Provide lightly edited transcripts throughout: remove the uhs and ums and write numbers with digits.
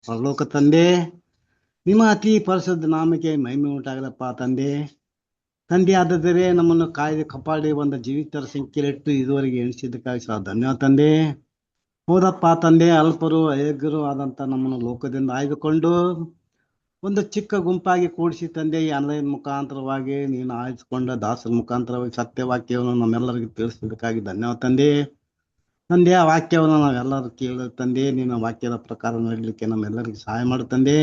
ಪರಲೋಕ ತಂದೆ, ನಿಮ್ಮ ಅತಿ ಪರಿಶುದ್ಧ ನಾಮಕ್ಕೆ ಮಹಿಮೆ ಉಂಟಾಗಲಪ್ಪ ತಂದೆ. ತಂದೆ ಆದರೆ ನಮ್ಮನ್ನು ಕಾಯ್ದೆ ಕಾಪಾಡಿ ಒಂದು ಜೀವಿತರ ಸಂಖ್ಯೆಲಿಟ್ಟು ಇದುವರೆಗೆ ಎಣಿಸಿದ್ದಕ್ಕಾಗಿ ಸಹ ಧನ್ಯವಾದ ತಂದೆ. ಹೌದಪ್ಪ ತಂದೆ, ಅಲ್ಪರು ಅಯೋಗ್ಯರು ಆದಂಥ ನಮ್ಮನ್ನು ಲೋಕದಿಂದ ಆಯ್ದುಕೊಂಡು ಒಂದು ಚಿಕ್ಕ ಗುಂಪಾಗಿ ಕೂಡಿಸಿ ತಂದೆ, ಈ ಆನ್ಲೈನ್ ಮುಖಾಂತರವಾಗಿ ನೀನು ಆಯ್ದುಕೊಂಡ ದಾಸರ ಮುಖಾಂತರವಾಗಿ ಸತ್ಯವಾಕ್ಯವನ್ನು ನಮ್ಮೆಲ್ಲರಿಗೂ ತಿಳಿಸಿದ್ದಕ್ಕಾಗಿ ಧನ್ಯವಾದ ತಂದೆ. ತಂದೆ, ಆ ವಾಕ್ಯವನ್ನು ನಾವೆಲ್ಲರೂ ಕೇಳ ತಂದೆ, ನಿನ್ನ ವಾಕ್ಯದ ಪ್ರಕಾರ ನಡಲಿಕ್ಕೆ ನಮ್ಮೆಲ್ಲರಿಗೂ ಸಹಾಯ ಮಾಡು ತಂದೆ.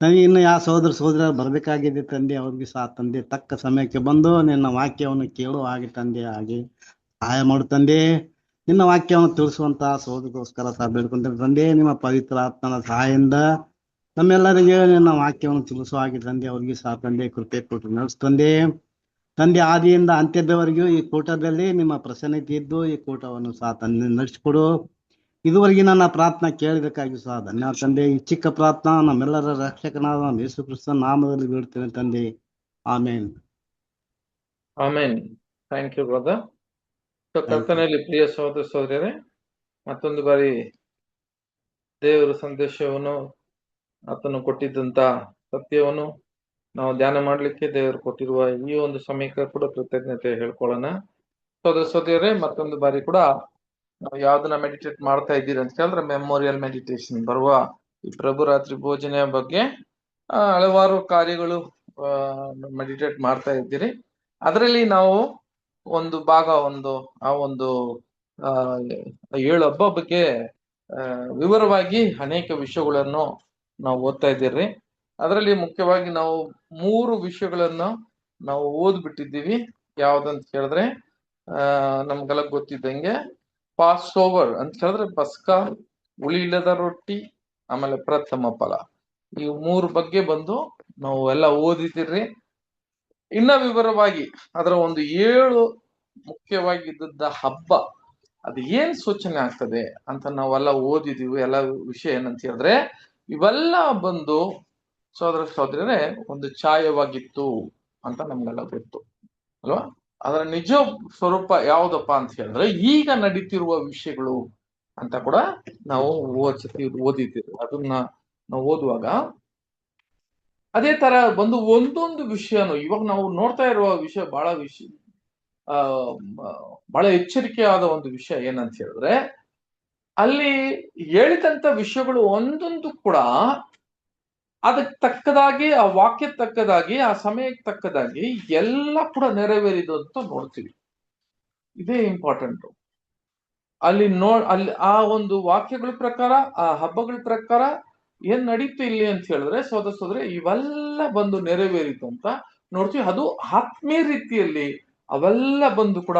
ತಂದೆ, ಇನ್ನು ಯಾವ ಸಹೋದರ ಬರಬೇಕಾಗಿದೆ ತಂದೆ, ಅವ್ರಿಗೆ ಸಹ ತಂದೆ ತಕ್ಕ ಸಮಯಕ್ಕೆ ಬಂದು ನಿನ್ನ ವಾಕ್ಯವನ್ನು ಕೇಳುವ ಹಾಗೆ ತಂದೆ ಹಾಗೆ ಸಹಾಯ ಮಾಡು ತಂದೆ. ನಿನ್ನ ವಾಕ್ಯವನ್ನು ತಿಳಿಸುವಂತಹ ಸಹೋದರಿಗೋಸ್ಕರ ಸಹ ಬೇಡ್ಕೊಂತಾರೆ ತಂದೆ. ನಿಮ್ಮ ಪವಿತ್ರ ಆತ್ಮನ ಸಹಾಯದಿಂದ ನಮ್ಮೆಲ್ಲರಿಗೆ ನಿನ್ನ ವಾಕ್ಯವನ್ನು ತಿಳಿಸುವ ಹಾಗೆ ತಂದೆ ಅವ್ರಿಗೆ ಸಹ ತಂದೆ ಕೃಪೆ ಕೊಟ್ಟು ನಡೆಸು ತಂದೆ. ತಂದೆ, ಆದಿಯಿಂದ ಅಂತ್ಯದವರೆಗೂ ಈ ಕೂಟದಲ್ಲಿ ನಿಮ್ಮ ಪ್ರಸನ್ನತೆ ಇದ್ದು ಈ ಕೂಟವನ್ನು ಸಹ ತಂದೆ ನಡೆಸಿಕೊಡು. ಇದುವರೆಗೆ ನನ್ನ ಪ್ರಾರ್ಥನಾ ಕೇಳಿದಕ್ಕಾಗಿ ಸಹ ಧನ್ಯವಾದ ತಂದೆ. ಈ ಚಿಕ್ಕ ಪ್ರಾರ್ಥನಾ ನಮ್ಮೆಲ್ಲರ ರಕ್ಷಕನಾದ ಯೇಸು ಕ್ರಿಸ್ತನ ನಾಮದಲ್ಲಿ ಬೇಡ್ತೇನೆ ತಂದೆ, ಆಮೇನ್. ಆಮೇನ್. Thank you brother. ಕರ್ತನಲ್ಲಿ ಪ್ರಿಯ ಸಹೋದರ ಸಹೋದರಿಯರೇ, ಮತ್ತೊಂದು ಬಾರಿ ದೇವರ ಸಂದೇಶವನ್ನು ಆತನು ಕೊಟ್ಟಿದ್ದಂತ ಸತ್ಯವನ್ನು ನಾವು ಧ್ಯಾನ ಮಾಡ್ಲಿಕ್ಕೆ ದೇವರು ಕೊಟ್ಟಿರುವ ಈ ಒಂದು ಸಮಯಕ್ಕೆ ಕೂಡ ಕೃತಜ್ಞತೆ ಹೇಳ್ಕೊಳ್ಳೋಣ. ಸಹೋದರ ಸಹೋದರಿಯರೇ, ಮತ್ತೊಂದು ಬಾರಿ ಕೂಡ ನಾವು ಯಾವ್ದನ್ನ ಮೆಡಿಟೇಟ್ ಮಾಡ್ತಾ ಇದ್ದೀರಿ ಅಂತ ಕೇಳಿದ್ರೆ ಮೆಮೋರಿಯಲ್ ಮೆಡಿಟೇಷನ್ ಬರುವ ಈ ಪ್ರಭು ರಾತ್ರಿ ಭೋಜನೆಯ ಬಗ್ಗೆ ಹಲವಾರು ಕಾರ್ಯಗಳು ಮೆಡಿಟೇಟ್ ಮಾಡ್ತಾ ಇದ್ದೀರಿ. ಅದರಲ್ಲಿ ನಾವು ಒಂದು ಭಾಗ ಆ ಒಂದು 7 ಹಬ್ಬ ಬಗ್ಗೆ ವಿವರವಾಗಿ ಅನೇಕ ವಿಷಯಗಳನ್ನು ನಾವು ಓದ್ತಾ ಇದ್ದೀರಿ. ಅದರಲ್ಲಿ ಮುಖ್ಯವಾಗಿ ನಾವು 3 ವಿಷಯಗಳನ್ನು ನಾವು ಓದ್ಬಿಟ್ಟಿದ್ದೀವಿ. ಯಾವ್ದಂತ ಕೇಳಿದ್ರೆ ನಮ್ಗೆಲ್ಲ ಗೊತ್ತಿದ್ದಂಗೆ ಪಾಸ್ ಓವರ್ ಅಂತ ಹೇಳಿದ್ರೆ ಪಸ್ಕಾ, ಹುಳಿ ಇಲ್ಲದ ರೊಟ್ಟಿ, ಆಮೇಲೆ ಪ್ರಥಮ ಫಲ. ಈ 3 ಬಗ್ಗೆ ಬಂದು ನಾವು ಎಲ್ಲ ಓದಿದ್ದೀರಿ. ಇನ್ನ ವಿವರವಾಗಿ ಅದರ ಒಂದು 7 ಮುಖ್ಯವಾಗಿದ್ದ ಹಬ್ಬ ಅದು ಏನ್ ಸೂಚನೆ ಆಗ್ತದೆ ಅಂತ ನಾವೆಲ್ಲ ಓದಿದೀವಿ. ಎಲ್ಲ ವಿಷಯ ಏನಂತ ಹೇಳಿದ್ರೆ ಇವೆಲ್ಲ ಬಂದು ಸಹೋದರ ಸಹೋದರರೇ ಒಂದು ಛಾಯವಾಗಿತ್ತು ಅಂತ ನಮ್ಗೆಲ್ಲ ಗೊತ್ತು ಅಲ್ವಾ. ಅದರ ನಿಜ ಸ್ವರೂಪ ಯಾವುದಪ್ಪ ಅಂತ ಹೇಳಿದ್ರೆ ಈಗ ನಡೀತಿರುವ ವಿಷಯಗಳು ಅಂತ ಕೂಡ ನಾವು ಓದಿದ್ದೀವಿ. ಅದನ್ನ ನಾವು ಓದುವಾಗ ಅದೇ ತರ ಬಂದು ಒಂದೊಂದು ವಿಷಯನು ಇವಾಗ ನಾವು ನೋಡ್ತಾ ಇರುವ ವಿಷಯ ಬಹಳ ಎಚ್ಚರಿಕೆಯಾದ ಒಂದು ವಿಷಯ ಏನಂತ ಹೇಳಿದ್ರೆ ಅಲ್ಲಿ ಹೇಳಿದಂತ ವಿಷಯಗಳು ಒಂದೊಂದು ಕೂಡ ಅದಕ್ಕೆ ತಕ್ಕದಾಗಿ, ಆ ವಾಕ್ಯ ತಕ್ಕದಾಗಿ, ಆ ಸಮಯಕ್ಕೆ ತಕ್ಕದಾಗಿ ಎಲ್ಲ ಕೂಡ ನೆರವೇರಿದು ಅಂತ ನೋಡ್ತೀವಿ. ಇದೇ ಇಂಪಾರ್ಟೆಂಟ್. ಅಲ್ಲಿ ಆ ಒಂದು ವಾಕ್ಯಗಳ ಪ್ರಕಾರ, ಆ ಹಬ್ಬಗಳ ಪ್ರಕಾರ ಏನ್ ನಡೀತು ಇಲ್ಲಿ ಅಂತ ಹೇಳಿದ್ರೆ ಸೋದರ ಸೋದರಿ ಇವೆಲ್ಲ ಬಂದು ನೆರವೇರಿತು ಅಂತ ನೋಡ್ತೀವಿ. ಅದು ಆತ್ಮೀಯ ರೀತಿಯಲ್ಲಿ ಅವೆಲ್ಲ ಬಂದು ಕೂಡ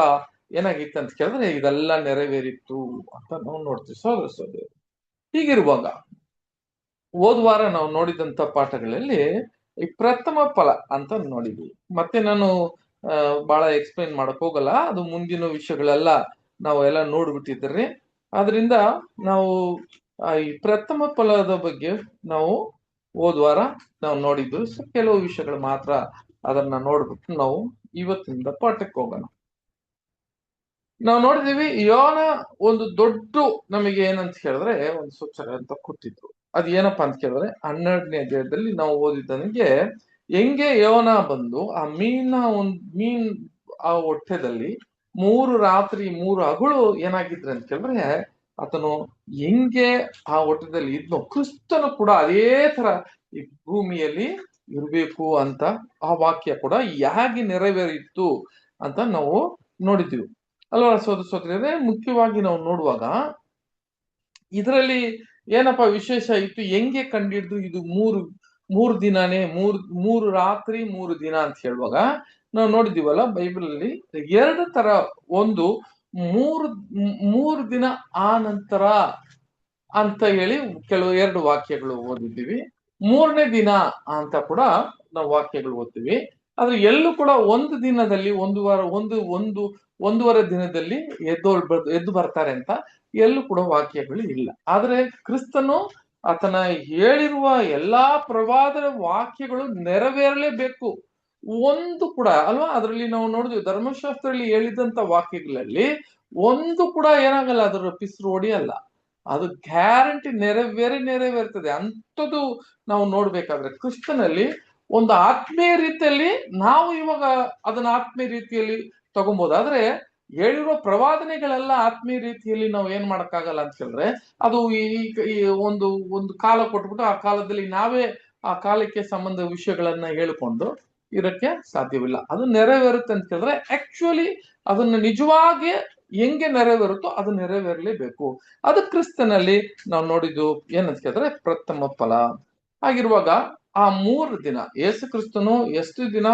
ಏನಾಗಿತ್ತು ಅಂತ ಕೇಳಿದ್ರೆ ಇದೆಲ್ಲ ನೆರವೇರಿತ್ತು ಅಂತ ನಾವು ನೋಡ್ತೀವಿ ಸೋದರ ಸೋದರಿ. ಹೀಗಿರುವಾಗ ಹೋದ್ವಾರ ನಾವು ನೋಡಿದಂತ ಪಾಠಗಳಲ್ಲಿ ಈ ಪ್ರಥಮ ಫಲ ಅಂತ ನೋಡಿದ್ವಿ. ಮತ್ತೆ ನಾನು ಬಹಳ ಎಕ್ಸ್ಪ್ಲೈನ್ ಮಾಡಕ್ ಹೋಗಲ್ಲ, ಅದು ಮುಂದಿನ ವಿಷಯಗಳೆಲ್ಲ ನಾವು ಎಲ್ಲ ನೋಡ್ಬಿಟ್ಟಿದ್ರಿ. ಆದ್ರಿಂದ ನಾವು ಈ ಪ್ರಥಮ ಫಲದ ಬಗ್ಗೆ ನಾವು ಹೋದ್ವಾರ ನಾವು ನೋಡಿದ್ದು ಕೆಲವು ವಿಷಯಗಳು ಮಾತ್ರ ಅದನ್ನ ನೋಡ್ಬಿಟ್ಟು ನಾವು ಇವತ್ತಿಂದ ಪಾಠಕ್ಕೆ ಹೋಗೋಣ. ನಾವು ನೋಡಿದೀವಿ ಯೋನ ಒಂದು ದೊಡ್ಡ ನಮಗೆ ಏನಂತ ಹೇಳಿದ್ರೆ ಒಂದು ಸೂಚನೆ ಅಂತ ಕೊಟ್ಟಿದ್ರು. ಅದ್ ಏನಪ್ಪಾ ಅಂತ ಕೇಳಿದ್ರೆ 12ನೇ ಅಧ್ಯಾಯದಲ್ಲಿ ನಾವು ಓದಿದ್ದನಿಗೆ ಹೆಂಗೆ ಯೋನ ಬಂದು ಆ ಮೀನ್ ಆ ಹೊಟ್ಟೆದಲ್ಲಿ 3 ರಾತ್ರಿ 3 ಹಗಲು ಏನಾಗಿದ್ರೆ ಅಂತ ಕೇಳಿದ್ರೆ ಆತನು ಹೆಂಗೆ ಆ ಹೊಟ್ಟೆದಲ್ಲಿ ಇದ್ನೋ ಕ್ರಿಸ್ತನು ಕೂಡ ಅದೇ ತರ ಈ ಭೂಮಿಯಲ್ಲಿ ಇರ್ಬೇಕು ಅಂತ ಆ ವಾಕ್ಯ ಕೂಡ ಹೇಗೆ ನೆರವೇರಿತ್ತು ಅಂತ ನಾವು ನೋಡಿದ್ದೀವಿ ಅಲ್ವಾ ಸೋದರ ಸೋದರಿಯರೇ. ಮುಖ್ಯವಾಗಿ ನಾವು ನೋಡುವಾಗ ಇದರಲ್ಲಿ ಏನಪ್ಪಾ ವಿಶೇಷ ಇತ್ತು, ಹೆಂಗೆ ಕಂಡಿಡ್ದು ಇದು ಮೂರು ದಿನಾನೇ, ಮೂರು ರಾತ್ರಿ 3 ದಿನ ಅಂತ ಹೇಳುವಾಗ ನಾವು ನೋಡಿದೀವಲ್ಲ ಬೈಬಲ್ ಅಲ್ಲಿ 2 ತರ. ಒಂದು ಮೂರು ದಿನ ಆ ನಂತರ ಅಂತ ಹೇಳಿ ಕೆಲವು 2 ವಾಕ್ಯಗಳು ಓದಿದ್ದೀವಿ. 3ನೇ ದಿನ ಅಂತ ಕೂಡ ನಾವು ವಾಕ್ಯಗಳು ಓದ್ತೀವಿ. ಆದ್ರೆ ಎಲ್ಲೂ ಕೂಡ ಒಂದು ದಿನದಲ್ಲಿ ಒಂದು ವಾರ ಒಂದೂವರೆ ದಿನದಲ್ಲಿ ಎದ್ದು ಬರ್ತಾರೆ ಅಂತ ಎಲ್ಲೂ ಕೂಡ ವಾಕ್ಯಗಳು ಇಲ್ಲ. ಆದ್ರೆ ಕ್ರಿಸ್ತನು ಆತನ ಹೇಳಿರುವ ಎಲ್ಲಾ ಪ್ರವಾದದ ವಾಕ್ಯಗಳು ನೆರವೇರಲೇಬೇಕು. ಒಂದು ಕೂಡ ಅಲ್ವಾ, ಅದರಲ್ಲಿ ನಾವು ನೋಡಿದ್ವಿ ಧರ್ಮಶಾಸ್ತ್ರದಲ್ಲಿ ಹೇಳಿದಂತ ವಾಕ್ಯಗಳಲ್ಲಿ ಒಂದು ಕೂಡ ಏನಾಗಲ್ಲ, ಅದರ ಪಿಸ್ರು ಹೊಡಿಯಲ್ಲ. ಅದು ಗ್ಯಾರಂಟಿ ನೆರವೇರ್ತದೆ. ಅಂಥದ್ದು ನಾವು ನೋಡ್ಬೇಕಾದ್ರೆ ಕ್ರಿಸ್ತನಲ್ಲಿ ಒಂದು ಆತ್ಮೀಯ ರೀತಿಯಲ್ಲಿ ನಾವು ಇವಾಗ ಅದನ್ನ ಆತ್ಮೀಯ ರೀತಿಯಲ್ಲಿ ತಗೊಬಹುದು. ಆದ್ರೆ ಹೇಳಿರೋ ಪ್ರವಾದನೆಗಳೆಲ್ಲ ಆತ್ಮೀಯ ರೀತಿಯಲ್ಲಿ ನಾವು ಏನ್ ಮಾಡಕ್ಕಾಗಲ್ಲ ಅಂತ ಹೇಳಿದ್ರೆ, ಅದು ಈ ಒಂದು ಒಂದು ಕಾಲ ಕೊಟ್ಬಿಟ್ಟು ಆ ಕಾಲದಲ್ಲಿ ನಾವೇ ಆ ಕಾಲಕ್ಕೆ ಸಂಬಂಧ ವಿಷಯಗಳನ್ನ ಹೇಳಿಕೊಂಡು ಇರಕ್ಕೆ ಸಾಧ್ಯವಿಲ್ಲ. ಅದು ನೆರವೇರುತ್ತೆ ಅಂತ ಹೇಳಿದ್ರೆ ಆಕ್ಚುಲಿ ಅದನ್ನ ನಿಜವಾಗಿ ಹೆಂಗೆ ನೆರವೇರುತ್ತೋ ಅದು ನೆರವೇರಲೇಬೇಕು. ಅದು ಕ್ರಿಸ್ತನಲ್ಲಿ ನಾವು ನೋಡಿದ್ದು ಏನಂತ ಕೇಳಿದ್ರೆ ಪ್ರಥಮ ಫಲ ಆಗಿರುವಾಗ ಆ 3 ದಿನ ಯೇಸು ಕ್ರಿಸ್ತನು ಎಷ್ಟು ದಿನ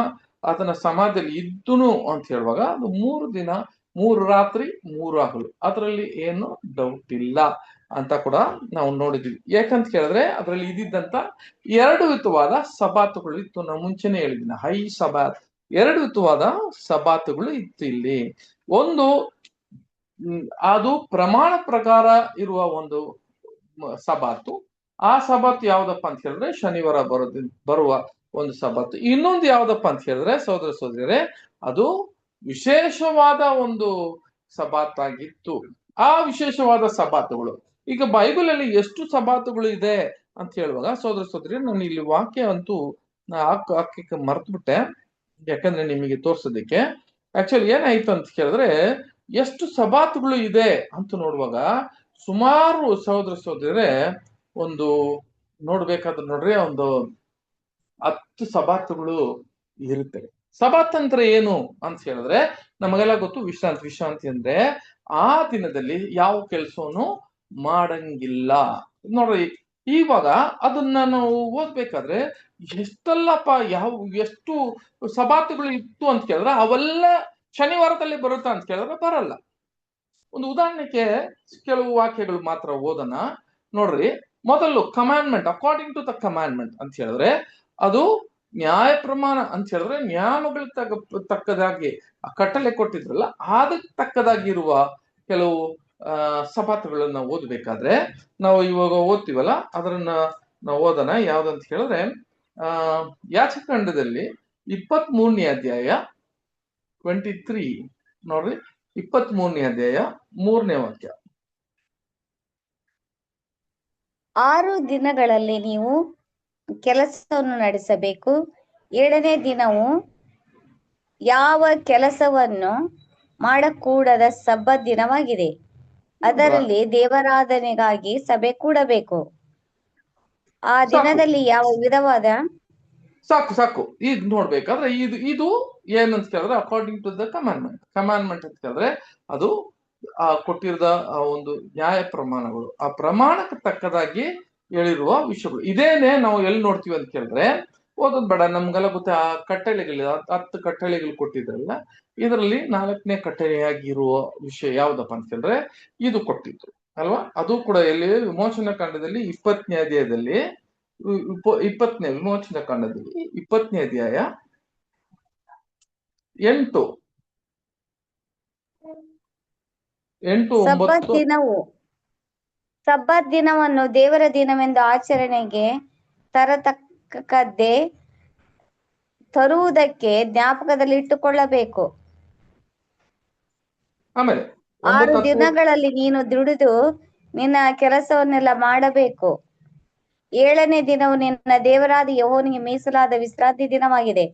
ಅದನ್ನ ಸಮಾಧಿಯಲ್ಲಿ ಇದ್ದುನು ಅಂತ ಹೇಳುವಾಗ ಅದು 3 ದಿನ 3 ರಾತ್ರಿ 3 ಹಗಲು, ಅದರಲ್ಲಿ ಏನು ಡೌಟ್ ಇಲ್ಲ ಅಂತ ಕೂಡ ನಾವು ನೋಡಿದ್ವಿ. ಯಾಕಂತ ಕೇಳಿದ್ರೆ ಅದರಲ್ಲಿ ಇದ್ದಿದ್ದಂತ 2 ವಿಧವಾದ ಸಬಾತುಗಳು ಇತ್ತು. ನಾವು ಮುಂಚೆನೆ ಹೇಳಿದ್ದೀನಿ, ಹೈ ಸಬಾತ್, 2 ವಿಧವಾದ ಸಬಾತುಗಳು ಇತ್ತು ಇಲ್ಲಿ. ಒಂದು ಅದು ಪ್ರಮಾಣ ಪ್ರಕಾರ ಇರುವ ಒಂದು ಸಬಾತು. ಆ ಸಬಾತ್ ಯಾವ್ದಪ್ಪ ಅಂತ ಹೇಳಿದ್ರೆ ಶನಿವಾರ ಬರುವ ಒಂದು ಸಬಾತು. ಇನ್ನೊಂದು ಯಾವ್ದಪ್ಪ ಅಂತ ಹೇಳಿದ್ರೆ ಸಹೋದರ ಸಹೋದರಿಯರೇ, ಅದು ವಿಶೇಷವಾದ ಒಂದು ಸಬಾತ್ ಆಗಿತ್ತು. ಆ ವಿಶೇಷವಾದ ಸಬಾತುಗಳು, ಈಗ ಬೈಬಲ್ ಅಲ್ಲಿ ಎಷ್ಟು ಸಬಾತುಗಳು ಇದೆ ಅಂತ ಹೇಳುವಾಗ ಸಹೋದರ ಸಹೋದರಿ, ನಾನು ಇಲ್ಲಿ ವಾಕ್ಯ ಅಂತೂ ಹಾಕಕ್ಕೆ ಮರ್ತು ಬಿಟ್ಟೆ, ಯಾಕಂದ್ರೆ ನಿಮಗೆ ತೋರ್ಸೋದಕ್ಕೆ. ಆಕ್ಚುಲಿ ಏನಾಯ್ತು ಅಂತ ಕೇಳಿದ್ರೆ, ಎಷ್ಟು ಸಬಾತುಗಳು ಇದೆ ಅಂತ ನೋಡುವಾಗ ಸುಮಾರು ಸಹೋದರ ಸಹೋದರರೇ ಒಂದು ನೋಡ್ಬೇಕಾದ್ರೆ ನೋಡ್ರಿ ಒಂದು 10 ಸಬಾತುಗಳು ಇರುತ್ತವೆ. ಸಬಾತ್ ಅಂದ್ರೆ ಏನು ಅಂತ ಹೇಳಿದ್ರೆ ನಮಗೆಲ್ಲ ಗೊತ್ತು, ವಿಶ್ರಾಂತಿ ಅಂದ್ರೆ ಆ ದಿನದಲ್ಲಿ ಯಾವ ಕೆಲಸವನ್ನು ಮಾಡಂಗಿಲ್ಲ. ನೋಡ್ರಿ ಇವಾಗ ಅದನ್ನ ನಾವು ಓದ್ಬೇಕಾದ್ರೆ ಎಷ್ಟಲ್ಲಪ್ಪ ಎಷ್ಟು ಸಬಾತುಗಳು ಇತ್ತು ಅಂತ ಕೇಳಿದ್ರೆ ಅವೆಲ್ಲ ಶನಿವಾರದಲ್ಲಿ ಬರುತ್ತಾ ಅಂತ ಕೇಳಿದ್ರೆ ಬರಲ್ಲ. ಒಂದು ಉದಾಹರಣೆಗೆ ಕೆಲವು ವಾಕ್ಯಗಳು ಮಾತ್ರ ಓದೋಣ ನೋಡ್ರಿ. ಮೊದಲು commandment, according to the commandment ಅಂತ ಹೇಳಿದ್ರೆ ಅದು ನ್ಯಾಯ ಪ್ರಮಾಣ ಅಂತ ಹೇಳಿದ್ರೆ ನ್ಯಾಯಗಳ ತಕ್ಕದಾಗಿ ಕಟ್ಟಲೆ ಕೊಟ್ಟಿದ್ರಲ್ಲ ಅದಕ್ಕೆ ತಕ್ಕದಾಗಿರುವ ಕೆಲವು ಸಬಾತುಗಳನ್ನ ಓದ್ಬೇಕಾದ್ರೆ ನಾವು ಇವಾಗ ಓದ್ತೀವಲ್ಲ ಅದನ್ನ ನಾವು ಓದೋಣ. ಯಾವ್ದಂತ ಹೇಳಿದ್ರೆ ಯಾಚಕಾಂಡದಲ್ಲಿ 23ನೇ ಅಧ್ಯಾಯ 23 ನೋಡ್ರಿ, 23ನೇ ಅಧ್ಯಾಯ 3ನೇ ವಾಕ್ಯ. 6 ದಿನಗಳಲ್ಲಿ ನೀವು ಕೆಲಸವನ್ನು ನಡೆಸಬೇಕು, 7ನೇ ದಿನವು ಯಾವ ಕೆಲಸವನ್ನು ಮಾಡಕೂಡದ ಸಬ್ಬತ್ ದಿನವಾಗಿದೆ. ಅದರಲ್ಲಿ ದೇವರಾಧನೆಗಾಗಿ ಸಭೆ ಕೂಡಬೇಕು. ಆ ದಿನದಲ್ಲಿ ಯಾವ ವಿಧವಾದ ಸಾಕು ಈಗ ನೋಡ್ಬೇಕಾದ್ರೆ ಇದು ಏನಂತ ಕೇಳಿದ್ರೆ ಅಕಾರ್ಡಿಂಗ್ ಟು ದ ಕಮಾಂಡ್ಮೆಂಟ್ ಅಂತ ಕೇಳಿದ್ರೆ ಅದು ಕೊಟ್ಟಿರದ ಒಂದು ನ್ಯಾಯ ಪ್ರಮಾಣಗಳು, ಆ ಪ್ರಮಾಣಕ್ಕೆ ತಕ್ಕದಾಗಿ ಹೇಳಿರುವ ವಿಷಯಗಳು. ಇದೇನೆ ನಾವು ಎಲ್ಲಿ ನೋಡ್ತೀವಿ ಅಂತ ಕೇಳಿದ್ರೆ, ಓದೋದ್ ಬೇಡ, ನಮ್ಗೆಲ್ಲ ಗೊತ್ತ ಆ ಕಟ್ಟಳೆಗಳು 10 ಕಟ್ಟಳೆಗಳು ಕೊಟ್ಟಿದ್ರಲ್ಲ, ಇದರಲ್ಲಿ 4ನೇ ಕಟ್ಟಳೆಯಾಗಿರುವ ವಿಷಯ ಯಾವ್ದಪ್ಪ ಅಂತ ಕೇಳಿದ್ರೆ ಇದು ಕೊಟ್ಟಿದ್ರು ಅಲ್ವಾ. ಅದು ಕೂಡ ಎಲ್ಲಿ ವಿಮೋಚನಾ ಕಾಂಡದಲ್ಲಿ 20ನೇ ಅಧ್ಯಾಯದಲ್ಲಿ 20ನೇ ವಿಮೋಚನಾ ಕಾಂಡದಲ್ಲಿ 20ನೇ ಅಧ್ಯಾಯ 8 9. ಸಬ್ಬತ್ ದಿನವನ್ನು ದೇವರ ದಿನವೆಂದು ಆಚರಣೆಗೆ ತರತಕ್ಕದ್ದೇ ತರುವುದಕ್ಕೆ ಜ್ಞಾಪಕದಲ್ಲಿ ಇಟ್ಟುಕೊಳ್ಳಬೇಕು. ಆಮೇಲೆ 6 ದಿನಗಳಲ್ಲಿ ನೀನು ದುಡಿದು ನಿನ್ನ ಕೆಲಸವನ್ನೆಲ್ಲ ಮಾಡಬೇಕು. 7ನೇ ದಿನವು ನಿನ್ನ ದೇವರಾದ ಯೆಹೋವನಿಗೆ ಮೀಸಲಾದ ವಿಶ್ರಾಂತಿ ದಿನವಾಗಿದೆ.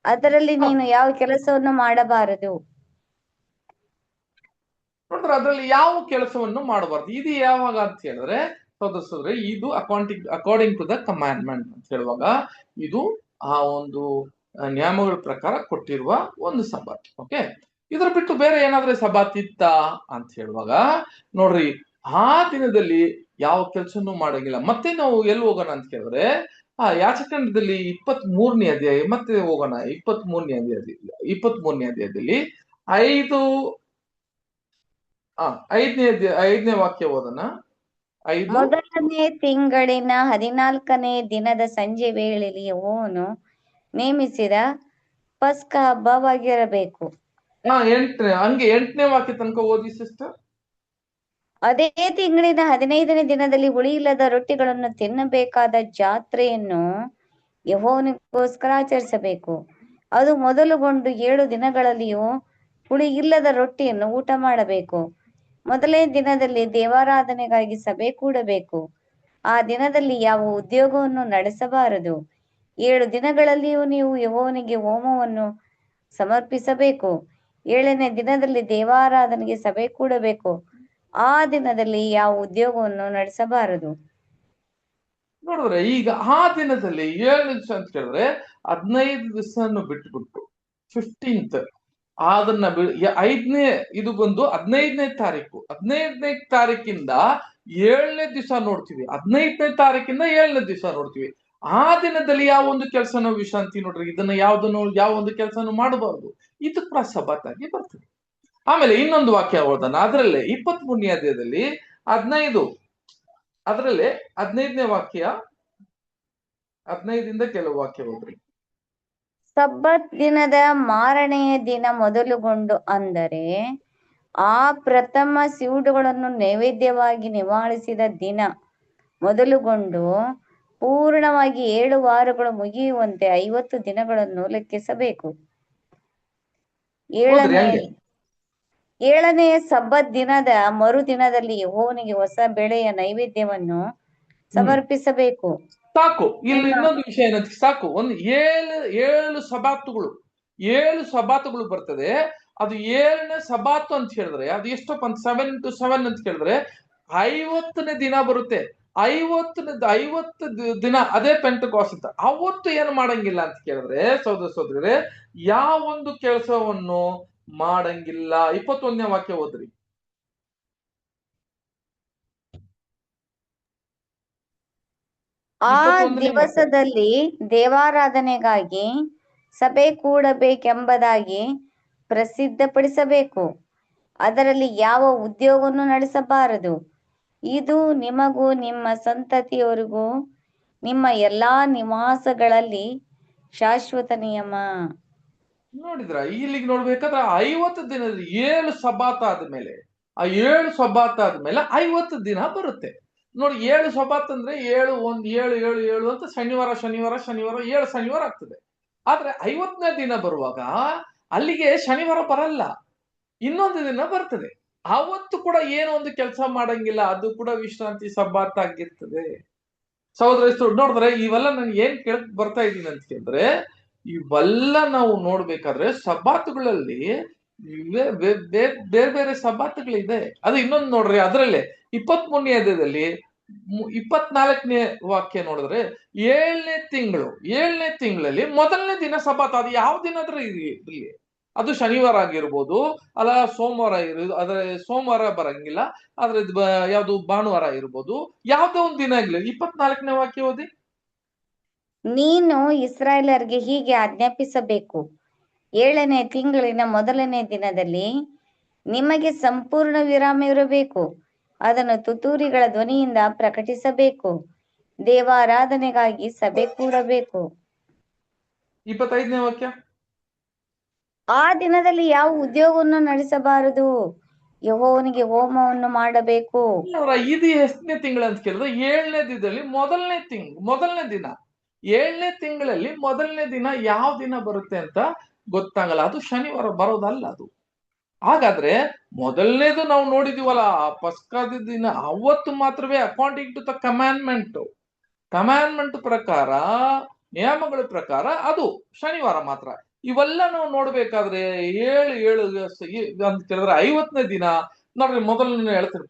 ಅದರಲ್ಲಿ ನೀನು ಯಾವ ಕೆಲಸವನ್ನು ಮಾಡಬಾರದು. ನೋಡಿದ್ರೆ ಅದರಲ್ಲಿ ಯಾವ ಕೆಲಸವನ್ನು ಮಾಡಬಾರ್ದು. ಇದು ಯಾವಾಗ ಅಂತ ಹೇಳಿದ್ರೆ ಸಹೋದರ ಇದು ಅಕಾರ್ಡಿಂಗ್ ಟು ದ ಕಮಾಂಡ್ಮೆಂಟ್ ಅಂತ ಹೇಳುವಾಗ ಇದು ಆ ಒಂದು ನಿಯಮಗಳ ಪ್ರಕಾರ ಕೊಟ್ಟಿರುವ ಒಂದು ಸಬಾತ್. ಓಕೆ, ಇದ್ರ ಬಿಟ್ಟು ಬೇರೆ ಏನಾದ್ರೆ ಸಬಾತ್ ಇತ್ತ ಅಂತ ಹೇಳುವಾಗ ನೋಡ್ರಿ, ಆ ದಿನದಲ್ಲಿ ಯಾವ ಕೆಲಸನೂ ಮಾಡಂಗಿಲ್ಲ. ಮತ್ತೆ ನಾವು ಎಲ್ಲಿ ಹೋಗೋಣ ಅಂತ ಕೇಳಿದ್ರೆ ಯಾಚಕಾಂಡದಲ್ಲಿ 23ನೇ ಅಧ್ಯಾಯ ಮತ್ತೆ ಹೋಗೋಣ. 23ನೇ ಅಧ್ಯಾಯದಲ್ಲಿ 5ನೇ ವಾಕ್ಯ ಓದೋಣ. 5 ಮೊದಲನೇ ತಿಂಗಳಿನ 14ನೇ ದಿನದ ಸಂಜೆ ವೇಳೆಯಲ್ಲಿ ಯೆಹೋವನು ನೇಮಿಸಿದ ಪಸ್ಕ ಹಬ್ಬವಾಗಿರಬೇಕು. 8ನೇ ವಾಕ್ಯ ತನಕ ಓದಿ ಸಿಸ್ಟರ್. ಅದೇ ತಿಂಗಳಿನ 15ನೇ ದಿನದಲ್ಲಿ ಹುಳಿಯಿಲ್ಲದ ರೊಟ್ಟಿಗಳನ್ನು ತಿನ್ನಬೇಕಾದ ಜಾತ್ರೆಯನ್ನು ಯೆಹೋವನಿಗೋಸ್ಕರ ಆಚರಿಸಬೇಕು. ಅದು ಮೊದಲುಗೊಂಡು 7 ದಿನಗಳಲ್ಲಿಯೂ ಹುಳಿ ಇಲ್ಲದ ರೊಟ್ಟಿಯನ್ನು ಊಟ ಮಾಡಬೇಕು. ಮೊದಲನೇ ದಿನದಲ್ಲಿ ದೇವಾರಾಧನೆಗಾಗಿ ಸಭೆ ಕೂಡಬೇಕು. ಆ ದಿನದಲ್ಲಿ ಯಾವ ಉದ್ಯೋಗವನ್ನು ನಡೆಸಬಾರದು. 7 ದಿನಗಳಲ್ಲಿಯೂ ನೀವು ಯೆಹೋವನಿಗೆ ಹೋಮವನ್ನು ಸಮರ್ಪಿಸಬೇಕು. 7ನೇ ದಿನದಲ್ಲಿ ದೇವಾರಾಧನೆಗೆ ಸಭೆ ಕೂಡಬೇಕು. ಆ ದಿನದಲ್ಲಿ ಯಾವ ಉದ್ಯೋಗವನ್ನು ನಡೆಸಬಾರದು. ನೋಡಿದ್ರೆ ಈಗ ಆ ದಿನದಲ್ಲಿ 7 ದಿವಸ ಅಂತ ಕೇಳಿದ್ರೆ 15 ದಿವಸ ಬಿಟ್ಬಿಟ್ಟು 15th ಅದನ್ನ 5ನೇ ಇದು ಬಂದು 15ನೇ ತಾರೀಕು. 15ನೇ ತಾರೀಕಿಂದ 7ನೇ ದಿವಸ ನೋಡ್ತೀವಿ. 15ನೇ ತಾರೀಕಿಂದ 7ನೇ ದಿವಸ ನೋಡ್ತೀವಿ. ಆ ದಿನದಲ್ಲಿ ಯಾವ ಒಂದು ಕೆಲಸನೋ ವಿಶ್ರಾಂತಿ ನೋಡ್ರಿ, ಇದನ್ನ ಯಾವ ಒಂದು ಕೆಲಸನೂ ಮಾಡಬಾರ್ದು. ಇದು ಕೂಡ ಸಬ್ಬತ್ ಆಗಿ ಬರ್ತದೆ. ಆಮೇಲೆ ಇನ್ನೊಂದು ವಾಕ್ಯ ಓದೋಣ. ಅದರಲ್ಲೇ 23ನೇ ಅಧ್ಯಾಯದಲ್ಲಿ 15 ಅದರಲ್ಲೇ 15ನೇ ವಾಕ್ಯ, 15ರಿಂದ ಕೆಲವು ವಾಕ್ಯ ಓದ್ರಿ. ಸಬ್ಬತ್ ದಿನದ ಮಾರನೆಯ ದಿನ ಮೊದಲುಗೊಂಡು, ಅಂದರೆ ಆ ಪ್ರಥಮ ಸಿವುಡುಗಳನ್ನು ನೈವೇದ್ಯವಾಗಿ ನಿವಾಳಿಸಿದ ದಿನ ಮೊದಲುಗೊಂಡು ಪೂರ್ಣವಾಗಿ 7 ವಾರಗಳು ಮುಗಿಯುವಂತೆ 50 ದಿನಗಳನ್ನು ಲೆಕ್ಕಿಸಬೇಕು. ಏಳನೆಯ ಸಬ್ಬತ್ ದಿನದ ಮರುದಿನದಲ್ಲಿ ಯೆಹೋವನಿಗೆ ಹೊಸ ಬೆಳೆಯ ನೈವೇದ್ಯವನ್ನು ಸಮರ್ಪಿಸಬೇಕು. ಸಾಕು. ಇಲ್ಲಿ ಇನ್ನೊಂದು ವಿಷಯ ಏನಂತ, ಸಾಕು, ಒಂದು ಏಳು ಸಬಾತುಗಳು ಬರ್ತದೆ. ಅದು 7ನೇ ಸಬಾತು ಅಂತ ಹೇಳಿದ್ರೆ ಅದು ಎಷ್ಟಪ್ಪ ಅಂತ 7 into 7 ಅಂತ ಕೇಳಿದ್ರೆ 50ನೇ ದಿನ ಬರುತ್ತೆ. 50 ದಿನ ಅದೇ ಪೆಂಟೆಕೋಸ್ಟ್. ಅವತ್ತು ಏನು ಮಾಡಂಗಿಲ್ಲ ಅಂತ ಕೇಳಿದ್ರೆ ಸಹೋದರ ಸಹೋದರರೇ, ಯಾವ ಒಂದು ಕೆಲಸವನ್ನು ಮಾಡಂಗಿಲ್ಲ. 21ನೇ ವಾಕ್ಯ ಓದ್ರಿ. ಆ ದಿವಸದಲ್ಲಿ ದೇವಾರಾಧನೆಗಾಗಿ ಸಭೆ ಕೂಡಬೇಕೆಂಬುದಾಗಿ ಪ್ರಸಿದ್ಧಪಡಿಸಬೇಕು. ಅದರಲ್ಲಿ ಯಾವ ಉದ್ಯೋಗವನ್ನು ನಡೆಸಬಾರದು. ಇದು ನಿಮಗೂ ನಿಮ್ಮ ಸಂತತಿಯವರಿಗೂ ನಿಮ್ಮ ಎಲ್ಲಾ ನಿವಾಸಗಳಲ್ಲಿ ಶಾಶ್ವತ ನಿಯಮ. ನೋಡಿದ್ರ, ಇಲ್ಲಿಗೆ ನೋಡ್ಬೇಕಾದ್ರೆ 50 ದಿನದಲ್ಲಿ 7 ಸಬ್ಬಾತ್ ಆದ್ಮೇಲೆ, ಆ 7 ಸಬ್ಬಾತ್ ಆದ್ಮೇಲೆ 50 ದಿನ ಬರುತ್ತೆ. ನೋಡಿ, 7 ಸಬ್ಬಾತ್ ಅಂದ್ರೆ 7 1 7 7 7 ಅಂತ ಶನಿವಾರ 7 ಶನಿವಾರ ಆಗ್ತದೆ. ಆದ್ರೆ 50ನೇ ದಿನ ಬರುವಾಗ ಅಲ್ಲಿಗೆ ಶನಿವಾರ ಬರಲ್ಲ, ಇನ್ನೊಂದು ದಿನ ಬರ್ತದೆ. ಅವತ್ತು ಕೂಡ ಏನೋ ಒಂದು ಕೆಲಸ ಮಾಡಂಗಿಲ್ಲ, ಅದು ಕೂಡ ವಿಶ್ರಾಂತಿ ಸಬ್ಬಾತ್ ಆಗಿರ್ತದೆ. ಸಹೋದರ ನೋಡಿದ್ರೆ, ಇವೆಲ್ಲ ನನ್ಗೆ ಏನ್ ಕೇಳಕ್ ಬರ್ತಾ ಇದ್ದೀನಿ ಅಂತ ಕೇಳಿದ್ರೆ, ಇವೆಲ್ಲ ನಾವು ನೋಡ್ಬೇಕಾದ್ರೆ ಸಬ್ಬಾತುಗಳಲ್ಲಿ ಬೇರೆ ಬೇರೆ ಸಬ್ಬಾತುಗಳಿದೆ. ಅದು ಇನ್ನೊಂದು ನೋಡ್ರಿ, ಅದರಲ್ಲೇ 23ನೇ ಅಧ್ಯಾಯದಲ್ಲಿ 24ನೇ ವಾಕ್ಯ ನೋಡಿದ್ರೆ 7ನೇ ತಿಂಗಳಲ್ಲಿ ಮೊದಲನೇ ದಿನ ಸಬ್ಬಾತ್. ಅದು ಯಾವ ದಿನ ಆದ್ರೆ ಇರ್ಲಿ, ಅದು ಶನಿವಾರ ಆಗಿರ್ಬೋದು, ಅಲ್ಲ ಸೋಮವಾರ ಆದ್ರೆ ಸೋಮವಾರ ಬರಂಗಿಲ್ಲ, ಆದ್ರೆ ಯಾವ್ದು ಭಾನುವಾರ ಇರ್ಬೋದು, ಯಾವ್ದೋ ಒಂದು ದಿನ ಆಗಿಲ್ಲ. 24ನೇ ವಾಕ್ಯ ಓದಿ. ನೀನು ಇಸ್ರಾಯೇಲರಿಗೆ ಹೀಗೆ ಆಜ್ಞಾಪಿಸಬೇಕು, 7ನೇ ತಿಂಗಳಿನ ಮೊದಲನೇ ದಿನದಲ್ಲಿ ನಿಮಗೆ ಸಂಪೂರ್ಣ ವಿರಾಮ ಇರಬೇಕು. ಅದನ್ನು ತುತ್ತೂರಿಗಳ ಧ್ವನಿಯಿಂದ ಪ್ರಕಟಿಸಬೇಕು. ದೇವಾರಾಧನೆಗಾಗಿ ಸಭೆ ಕೂಡಬೇಕು. 25ನೇ ವಾಕ್ಯ. ಆ ದಿನದಲ್ಲಿ ಯಾವ ಉದ್ಯೋಗವನ್ನು ನಡೆಸಬಾರದು. ಯೆಹೋವನಿಗೆ ಹೋಮವನ್ನು ಮಾಡಬೇಕು. ಇದು ಎಷ್ಟನೇ ತಿಂಗಳು ಅಂತ ಕೇಳಿದ್ರೆ 7ನೇ ದಿನದಲ್ಲಿ ಮೊದಲನೇ ದಿನ. 7ನೇ ತಿಂಗಳಲ್ಲಿ ಮೊದಲನೇ ದಿನ ಯಾವ ದಿನ ಬರುತ್ತೆ ಅಂತ ಗೊತ್ತಾಗಲ್ಲ. ಅದು ಶನಿವಾರ ಬರೋದಲ್ಲ ಅದು. ಹಾಗಾದ್ರೆ ಮೊದಲನೇದು ನಾವು ನೋಡಿದೀವಲ್ಲ, ಪಸ್ಕಾದ ದಿನ, ಅವತ್ತು ಮಾತ್ರವೇ ಅಕಾರ್ಡಿಂಗ್ ಟು ದ ಕಮ್ಯಾಂಡ್ಮೆಂಟ್ ಪ್ರಕಾರ, ನಿಯಮಗಳ ಪ್ರಕಾರ ಅದು ಶನಿವಾರ ಮಾತ್ರ. ಇವೆಲ್ಲ ನಾವು ನೋಡ್ಬೇಕಾದ್ರೆ 7 ಅಂತ ಕೇಳಿದ್ರೆ 50ನೇ ದಿನ ನೋಡ್ರಿ. ಮೊದಲನೇ ಹೇಳ್ತೀನಿ,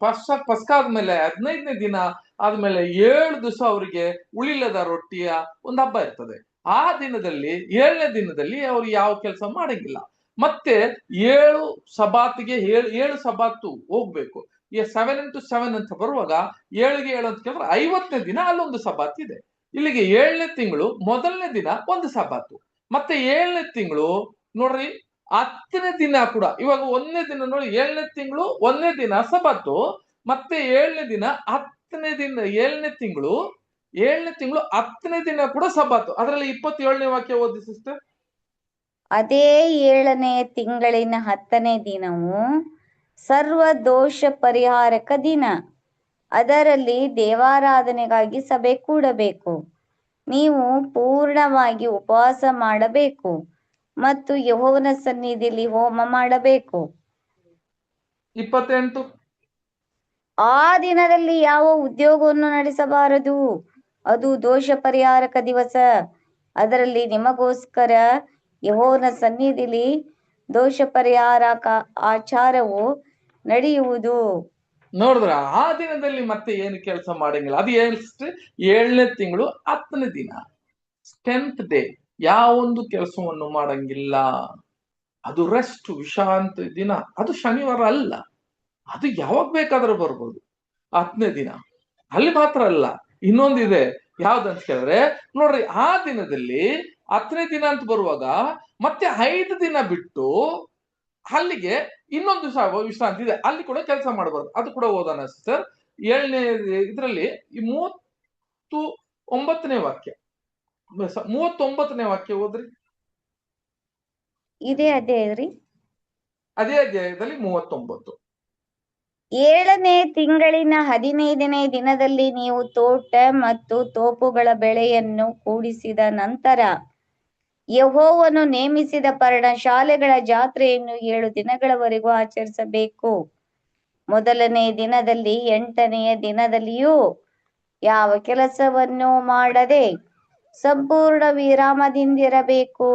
ಪಸ್ಕಾದ್ಮೇಲೆ 15ನೇ ದಿನ ಆದ್ಮೇಲೆ 7 ದಿವಸ ಅವರಿಗೆ ಉಳಿಲ್ಲದ ರೊಟ್ಟಿಯ ಒಂದು ಹಬ್ಬ ಇರ್ತದೆ. ಆ ದಿನದಲ್ಲಿ 7ನೇ ದಿನದಲ್ಲಿ ಅವ್ರು ಯಾವ ಕೆಲಸ ಮಾಡಂಗಿಲ್ಲ. ಮತ್ತೆ 7 ಸಬಾತ್ಗೆ 7 ಸಬಾತು ಹೋಗ್ಬೇಕು. 7 into 7 ಅಂತ ಬರುವಾಗ 7ಗೆ 7 ಅಂತ ಕೇಳಿದ್ರೆ 50ನೇ ದಿನ ಅಲ್ಲೊಂದು ಸಬಾತ್ ಇದೆ. ಇಲ್ಲಿಗೆ 7ನೇ ತಿಂಗಳು ಮೊದಲನೇ ದಿನ ಒಂದು ಸಬಾತು, ಮತ್ತೆ 7ನೇ ತಿಂಗಳು ನೋಡ್ರಿ 10ನೇ ದಿನ ಕೂಡ. ಇವಾಗ 1ನೇ ದಿನ ನೋಡಿ, 7ನೇ ತಿಂಗಳು 1ನೇ ದಿನ ಸಬಾತು, ಮತ್ತೆ 7ನೇ ದಿನ 10ನೇ ದಿನ 7ನೇ ತಿಂಗಳು 10ನೇ ದಿನ ಕೂಡ ಸಬಾತು. ಅದರಲ್ಲಿ 27ನೇ ವಾಕ್ಯ ಓದಿ ಸಿಸ್ಟರ್. ಅದೇ 7ನೇ ತಿಂಗಳಿನ 10ನೇ ದಿನವು ಸರ್ವ ದೋಷ ಪರಿಹಾರಕ ದಿನ. ಅದರಲ್ಲಿ ದೇವಾರಾಧನೆಗಾಗಿ ಸಭೆ ಕೂಡಬೇಕು. ನೀವು ಪೂರ್ಣವಾಗಿ ಉಪವಾಸ ಮಾಡಬೇಕು ಮತ್ತು ಯೆಹೋವನ ಸನ್ನಿಧಿಯಲ್ಲಿ ಹೋಮ ಮಾಡಬೇಕು. 28 ಆ ದಿನದಲ್ಲಿ ಯಾವ ಉದ್ಯೋಗವನ್ನು ನಡೆಸಬಾರದು, ಅದು ದೋಷ ಪರಿಹಾರಕ ದಿವಸ. ಅದರಲ್ಲಿ ನಿಮಗೋಸ್ಕರ ಯೆಹೋವನ ಸನ್ನಿಧಿಲಿ ದೋಷ ಪರಿಹಾರಕ ಆಚಾರವು ನಡೆಯುವುದು. ನೋಡಿದ್ರ ಆ ದಿನದಲ್ಲಿ ಮತ್ತೆ ಏನು ಕೆಲಸ ಮಾಡಂಗಿಲ್ಲ. ಅದು ಎಷ್ಟು? 7ನೇ ತಿಂಗಳು 10ನೇ ದಿನ, 10th ಡೇ, ಯಾವೊಂದು ಕೆಲಸವನ್ನು ಮಾಡಂಗಿಲ್ಲ. ಅದು ರೆಸ್ಟ್, ವಿಶ್ರಾಂತಿ ದಿನ. ಅದು ಶನಿವಾರ ಅಲ್ಲ, ಅದು ಯಾವಾಗ ಬೇಕಾದ್ರೂ ಬರ್ಬೋದು. 10ನೇ ದಿನ ಅಲ್ಲಿ ಮಾತ್ರ ಅಲ್ಲ, ಇನ್ನೊಂದಿದೆ. ಯಾವ್ದಂತ ಕೇಳಿದ್ರೆ ನೋಡ್ರಿ, ಆ ದಿನದಲ್ಲಿ 10ನೇ ದಿನ ಅಂತ ಬರುವಾಗ ಮತ್ತೆ 5 ದಿನ ಬಿಟ್ಟು ಅಲ್ಲಿಗೆ ಇನ್ನೊಂದು ದಿವಸ ವಿಶ್ರಾಂತಿ ಇದೆ, ಅಲ್ಲಿ ಕೂಡ ಕೆಲಸ ಮಾಡಬಾರ್ದು. ಅದು ಕೂಡ ಓದೋಣ ಸರ್. 7ನೇ ಇದರಲ್ಲಿ 39ನೇ ವಾಕ್ಯ, 39ನೇ ವಾಕ್ಯ ಓದ್ರಿ. ಇದೇ ಅಧ್ಯಾಯ. ಅದೇ ಅಧ್ಯಾಯದಲ್ಲಿ 39. 7ನೇ ತಿಂಗಳಿನ 15ನೇ ದಿನದಲ್ಲಿ ನೀವು ತೋಟ ಮತ್ತು ತೋಪುಗಳ ಬೆಳೆಯನ್ನು ಕೂಡಿಸಿದ ನಂತರ ಯೆಹೋವನು ನೇಮಿಸಿದ ಪರ್ಣಶಾಲೆಗಳ ಜಾತ್ರೆಯನ್ನು 7 ದಿನಗಳವರೆಗೂ ಆಚರಿಸಬೇಕು. ಮೊದಲನೇ ದಿನದಲ್ಲಿ 8ನೆಯ ದಿನದಲ್ಲಿಯೂ ಯಾವ ಕೆಲಸವನ್ನು ಮಾಡದೆ ಸಂಪೂರ್ಣ ವಿರಾಮದಿಂದಿರಬೇಕು.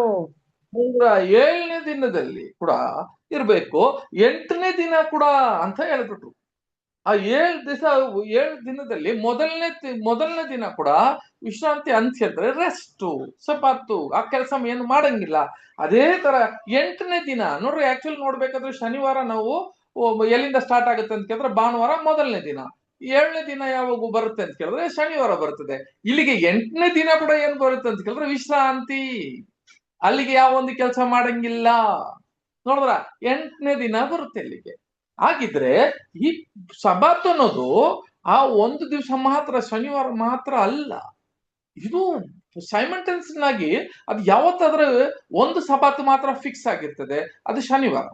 7ನೇ ದಿನದಲ್ಲಿ ಕೂಡ ಇರ್ಬೇಕು, 8ನೇ ದಿನ ಕೂಡ ಅಂತ ಹೇಳ್ಬಿಟ್ರು. ಆ 7 ದಿನದಲ್ಲಿ ಮೊದಲನೇ ದಿನ ಕೂಡ ವಿಶ್ರಾಂತಿ ಅಂತ ಹೇಳಿದ್ರೆ ರೆಸ್ಟ್, ಸಪಾತ್ತು, ಆ ಕೆಲಸ ಏನು ಮಾಡಂಗಿಲ್ಲ. ಅದೇ ತರ 8ನೇ ದಿನ ನೋಡ್ರಿ, ಆಕ್ಚುಲಿ ನೋಡ್ಬೇಕಾದ್ರೆ ಶನಿವಾರ ನಾವು ಎಲ್ಲಿಂದ ಸ್ಟಾರ್ಟ್ ಆಗುತ್ತೆ ಅಂತ ಕೇಳಿದ್ರೆ ಭಾನುವಾರ ಮೊದಲನೇ ದಿನ. 7ನೇ ದಿನ ಯಾವಾಗ ಬರುತ್ತೆ ಅಂತ ಕೇಳಿದ್ರೆ ಶನಿವಾರ ಬರ್ತದೆ. ಇಲ್ಲಿಗೆ 8ನೇ ದಿನ ಕೂಡ ಏನ್ ಬರುತ್ತೆ ಅಂತ ಕೇಳಿದ್ರೆ ವಿಶ್ರಾಂತಿ. ಅಲ್ಲಿಗೆ ಯಾವ ಒಂದು ಕೆಲಸ ಮಾಡಂಗಿಲ್ಲ. ನೋಡಿದ್ರ 8ನೇ ದಿನ ಬರುತ್ತೆ ಇಲ್ಲಿಗೆ. ಹಾಗಿದ್ರೆ ಈ ಸಬಾತ್ ಅನ್ನೋದು ಆ ಒಂದು ದಿವಸ ಮಾತ್ರ, ಶನಿವಾರ ಮಾತ್ರ ಅಲ್ಲ. ಇದು ಸೈಮಲ್ಟೇನಿಯಸ್ ಆಗಿ ಅದು ಯಾವತ್ತಾದ್ರೆ ಒಂದು ಸಬಾತ್ ಮಾತ್ರ ಫಿಕ್ಸ್ ಆಗಿರ್ತದೆ, ಅದು ಶನಿವಾರ.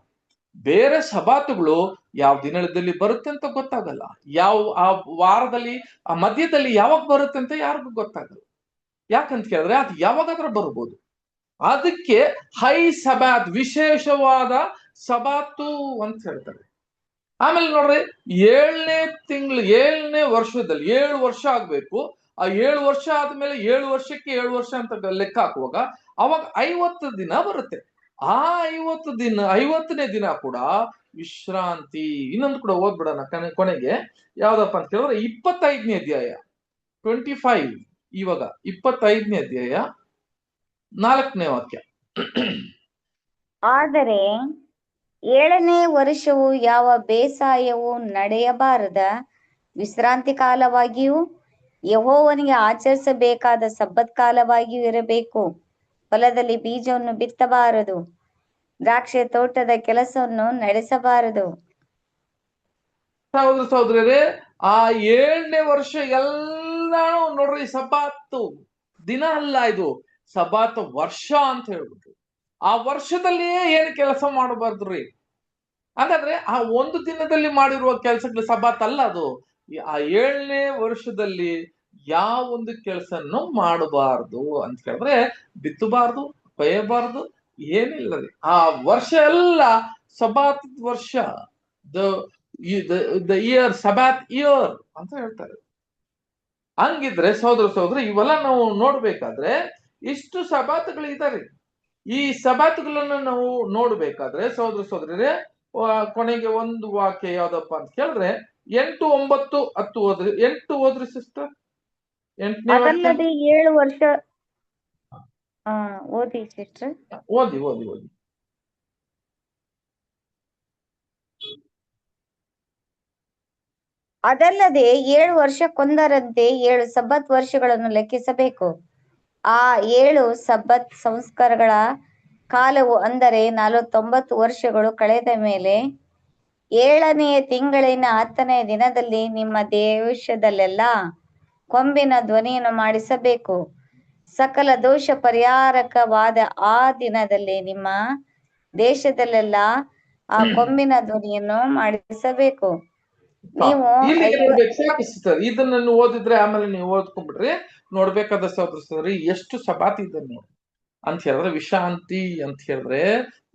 ಬೇರೆ ಸಬಾತುಗಳು ಯಾವ ದಿನದಲ್ಲಿ ಬರುತ್ತೆ ಅಂತ ಗೊತ್ತಾಗಲ್ಲ, ಯಾವ ಆ ವಾರದಲ್ಲಿ ಆ ಮಧ್ಯದಲ್ಲಿ ಯಾವಾಗ ಬರುತ್ತೆ ಅಂತ ಯಾರಿಗೂ ಗೊತ್ತಾಗಲ್ಲ. ಯಾಕಂತ ಕೇಳಿದ್ರೆ ಅದು ಯಾವಾಗಾದ್ರೂ ಬರ್ಬೋದು. ಅದಕ್ಕೆ ಹೈ ಸಬಾತ್, ವಿಶೇಷವಾದ ಸಬಾತು ಅಂತ ಹೇಳ್ತಾರೆ. ಆಮೇಲೆ ನೋಡ್ರಿ, 7ನೇ ವರ್ಷದಲ್ಲಿ 7 ವರ್ಷ ಆಗ್ಬೇಕು. ಆ 7 ವರ್ಷ ಆದ್ಮೇಲೆ 7 ವರ್ಷಕ್ಕೆ 7 ವರ್ಷ ಅಂತ ಲೆಕ್ಕ ಹಾಕುವಾಗ ಅವಾಗ 50 ದಿನ ಬರುತ್ತೆ. ಆ 50ನೇ ದಿನ ಕೂಡ ವಿಶ್ರಾಂತಿ. ಇನ್ನೊಂದು ಕೂಡ ಓದ್ಬಿಡೋಣ ಕೊನೆಗೆ. ಯಾವ್ದಪ್ಪ ಅಂತ ಕೇಳಿದ್ರೆ 25ನೇ ಅಧ್ಯಾಯ 25. ಇವಾಗ 25ನೇ ಅಧ್ಯಾಯ 4ನೇ ವಾಕ್ಯ. ಆದರೆ 7ನೇ ವರ್ಷವು ಯಾವ ಬೇಸಾಯವು ನಡೆಯಬಾರದ ವಿಶ್ರಾಂತಿ ಕಾಲವಾಗಿಯೂ ಯೆಹೋವನಿಗೆ ಆಚರಿಸಬೇಕಾದ ಸಬ್ಬತ್ ಕಾಲವಾಗಿಯೂ ಇರಬೇಕು. ಹೊಲದಲ್ಲಿ ಬೀಜವನ್ನು ಬಿತ್ತಬಾರದು, ದ್ರಾಕ್ಷಿ ತೋಟದ ಕೆಲಸವನ್ನು ನಡೆಸಬಾರದು. ಸಹೋದರರೇ, ಆ 7ನೇ ವರ್ಷ ಎಲ್ಲಾನು ನೋಡ್ರಿ ಸಬಾತ್ ದಿನ ಅಲ್ಲ, ಇದು ಸಬಾತ್ ವರ್ಷ ಅಂತ ಹೇಳ್ಬಿಟ್ರು. ಆ ವರ್ಷದಲ್ಲಿಯೇ ಏನು ಕೆಲಸ ಮಾಡಬಾರ್ದ್ರಿ. ಹಾಗಾದ್ರೆ ಆ ಒಂದು ದಿನದಲ್ಲಿ ಮಾಡಿರುವ ಕೆಲಸಗಳು ಸಬಾತ್ ಅಲ್ಲ. ಅದು ಆ 7ನೇ ವರ್ಷದಲ್ಲಿ ಯಾವ ಒಂದು ಕೆಲಸನ್ನು ಮಾಡಬಾರ್ದು ಅಂತ ಹೇಳಿದ್ರೆ ಬಿತ್ತಬಾರ್ದು, ಕೊಯ್ಯಬಾರ್ದು, ಏನಿಲ್ಲ ರೀ. ಆ ವರ್ಷ ಎಲ್ಲ ಸಬಾತ್ ವರ್ಷ, ದ ಇಯರ್, ಸಬಾತ್ ಇಯರ್ ಅಂತ ಹೇಳ್ತಾರೆ. ಹಂಗಿದ್ರೆ ಸಹೋದರ ಇವೆಲ್ಲ ನಾವು ನೋಡ್ಬೇಕಾದ್ರೆ ಇಷ್ಟು ಸಬಾತ್ಗಳು ಇದಾವೆ. ಈ ಸಬಾತ್ಗಳನ್ನ ನಾವು ನೋಡ್ಬೇಕಾದ್ರೆ ಸಹೋದರರೇ, ಕೊನೆಗೆ ಒಂದು ವಾಕ್ಯ ಯಾವ್ದಪ್ಪ ಅಂತ ಕೇಳಿದ್ರೆ 8, 9, 10 ಓದ್ರಿ. 8 ಓದ್ರಿ ಸಿಸ್ಟರ್. 8ನೇ ವಾಕ್ಯ. ಅದಲ್ಲದೆ 7 ವರ್ಷ ಓದಿ ಸಿಸ್ಟರ್. ಓದಿ. ಅದಲ್ಲದೆ 7 ವರ್ಷಕ್ಕೊಂದರಂತೆ 7 ಸಬ್ಬತ್ ವರ್ಷಗಳನ್ನು ಲೆಕ್ಕಿಸಬೇಕು. ಆ 7 ಸಬ್ಬತ್ ಸಂಸ್ಕಾರಗಳ ಕಾಲವು ಅಂದರೆ 49 ವರ್ಷಗಳು ಕಳೆದ ಮೇಲೆ 7ನೇ ತಿಂಗಳಿನ 10ನೇ ದಿನದಲ್ಲಿ ನಿಮ್ಮ ದೇಶದಲ್ಲೆಲ್ಲ ಕೊಂಬಿನ ಧ್ವನಿಯನ್ನು ಮಾಡಿಸಬೇಕು. ಸಕಲ ದೋಷ ಪರಿಹಾರಕವಾದ ಆ ದಿನದಲ್ಲಿ ನಿಮ್ಮ ದೇಶದಲ್ಲೆಲ್ಲ ಆ ಕೊಂಬಿನ ಧ್ವನಿಯನ್ನು ಮಾಡಿಸಬೇಕು. ನೀವು ಇದನ್ನ ಓದಿದ್ರೆ ಆಮೇಲೆ ನೀವು ಓದ್ಕೊಂಡ್ಬಿಡ್ರಿ. ನೋಡ್ಬೇಕಾದ ಸಹೋದರಿ ಎಷ್ಟು ಸಬಾತ್ ಇದೆ ನೋಡಿ. ಅಂತ ಹೇಳಿದ್ರೆ ವಿಶ್ರಾಂತಿ ಅಂತ ಹೇಳಿದ್ರೆ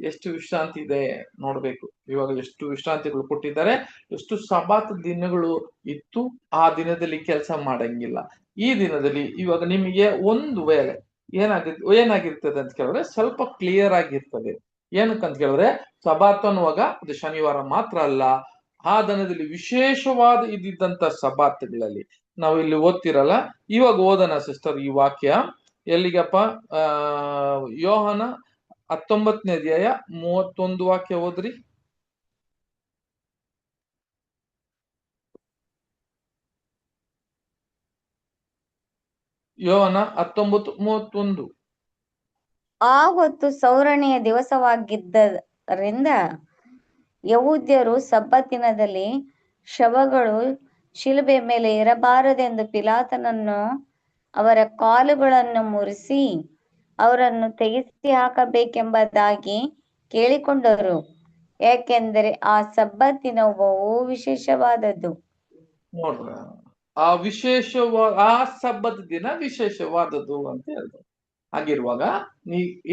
ಎಷ್ಟು ವಿಶ್ರಾಂತಿ ಇದೆ ನೋಡ್ಬೇಕು. ಇವಾಗ ಎಷ್ಟು ವಿಶ್ರಾಂತಿಗಳು ಕೊಟ್ಟಿದ್ದಾರೆ, ಎಷ್ಟು ಸಬಾತ್ ದಿನಗಳು ಇತ್ತು. ಆ ದಿನದಲ್ಲಿ ಕೆಲಸ ಮಾಡಂಗಿಲ್ಲ. ಈ ದಿನದಲ್ಲಿ ಇವಾಗ ನಿಮಗೆ ಒಂದು ವೇಳೆ ಏನಾಗಿರ್ತದೆ ಅಂತ ಕೇಳಿದ್ರೆ ಸ್ವಲ್ಪ ಕ್ಲಿಯರ್ ಆಗಿರ್ತದೆ. ಏನಕ್ಕಂತ ಕೇಳಿದ್ರೆ ಸಬಾತ್ ಅನ್ನುವಾಗ ಅದು ಶನಿವಾರ ಮಾತ್ರ ಅಲ್ಲ, ಆ ದಿನದಲ್ಲಿ ವಿಶೇಷವಾದ ಇದ್ದಿದ್ದಂತ ಸಬಾತ್ಗಳಲ್ಲಿ ನಾವು ಇಲ್ಲಿ ಓದ್ತಿರಲ್ಲ. ಇವಾಗ ಓದೋಣ ಸಿಸ್ಟರ್ ಈ ವಾಕ್ಯ ಎಲ್ಲಿಗಪ್ಪ? ಯೋಹನ 19ನೇ ಅಧ್ಯಾಯ 31 ವಾಕ್ಯ ಓದ್ರಿ. ಯೋಹನ 19:31. ಆ ಹೊತ್ತು ಸೌರಣೆಯ ದಿವಸವಾಗಿದ್ದರಿಂದ ಯಹೂದ್ಯರು ಸಬ್ಬತ್ತಿನದಲ್ಲಿ ಶವಗಳು ಶಿಲುಬೆ ಮೇಲೆ ಇರಬಾರದೆಂದು ಪಿಲಾತನನ್ನು ಅವರ ಕಾಲುಗಳನ್ನು ಮುರಿಸಿ ಅವರನ್ನು ತೆಗೆಸಿ ಹಾಕಬೇಕೆಂಬುದಾಗಿ ಕೇಳಿಕೊಂಡರು. ಯಾಕೆಂದರೆ ಆ ಸಬ್ಬತ್ತಿನ ಬಹು ವಿಶೇಷವಾದದ್ದು. ನೋಡ್ರ, ಆ ಸಬ್ಬತ್ ದಿನ ವಿಶೇಷವಾದದ್ದು ಅಂತ ಹೇಳಿದ್ರು. ಹಾಗಿರುವಾಗ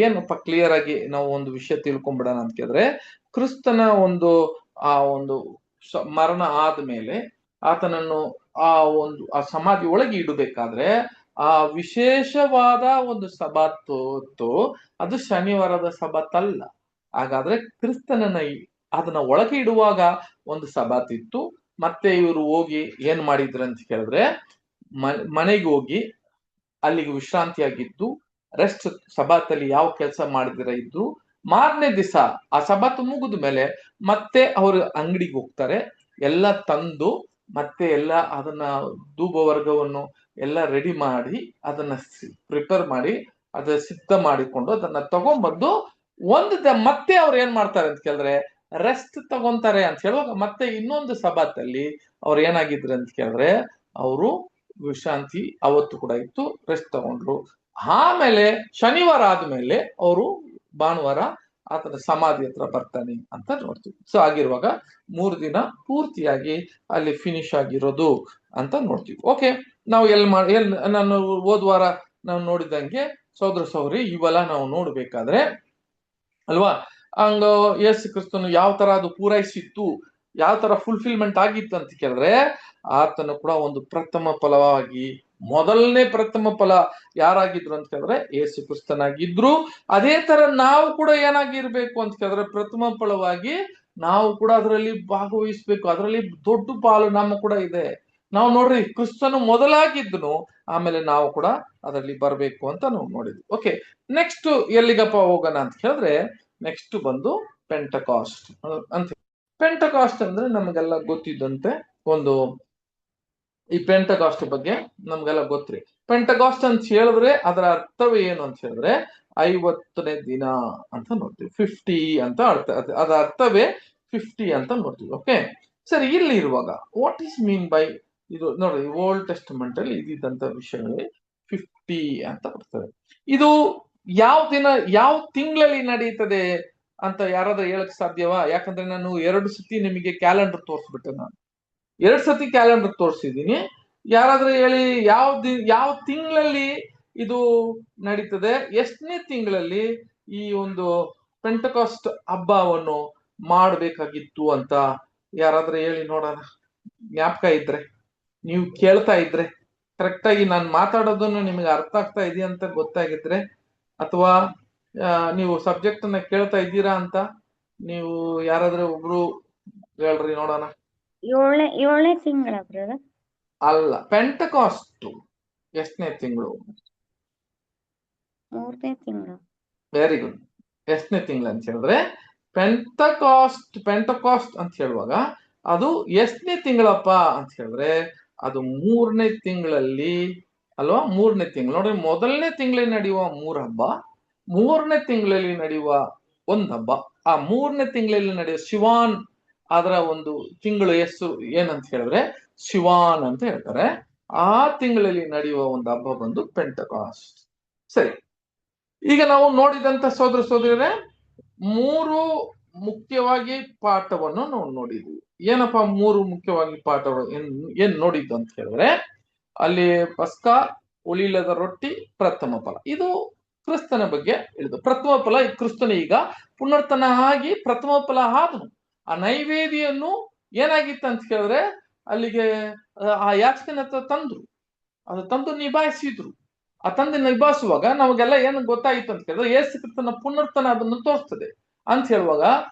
ಏನಪ್ಪ ಕ್ಲಿಯರ್ ಆಗಿ ನಾವು ಒಂದು ವಿಷಯ ತಿಳ್ಕೊಂಡ್ಬಿಡೋಣ ಅಂತ ಕೇಳಿದ್ರೆ, ಕ್ರಿಸ್ತನ ಆ ಒಂದು ಮರಣ ಆದ್ಮೇಲೆ ಆತನನ್ನು ಆ ಸಮಾಧಿ ಒಳಗೆ ಇಡಬೇಕಾದ್ರೆ ಆ ವಿಶೇಷವಾದ ಒಂದು ಸಬತ್ತು ಅದು ಶನಿವಾರದ ಸಬತ್ ಅಲ್ಲ. ಹಾಗಾದ್ರೆ ಕ್ರಿಸ್ತನನ್ನ ಅದನ್ನ ಒಳಗೆ ಇಡುವಾಗ ಒಂದು ಸಬತ್ ಇತ್ತು. ಮತ್ತೆ ಇವರು ಹೋಗಿ ಏನ್ ಮಾಡಿದ್ರು ಅಂತ ಕೇಳಿದ್ರೆ, ಮನೆಗೆ ಹೋಗಿ ಅಲ್ಲಿಗೆ ವಿಶ್ರಾಂತಿಯಾಗಿದ್ದು ರೆಸ್ಟ್ ಸಬಾತಲ್ಲಿ ಯಾವ ಕೆಲಸ ಮಾಡಿದಿರ ಇದ್ದು, ಮಾರನೇ ದಿವಸ ಆ ಸಬಾತ್ ಮುಗಿದ ಮೇಲೆ ಮತ್ತೆ ಅವರು ಅಂಗಡಿಗೆ ಹೋಗ್ತಾರೆ. ಎಲ್ಲ ತಂದು ಮತ್ತೆ ಎಲ್ಲ ಅದನ್ನ ಧೂಪವರ್ಗವನ್ನು ಎಲ್ಲ ರೆಡಿ ಮಾಡಿ ಅದನ್ನ ಪ್ರಿಪೇರ್ ಮಾಡಿ ಅದ ಸಿದ್ಧ ಮಾಡಿಕೊಂಡು ಅದನ್ನ ತಗೊಂಡ್ಬಂದು ಮತ್ತೆ ಅವ್ರು ಏನ್ ಮಾಡ್ತಾರೆ ಅಂತ ಕೇಳಿದ್ರೆ ರೆಸ್ಟ್ ತಗೊಂತಾರೆ ಅಂತ ಹೇಳುವಾಗ ಮತ್ತೆ ಇನ್ನೊಂದು ಸಬಾತಲ್ಲಿ ಅವ್ರು ಏನಾಗಿದ್ರು ಅಂತ ಕೇಳಿದ್ರೆ ಅವರು ವಿಶ್ರಾಂತಿ ಅವತ್ತು ಕೂಡ ಇತ್ತು, ರೆಸ್ಟ್ ತಗೊಂಡ್ರು. ಆಮೇಲೆ ಶನಿವಾರ ಆದ್ಮೇಲೆ ಅವರು ಭಾನುವಾರ ಆತನ ಸಮಾಧಿ ಹತ್ರ ಬರ್ತಾನೆ ಅಂತ ನೋಡ್ತೀವಿ. ಸೊ ಆಗಿರುವಾಗ 3 ದಿನ ಪೂರ್ತಿಯಾಗಿ ಅಲ್ಲಿ ಫಿನಿಶ್ ಆಗಿರೋದು ಅಂತ ನೋಡ್ತೀವಿ. ಓಕೆ, ನಾವು ನಾನು ಹೋದ್ವಾರ ನಾವು ನೋಡಿದಂಗೆ ಸಹೋದರ ಸಹೋದರಿ ಇವೆಲ್ಲ ನಾವು ನೋಡ್ಬೇಕಾದ್ರೆ ಅಲ್ವಾ, ಹಂಗ ಯೇಸು ಕ್ರಿಸ್ತನು ಯಾವ ತರ ಅದು ಪೂರೈಸಿತ್ತು, ಯಾವ ತರ ಫುಲ್ಫಿಲ್ಮೆಂಟ್ ಆಗಿತ್ತು ಅಂತ ಕೇಳಿದ್ರೆ ಆತನು ಕೂಡ ಒಂದು ಪ್ರಥಮ ಫಲವಾಗಿ ಮೊದಲನೇ ಪ್ರಥಮ ಫಲ ಯಾರಾಗಿದ್ರು ಅಂತ ಕೇಳಿದ್ರೆ ಯೇಸು ಕ್ರಿಸ್ತನಾಗಿದ್ರು. ಅದೇ ತರ ನಾವು ಕೂಡ ಏನಾಗಿರ್ಬೇಕು ಅಂತ ಕೇಳಿದ್ರೆ ಪ್ರಥಮ ಫಲವಾಗಿ ನಾವು ಕೂಡ ಅದರಲ್ಲಿ ಭಾಗವಹಿಸ್ಬೇಕು. ಅದರಲ್ಲಿ ದೊಡ್ಡ ಪಾಲು ನಮ್ಮ ಕೂಡ ಇದೆ. ನಾವು ನೋಡ್ರಿ ಕ್ರಿಸ್ತನು ಮೊದಲಾಗಿದ್ನು, ಆಮೇಲೆ ನಾವು ಕೂಡ ಅದರಲ್ಲಿ ಬರ್ಬೇಕು ಅಂತ ನಾವು ನೋಡಿದ್ವಿ. ಓಕೆ, ನೆಕ್ಸ್ಟ್ ಎಲ್ಲಿಗಪ್ಪ ಹೋಗೋಣ ಅಂತ ಹೇಳಿದ್ರೆ ನೆಕ್ಸ್ಟ್ ಬಂದು ಪೆಂಟಕಾಸ್ಟ್ ಅಂತ. ಪೆಂಟಕಾಸ್ಟ್ ಅಂದ್ರೆ ನಮಗೆಲ್ಲ ಗೊತ್ತಿದ್ದಂತೆ ಈ ಪೆಂಟಕಾಸ್ಟ್ ಬಗ್ಗೆ ನಮ್ಗೆಲ್ಲ ಗೊತ್ತ್ರಿ. ಪೆಂಟಕಾಸ್ಟ್ ಅಂತ ಹೇಳಿದ್ರೆ ಅದರ ಅರ್ಥವೇ ಏನು ಅಂತ ಹೇಳಿದ್ರೆ 50ನೇ ದಿನ ಅಂತ ನೋಡ್ತೀವಿ. 50 ಅಂತ ಅದರ ಅರ್ಥವೇ 50 ಅಂತ ನೋಡ್ತೀವಿ. ಓಕೆ, ಸರಿ, ಇಲ್ಲಿ ಇರುವಾಗ ವಾಟ್ ಈಸ್ ಮೀನ್ ಬೈ ಇದು ನೋಡ್ರಿ, ಓಲ್ಡ್ ಟೆಸ್ಟಮೆಂಟ್ ಅಲ್ಲಿ ಇದ್ದಂತ ವಿಷಯಗಳಲ್ಲಿ 50 ಅಂತ ಬರ್ತದೆ. ಇದು ಯಾವ ದಿನ ಯಾವ ತಿಂಗಳಲ್ಲಿ ನಡೀತದೆ ಅಂತ ಯಾರಾದ್ರೂ ಹೇಳಕ್ ಸಾಧ್ಯವಾ? ಯಾಕಂದ್ರೆ ನಾನು 2 ಸತಿ ನಿಮಗೆ ಕ್ಯಾಲೆಂಡರ್ ತೋರಿಸ್ಬಿಟ್ಟೆ. ನಾನು 2 ಸತಿ ಕ್ಯಾಲೆಂಡರ್ ತೋರಿಸಿದೀನಿ. ಯಾರಾದ್ರೂ ಹೇಳಿ ಯಾವ ತಿಂಗಳಲ್ಲಿ ಇದು ನಡೀತದೆ, ಎಷ್ಟನೇ ತಿಂಗಳಲ್ಲಿ ಈ ಒಂದು ಪೆಂಟಕಾಸ್ಟ್ ಹಬ್ಬವನ್ನು ಮಾಡಬೇಕಾಗಿತ್ತು ಅಂತ ಯಾರಾದ್ರೂ ಹೇಳಿ ನೋಡೋಣ. ಜ್ಞಾಪಕ ಇದ್ರೆ, ನೀವು ಕೇಳ್ತಾ ಇದ್ರೆ, ಕರೆಕ್ಟ್ ಆಗಿ ನಾನು ಮಾತಾಡೋದನ್ನು ನಿಮಗೆ ಅರ್ಥ ಆಗ್ತಾ ಇದೆಯಂತ ಗೊತ್ತಾಗಿದ್ರೆ, ಅಥವಾ ನೀವು ಸಬ್ಜೆಕ್ಟ್ ಅನ್ನ ಕೇಳ್ತಾ ಇದ್ದೀರಾ ಅಂತ ನೀವು ಯಾರಾದ್ರೂ ಒಬ್ರು ಹೇಳ್ರಿ ನೋಡೋಣ. 7ನೇ ತಿಂಗಳ ಬ್ರದರ್? ಅಲ್ಲ, ಪೆಂಟಕಾಸ್ಟ್ ಎಷ್ಟನೇ ತಿಂಗಳು? 3ನೇ ತಿಂಗಳು. Very good. ಎಷ್ಟನೇ ತಿಂಗಳು ಅಂತ ಹೇಳಿದ್ರೆ ಪೆಂಟಕಾಸ್ಟ್ ಅಂತ ಹೇಳುವಾಗ ಅದು ಎಷ್ಟನೇ ತಿಂಗಳಪ್ಪ ಅಂತ ಹೇಳಿದ್ರೆ ಅದು 3ನೇ ತಿಂಗಳಲ್ಲಿ ಅಲ್ವಾ? 3ನೇ ತಿಂಗಳು ನೋಡ್ರಿ, ಮೊದಲನೇ ತಿಂಗಳಲ್ಲಿ ನಡೆಯುವ 3 ಹಬ್ಬ, 3ನೇ ತಿಂಗಳಲ್ಲಿ ನಡೆಯುವ 1 ಹಬ್ಬ. ಆ 3ನೇ ತಿಂಗಳಲ್ಲಿ ನಡೆಯುವ ಶಿವಾನ್, ಅದರ ಒಂದು ತಿಂಗಳು ಹೆಸರು ಏನಂತ ಹೇಳಿದ್ರೆ ಶಿವಾನ್ ಅಂತ ಹೇಳ್ತಾರೆ. ಆ ತಿಂಗಳಲ್ಲಿ ನಡೆಯುವ ಒಂದು ಹಬ್ಬ ಬಂದು ಪೆಂಟಕಾಸ್ಟ್. ಸರಿ, ಈಗ ನಾವು ನೋಡಿದಂತ ಸೋದರ ಸೋದರರೇ 3 ಮುಖ್ಯವಾಗಿ ಪಾಠವನ್ನು ನಾವು ನೋಡಿದ್ವಿ. ಏನಪ್ಪಾ 3 ಮುಖ್ಯವಾಗಿ ಪಾಠಗಳು ಏನ್ ನೋಡಿದ್ದು ಅಂತ ಹೇಳಿದ್ರೆ ಅಲ್ಲಿ ಪಸ್ಕಾ, ಉಳಿಲದ ರೊಟ್ಟಿ, ಪ್ರಥಮ ಫಲ. ಇದು ಕ್ರಿಸ್ತನ ಬಗ್ಗೆ ಹೇಳಿದ್ರು. ಪ್ರಥಮ ಫಲ ಕ್ರಿಸ್ತನ ಈಗ ಪುನರ್ತನ ಆಗಿ ಪ್ರಥಮ ಫಲ ಆದನು. ಆ ನೈವೇದ್ಯನ್ನು ಏನಾಗಿತ್ತು ಅಂತ ಕೇಳಿದ್ರೆ ಅಲ್ಲಿಗೆ ಆ ಯಾಚಕನ ಹತ್ರ ತಂದ್ರು, ಅದು ತಂದು ನಿಭಾಯಿಸಿದ್ರು. ಆ ತಂದು ನಿಭಾಯಿಸುವಾಗ ನಮಗೆಲ್ಲ ಏನು ಗೊತ್ತಾಯಿತು ಅಂತ ಕೇಳಿದ್ರೆ ಯೇಸು ಕ್ರಿಸ್ತನ ಪುನರ್ತನ ಅದನ್ನು ತೋರಿಸ್ತದೆ ಅಂತ ಹೇಳುವಾಗ,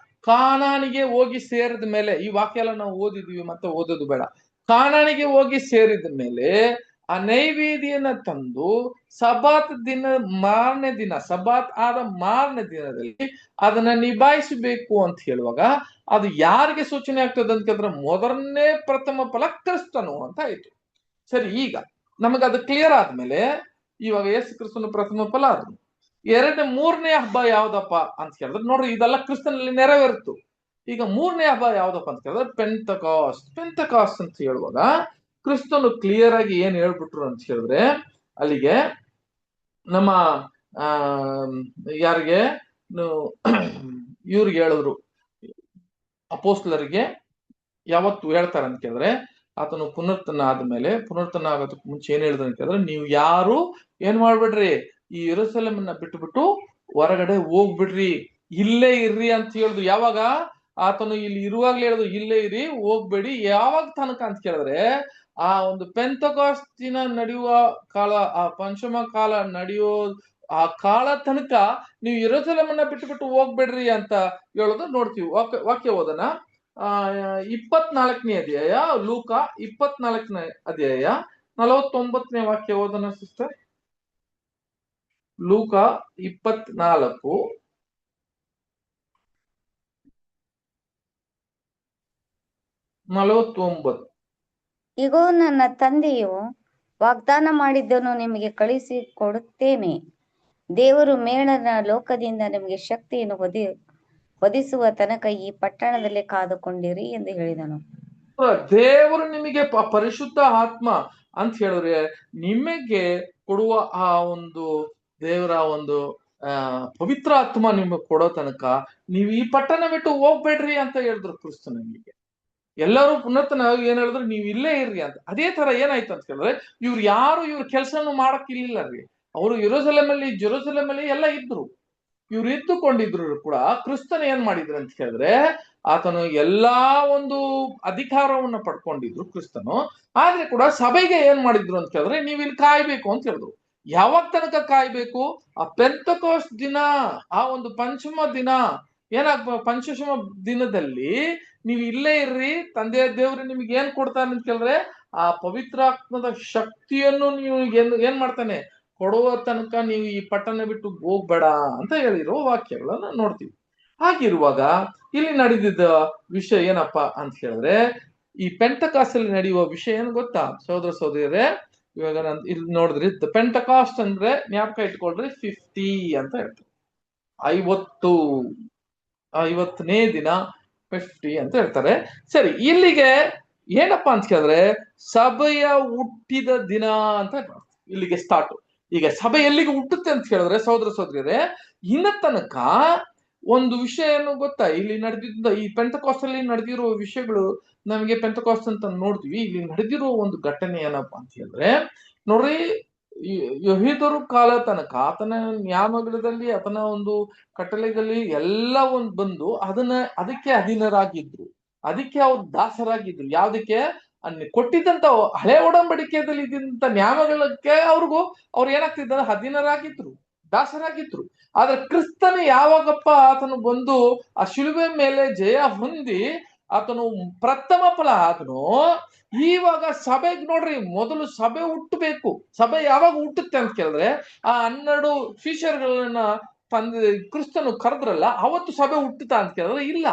ಕಾನಾನಿಗೆ ಹೋಗಿ ಸೇರಿದ ಮೇಲೆ, ಈ ವಾಕ್ಯ ಎಲ್ಲ ನಾವು ಓದಿದ್ವಿ ಮತ್ತೆ ಓದೋದು ಬೇಡ, ಕಾನಾನಿಗೆ ಹೋಗಿ ಸೇರಿದ ಮೇಲೆ ಆ ನೈವೇದ್ಯನ ತಂದು ಸಬಾತ್ ದಿನ ಮಾರನೇ ದಿನ, ಸಬಾತ್ ಆದ ಮಾರನೇ ದಿನದಲ್ಲಿ ಅದನ್ನ ನಿಭಾಯಿಸಬೇಕು ಅಂತ ಹೇಳುವಾಗ ಅದು ಯಾರಿಗೆ ಸೂಚನೆ ಆಗ್ತದೆ ಅಂತ ಕೇಳಿದ್ರೆ ಮೊದಲನೇ ಪ್ರಥಮ ಫಲ ಕ್ರಿಸ್ತನು ಅಂತ ಆಯ್ತು. ಸರಿ, ಈಗ ನಮಗೆ ಅದು ಕ್ಲಿಯರ್ ಆದ್ಮೇಲೆ ಇವಾಗ ಯೇಸು ಕ್ರಿಸ್ತನ ಪ್ರಥಮ ಫಲ ಆದ್ರು. ಮೂರನೇ ಹಬ್ಬ ಯಾವ್ದಪ್ಪ ಅಂತ ಕೇಳಿದ್ರೆ ನೋಡ್ರಿ, ಇದೆಲ್ಲ ಕ್ರಿಸ್ತನಲ್ಲಿ ನೆರವೇರಿತು. ಈಗ ಮೂರನೇ ಹಬ್ಬ ಯಾವ್ದಪ್ಪ ಅಂತ ಕೇಳಿದ್ರೆ ಪೆಂತಕಾಸ್ಟ್ ಅಂತ ಹೇಳುವಾಗ ಕ್ರಿಸ್ತನು ಕ್ಲಿಯರ್ ಆಗಿ ಏನ್ ಹೇಳ್ಬಿಟ್ರು ಅಂತ ಹೇಳಿದ್ರೆ ಅಲ್ಲಿಗೆ ನಮ್ಮ ಯಾರಿಗೆ ಇವ್ರಿಗೆ ಹೇಳಿದ್ರು, ಅಪೋಸ್ತಲರಿಗೆ ಯಾವತ್ತು ಹೇಳ್ತಾರೆ ಅಂತ ಕೇಳಿದ್ರೆ ಆತನು ಪುನರ್ತನ ಆದ್ಮೇಲೆ, ಪುನರ್ತನ ಆಗೋದಕ್ಕೆ ಮುಂಚೆ ಏನ್ ಹೇಳಿದ್ರು ಅಂತ ಕೇಳಿದ್ರೆ, ನೀವು ಯಾರು ಏನ್ ಮಾಡ್ಬಿಡ್ರಿ, ಈ ಯೆರೂಸಲೇಮನ್ನ ಬಿಟ್ಟು ಹೊರಗಡೆ ಹೋಗ್ಬಿಡ್ರಿ, ಇಲ್ಲೇ ಇರ್ರಿ ಅಂತ ಹೇಳಿದ್ರು. ಯಾವಾಗ ಆತನು ಇಲ್ಲಿ ಇರುವಾಗ್ಲೇ ಹೇಳಿದ್ರು ಇಲ್ಲೇ ಇರಿ, ಹೋಗ್ಬೇಡಿ. ಯಾವಾಗ ತನಕ ಅಂತ ಕೇಳಿದ್ರೆ ಆ ಒಂದು ಪೆಂತಕಾಸ್ಟ್ ದಿನ ನಡೆಯುವ ಕಾಲ, ಆ ಪಂಚಮ ಕಾಲ ನಡೆಯೋ ಆ ಕಾಲ ತನಕ ನೀವು ಯೆರೂಸಲೇಮನ್ನ ಬಿಟ್ಟು ಹೋಗ್ಬೇಡ್ರಿ ಅಂತ ಹೇಳೋದು ನೋಡ್ತೀವಿ. ವಾಕ್ಯ ಓದನ 24ನೇ ಅಧ್ಯಾಯ, ಲೂಕ 24ನೇ ಅಧ್ಯಾಯ 49ನೇ ವಾಕ್ಯ ಓದನ ಸಿಸ್ಟರ್. ಲೂಕ 24:49. ಇಗೋ, ನನ್ನ ತಂದೆಯು ವಾಗ್ದಾನ ಮಾಡಿದ್ದನ್ನು ನಿಮಗೆ ಕಳಿಸಿ ಕೊಡುತ್ತೇನೆ. ದೇವರು ಮೇಲಣ ಲೋಕದಿಂದ ನಿಮಗೆ ಶಕ್ತಿಯನ್ನು ಒದಗಿಸುವ ತನಕ ಈ ಪಟ್ಟಣದಲ್ಲಿ ಕಾದುಕೊಂಡಿರಿ ಎಂದು ಹೇಳಿದನು. ದೇವರು ನಿಮಗೆ ಪರಿಶುದ್ಧ ಆತ್ಮ ಅಂತ ಹೇಳಿದ್ರೆ ನಿಮಗೆ ಕೊಡುವ ಆ ಒಂದು ದೇವರ ಒಂದು ಪವಿತ್ರ ಆತ್ಮ ನಿಮಗೆ ಕೊಡೋ ತನಕ ನೀವು ಈ ಪಟ್ಟಣ ಬಿಟ್ಟು ಹೋಗ್ಬೇಡ್ರಿ ಅಂತ ಹೇಳಿದ್ರು ಕ್ರಿಸ್ತನಿಗೆ. ಎಲ್ಲರೂ ಪುನರ್ತನ ಏನ್ ಹೇಳಿದ್ರು, ನೀವು ಇಲ್ಲೇ ಇರ್ರಿ ಅಂತ. ಅದೇ ತರ ಏನಾಯ್ತು ಅಂತ ಹೇಳಿದ್ರೆ ಇವ್ರು ಯಾರು ಇವ್ರ ಕೆಲ್ಸನೂ ಮಾಡಕ್ ಇರ್ಲಿಲ್ಲ ರೀ. ಅವರು ಜೆರೂಸಲೇಮಲ್ಲಿ ಎಲ್ಲ ಇದ್ರು, ಇವ್ರು ಇದ್ದುಕೊಂಡಿದ್ರು ಕೂಡ ಕ್ರಿಸ್ತನ ಏನ್ ಮಾಡಿದ್ರು ಅಂತ ಹೇಳಿದ್ರೆ ಆತನು ಎಲ್ಲಾ ಒಂದು ಅಧಿಕಾರವನ್ನ ಪಡ್ಕೊಂಡಿದ್ರು ಕ್ರಿಸ್ತನು. ಆದ್ರೆ ಕೂಡ ಸಭೆಗೆ ಏನ್ ಮಾಡಿದ್ರು ಅಂತ ಹೇಳಿದ್ರೆ ನೀವು ಇಲ್ಲಿ ಕಾಯ್ಬೇಕು ಅಂತ ಹೇಳಿದ್ರು. ಯಾವಾಗ ತನಕ ಕಾಯ್ಬೇಕು? ಆ ಪೆಂತಕೋಸ್ಟ್ ದಿನ, ಆ ಒಂದು ಪಂಚಮ ದಿನ ಪಂಚಮ ದಿನದಲ್ಲಿ ನೀವು ಇಲ್ಲೇ ಇರ್ರಿ, ತಂದೆಯ ದೇವ್ರು ನಿಮ್ಗೆ ಏನ್ ಕೊಡ್ತಾನೆ ಅಂತ ಕೇಳಿದ್ರೆ ಆ ಪವಿತ್ರಾತ್ಮದ ಶಕ್ತಿಯನ್ನು ನೀವು ಏನ್ ಮಾಡ್ತಾನೆ ಕೊಡುವ ತನಕ ನೀವು ಈ ಪಟ್ಟಣ ಬಿಟ್ಟು ಹೋಗ್ಬೇಡ ಅಂತ ಹೇಳಿರೋ ವಾಕ್ಯಗಳನ್ನ ನೋಡ್ತೀವಿ. ಹಾಗಿರುವಾಗ ಇಲ್ಲಿ ನಡೆದಿದ್ದ ವಿಷಯ ಏನಪ್ಪಾ ಅಂತ ಹೇಳಿದ್ರೆ ಈ ಪೆಂಟಕಾಸ್ಟಲ್ಲಿ ನಡೆಯುವ ವಿಷಯ ಏನು ಗೊತ್ತಾ ಸಹೋದರ ಸಹೋದರಿಯರೇ? ಇವಾಗ ನಾನು ಇಲ್ಲಿ ನೋಡಿದ್ರಿ, ಪೆಂಟಕಾಸ್ಟ್ ಅಂದ್ರೆ ಜ್ಞಾಪಕ ಇಟ್ಕೊಳ್ರಿ 50 ಅಂತ ಹೇಳ್ತಾರೆ. 50ನೇ ದಿನ 50 ಅಂತ ಹೇಳ್ತಾರೆ. ಸರಿ, ಇಲ್ಲಿಗೆ ಏನಪ್ಪಾ ಅಂತ ಕೇಳಿದ್ರೆ ಸಭೆಯ ಹುಟ್ಟಿದ ದಿನ ಅಂತ ಇಲ್ಲಿಗೆ ಸ್ಟಾರ್ಟ್. ಈಗ ಸಭೆ ಎಲ್ಲಿಗೆ ಹುಟ್ಟುತ್ತೆ ಅಂತ ಹೇಳಿದ್ರೆ ಸಹೋದರ ಸಹೋದರಿಯರೇ, ಇನ್ನ ತನಕ ಒಂದು ವಿಷಯ ಏನು ಗೊತ್ತಾ, ಇಲ್ಲಿ ನಡೆದಿದ್ದ ಈ ಪೆಂತಕಾಸ್ಟ್ ಅಲ್ಲಿ ನಡೆದಿರುವ ವಿಷಯಗಳು ನಮಗೆ ಪೆಂತಕಾಸ್ಟ್ ಅಂತ ನೋಡ್ತೀವಿ. ಇಲ್ಲಿ ನಡೆದಿರುವ ಒಂದು ಘಟನೆ ಏನಪ್ಪಾ ಅಂತ ಹೇಳಿದ್ರೆ ನೋಡ್ರಿ, ಯೆಹೂದ್ಯರ ಕಾಲ ತನಕ ಆತನ ನ್ಯಾಯಗಳಲ್ಲಿ ಆತನ ಒಂದು ಕಟ್ಟಳೆಗಳಲ್ಲಿ ಎಲ್ಲ ಒಂದು ಬಂದು ಅದಕ್ಕೆ ಅಧೀನರಾಗಿದ್ರು, ಅದಕ್ಕೆ ಅವ್ರು ದಾಸರಾಗಿದ್ರು. ಯಾವ್ದಕ್ಕೆ? ಕೊಟ್ಟಿದ್ದಂತ ಹಳೆ ಒಡಂಬಡಿಕೆಯಲ್ಲಿ ಇದ್ದಂತ ನ್ಯಾಯಗಳಕ್ಕೆ ಅವ್ರು ಏನಾಗ್ತಿದ್ದಾರೆ, ಅಧೀನರಾಗಿದ್ರು, ದಾಸರಾಗಿದ್ರು. ಆದ್ರೆ ಕ್ರಿಸ್ತನ ಯಾವಾಗಪ್ಪ ಆತನು ಬಂದು ಆ ಶಿಲುಬೆ ಮೇಲೆ ಜಯ ಹೊಂದಿ ಆತನು ಪ್ರಥಮ ಫಲ ಆದನು, ಇವಾಗ ಸಭೆಗೆ ನೋಡ್ರಿ, ಮೊದಲು ಸಭೆ ಹುಟ್ಟಬೇಕು. ಸಭೆ ಯಾವಾಗ ಹುಟ್ಟುತ್ತೆ ಅಂತ ಕೇಳಿದ್ರೆ ಆ 12 ಶಿಷ್ಯರುಗಳನ್ನ ಕ್ರಿಸ್ತನು ಕರೆದ್ರಲ್ಲ ಅವತ್ತು ಸಭೆ ಹುಟ್ಟುತ್ತಾ ಅಂತ ಕೇಳಿದ್ರೆ ಇಲ್ಲ.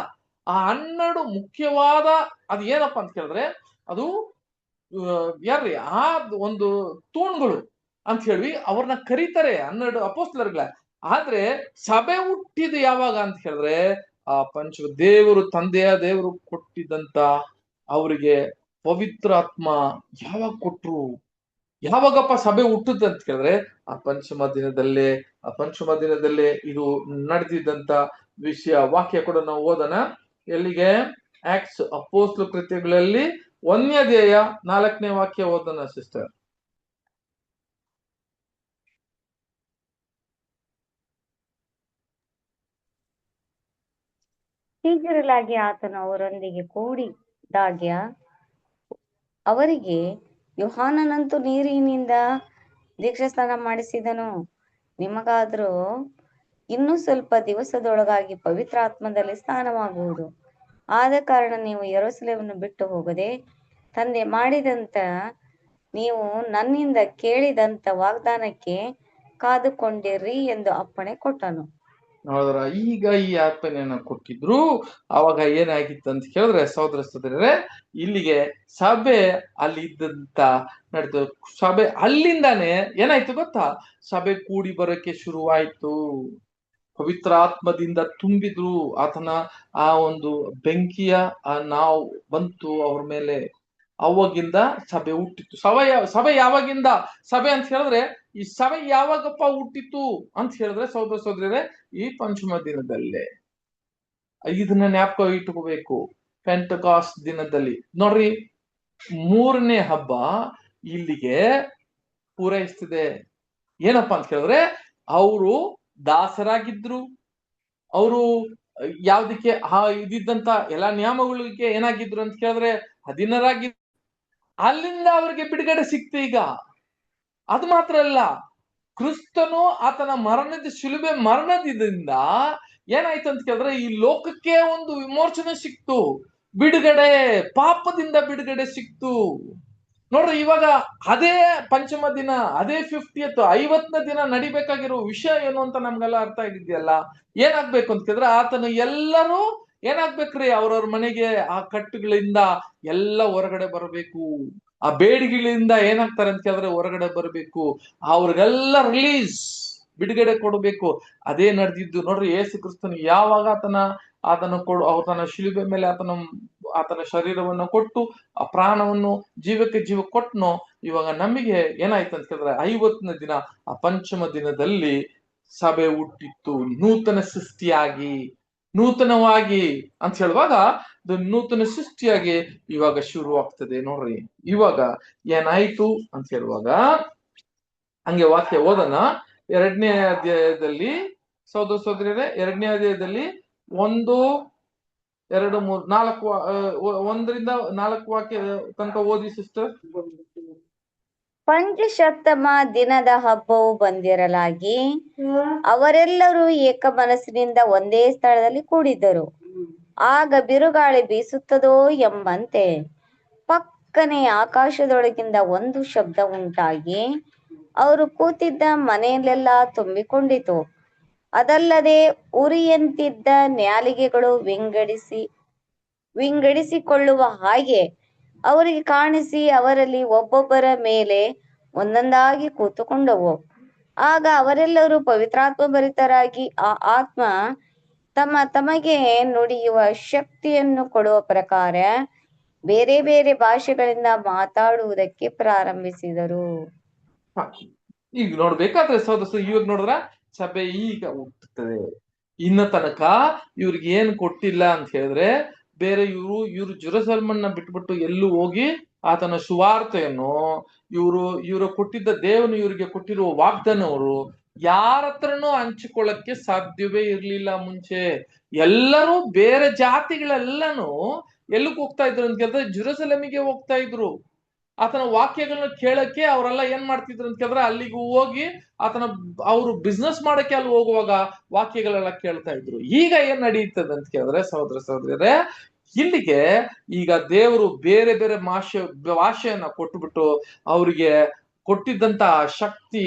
ಆ 12 ಮುಖ್ಯವಾದ ಅದು ಏನಪ್ಪಾ ಅಂತ ಕೇಳಿದ್ರೆ ಅದು ಯಾರ್ರಿ ಆ ಒಂದು ತೂಣ್ಗಳು ಅಂತ ಹೇಳಿ ಅವ್ರನ್ನ ಕರೀತಾರೆ 12 ಅಪೊಸ್ತಲರುಗಳ. ಆದ್ರೆ ಸಭೆ ಹುಟ್ಟಿದ ಯಾವಾಗ ಅಂತ ಹೇಳಿದ್ರೆ ಆ ದೇವರು ತಂದೆಯ ದೇವರು ಕೊಟ್ಟಿದ್ದಂತ ಅವರಿಗೆ ಪವಿತ್ರ ಆತ್ಮ ಯಾವಾಗ ಕೊಟ್ರು, ಯಾವಾಗಪ್ಪ ಸಭೆ ಹುಟ್ಟುತ್ತೆ ಅಂತ ಕೇಳಿದ್ರೆ ಆ ಪಂಚಮ ದಿನದಲ್ಲೇ ಇದು ನಡೆದಿದ್ದಂತ ವಿಷಯ. ವಾಕ್ಯ ಕೂಡ ನಾವು ಓದೋಣ. ಎಲ್ಲಿಗೆ? ಆಕ್ಟ್ಸ್ ಅಪೊಸ್ತಲ ಕೃತ್ಯಗಳಲ್ಲಿ 1ನೇ ಅಧ್ಯಾಯ 4ನೇ ವಾಕ್ಯ ಓದೋಣ ಸಿಸ್ಟರ್. ಹೀಗಿರಲಾಗಿ ಆತನು ಅವರೊಂದಿಗೆ ಕೂಡಿದಾಗ ಅವರಿಗೆ, ಯೋಹಾನನಂತೂ ನೀರಿನಿಂದ ದೀಕ್ಷಾಸ್ನಾನ ಮಾಡಿಸಿದನು, ನಿಮಗಾದರೂ ಇನ್ನೂ ಸ್ವಲ್ಪ ದಿವಸದೊಳಗಾಗಿ ಪವಿತ್ರಾತ್ಮದಲ್ಲಿ ಸ್ನಾನವಾಗುವುದು. ಆದ ಕಾರಣ ನೀವು ಯೆರೂಸಲೇಮನ್ನು ಬಿಟ್ಟು ಹೋಗದೆ ತಂದೆ ಮಾಡಿದಂತ ನೀವು ನನ್ನಿಂದ ಕೇಳಿದಂತ ವಾಗ್ದಾನಕ್ಕೆ ಕಾದುಕೊಂಡಿರ್ರಿ ಎಂದು ಅಪ್ಪಣೆ ಕೊಟ್ಟನು. ನೋಡಿದ್ರ, ಈಗ ಈ ಆತ್ಮನೆಯನ್ನ ಕೊಟ್ಟಿದ್ರು. ಅವಾಗ ಏನಾಗಿತ್ತು ಅಂತ ಹೇಳಿದ್ರೆ, ಸಹೋದರ ಸಹೋದರರೇ, ಇಲ್ಲಿಗೆ ಸಭೆ ಅಲ್ಲಿ ಇದ್ದಂತ ನಡೀತು. ಸಭೆ ಅಲ್ಲಿಂದಾನೆ ಏನಾಯ್ತು ಗೊತ್ತಾ, ಸಭೆ ಕೂಡಿ ಬರೋಕೆ ಶುರುವಾಯ್ತು. ಪವಿತ್ರಾತ್ಮದಿಂದ ತುಂಬಿದ್ರು. ಆತನ ಆ ಒಂದು ಬೆಂಕಿಯ ನಾವು ಬಂತು ಅವ್ರ ಮೇಲೆ. ಅವಾಗಿಂದ ಸಭೆ ಹುಟ್ಟಿತ್ತು. ಸಭೆ ಯಾವಾಗಿಂದ ಸಭೆ ಅಂತ ಹೇಳಿದ್ರೆ, ಈ ಸಭೆ ಯಾವಾಗಪ್ಪ ಹುಟ್ಟಿತ್ತು ಅಂತ ಹೇಳಿದ್ರೆ, ಸಹೋದರ ಸಹೋದರರೇ, ಈ ಪಂಚಮ ದಿನದಲ್ಲೇ. ಇದನ್ನ ಜ್ಞಾಪಕ ಇಟ್ಕೋಬೇಕು. ಪೆಂಟಕಾಸ್ಟ್ ದಿನದಲ್ಲಿ ನೋಡ್ರಿ, 3ನೇ ಹಬ್ಬ ಇಲ್ಲಿಗೆ ಪೂರೈಸ್ತಿದೆ. ಏನಪ್ಪಾ ಅಂತ ಹೇಳಿದ್ರೆ, ಅವರು ದಾಸರಾಗಿದ್ರು. ಅವರು ಯಾವ್ದಕ್ಕೆ ಇದಿದ್ದಂತ ಎಲ್ಲಾ ನಿಯಮಗಳಿಗೆ ಏನಾಗಿದ್ರು ಅಂತ ಕೇಳಿದ್ರೆ ಅಧೀನರಾಗಿದ್ರು. ಅಲ್ಲಿಂದ ಅವ್ರಿಗೆ ಬಿಡುಗಡೆ ಸಿಕ್ತು. ಈಗ ಅದು ಮಾತ್ರ ಅಲ್ಲ, ಕ್ರಿಸ್ತನು ಆತನ ಶಿಲುಬೆ ಮರಣದಿಂದ ಏನಾಯ್ತು ಅಂತ ಕೇಳಿದ್ರೆ, ಈ ಲೋಕಕ್ಕೆ ಒಂದು ವಿಮೋಚನೆ ಸಿಕ್ತು, ಬಿಡುಗಡೆ, ಪಾಪದಿಂದ ಬಿಡುಗಡೆ ಸಿಕ್ತು. ನೋಡ್ರಿ, ಇವಾಗ ಅದೇ ಪಂಚಮ ದಿನ, ಅದೇ 50ನೇ ದಿನ ನಡಿಬೇಕಾಗಿರೋ ವಿಷಯ ಏನು ಅಂತ ನಮ್ಗೆಲ್ಲ ಅರ್ಥ ಆಗಿದೆಯಲ್ಲ. ಏನಾಗ್ಬೇಕು ಅಂತ ಕೇಳಿದ್ರೆ, ಆತನು ಎಲ್ಲರೂ ಏನಾಗ್ಬೇಕ್ರಿ, ಅವ್ರವ್ರ ಮನೆಗೆ ಆ ಕಟ್ಟುಗಳಿಂದ ಎಲ್ಲ ಹೊರಗಡೆ ಬರಬೇಕು. ಆ ಬೇಡಿಗಳಿಂದ ಏನಾಗ್ತಾರೆ ಅಂತ ಕೇಳಿದ್ರೆ ಹೊರಗಡೆ ಬರಬೇಕು. ಅವ್ರಿಗೆಲ್ಲ ರಿಲೀಸ್, ಬಿಡುಗಡೆ ಕೊಡಬೇಕು. ಅದೇ ನಡೆದಿದ್ದು. ನೋಡ್ರಿ, ಯೇಸು ಕ್ರಿಸ್ತನು ಯಾವಾಗ ಆತನ ಶಿಲುಬೆ ಮೇಲೆ ಆತನ ಶರೀರವನ್ನು ಕೊಟ್ಟು ಆ ಪ್ರಾಣವನ್ನು ಜೀವಕ್ಕೆ ಜೀವ ಕೊಟ್ಟನೋ, ಇವಾಗ ನಮಗೆ ಏನಾಯ್ತು ಅಂತ ಕೇಳಿದ್ರೆ 50ನೇ ದಿನ, ಆ ಪಂಚಮ ದಿನದಲ್ಲಿ ಸಭೆ ಹುಟ್ಟಿತ್ತು. ನೂತನ ಸೃಷ್ಟಿಯಾಗಿ, ನೂತನವಾಗಿ ಅಂತ ಹೇಳುವಾಗ ನೂತನ ಸೃಷ್ಟಿಯಾಗಿ ಇವಾಗ ಶುರು ಆಗ್ತದೆ. ನೋಡ್ರಿ, ಇವಾಗ ಏನಾಯ್ತು ಅಂತ ಹೇಳುವಾಗ ಹಂಗೆ ವಾಕ್ಯ ಓದೋಣ. 2ನೇ ಅಧ್ಯಾಯದಲ್ಲಿ, ಸಹೋದರ ಸಹೋದರಿಯರೇ, 2ನೇ ಅಧ್ಯಾಯದಲ್ಲಿ 1, 2, 3, 4, 1ರಿಂದ 4 ವಾಕ್ಯ ತನಕ ಓದಿ ಸಿಸ್ಟರ್. ಪಂಚಶತ್ತಮ ದಿನದ ಹಬ್ಬವು ಬಂದಿರಲಾಗಿ ಅವರೆಲ್ಲರೂ ಏಕ ಮನಸ್ಸಿನಿಂದ ಒಂದೇ ಸ್ಥಳದಲ್ಲಿ ಕೂಡಿದ್ದರು. ಆಗ ಬಿರುಗಾಳಿ ಬೀಸುತ್ತದೋ ಎಂಬಂತೆ ಪಕ್ಕನೆ ಆಕಾಶದೊಳಗಿಂದ ಒಂದು ಶಬ್ದ ಉಂಟಾಗಿ ಅವರು ಕೂತಿದ್ದ ಮನೆಯಲ್ಲೆಲ್ಲ ತುಂಬಿಕೊಂಡಿತು. ಅದಲ್ಲದೆ ಉರಿಯಂತಿದ್ದ ನ್ಯಾಲಿಗೆಗಳು ವಿಂಗಡಿಸಿಕೊಳ್ಳುವ ಹಾಗೆ ಅವರಿಗೆ ಕಾಣಿಸಿ ಅವರಲ್ಲಿ ಒಬ್ಬೊಬ್ಬರ ಮೇಲೆ ಒಂದೊಂದಾಗಿ ಕೂತುಕೊಂಡವು. ಆಗ ಅವರೆಲ್ಲರೂ ಪವಿತ್ರಾತ್ಮ ಭರಿತರಾಗಿ ಆ ಆತ್ಮ ತಮಗೆ ನುಡಿಯುವ ಶಕ್ತಿಯನ್ನು ಕೊಡುವ ಪ್ರಕಾರ ಬೇರೆ ಬೇರೆ ಭಾಷೆಗಳಿಂದ ಮಾತಾಡುವುದಕ್ಕೆ ಪ್ರಾರಂಭಿಸಿದರು. ಈಗ ನೋಡ್ಬೇಕಾದ್ರೆ ಸಹೋದರ, ಇವಾಗ ನೋಡಿದ್ರ ಸಭೆ ಈಗ ಹುಟ್ಟುತ್ತದೆ. ಇನ್ನ ತನಕ ಇವ್ರಿಗೆ ಏನ್ ಕೊಟ್ಟಿಲ್ಲ ಅಂತ ಹೇಳಿದ್ರೆ, ಬೇರೆ ಇವರು ಜೆರುಸಲೇಮನ್ನ ಬಿಟ್ಬಿಟ್ಟು ಎಲ್ಲೂ ಹೋಗಿ ಆತನ ಸುವಾರ್ತೆಯನ್ನು ಇವರು ಕೊಟ್ಟಿದ್ದ ದೇವನು ಇವರಿಗೆ ಕೊಟ್ಟಿರುವ ವಾಗ್ದಾನವರು ಯಾರ ಹತ್ರನೂ ಹಂಚಿಕೊಳ್ಳಕ್ಕೆ ಸಾಧ್ಯವೇ ಇರ್ಲಿಲ್ಲ. ಮುಂಚೆ ಎಲ್ಲರೂ ಬೇರೆ ಜಾತಿಗಳೆಲ್ಲನೂ ಎಲ್ಲಿಗೆ ಹೋಗ್ತಾ ಇದ್ರು ಅಂತ ಕೇಳಿದ್ರೆ ಜೆರುಸಲೇಮಿಗೆ ಹೋಗ್ತಾ ಇದ್ರು. ಆತನ ವಾಕ್ಯಗಳನ್ನ ಕೇಳಕ್ಕೆ ಅವರೆಲ್ಲ ಏನ್ ಮಾಡ್ತಿದ್ರು ಅಂತ ಕೇಳಿದ್ರೆ ಅಲ್ಲಿಗೆ ಹೋಗಿ ಅವರು ಬಿಸ್ನೆಸ್ ಮಾಡಕ್ಕೆ ಅಲ್ಲಿ ಹೋಗುವಾಗ ವಾಕ್ಯಗಳೆಲ್ಲ ಕೇಳ್ತಾ ಇದ್ರು. ಈಗ ಏನ್ ನಡೀತದೆ ಅಂತ ಕೇಳಿದ್ರೆ ಸಹೋದರ ಸಹೋದರಿಯರೇ, ಇಲ್ಲಿಗೆ ಈಗ ದೇವರು ಬೇರೆ ಬೇರೆ ಭಾಷೆಯನ್ನ ಕೊಟ್ಟುಬಿಟ್ಟು ಅವರಿಗೆ ಕೊಟ್ಟಿದ್ದಂತ ಶಕ್ತಿ,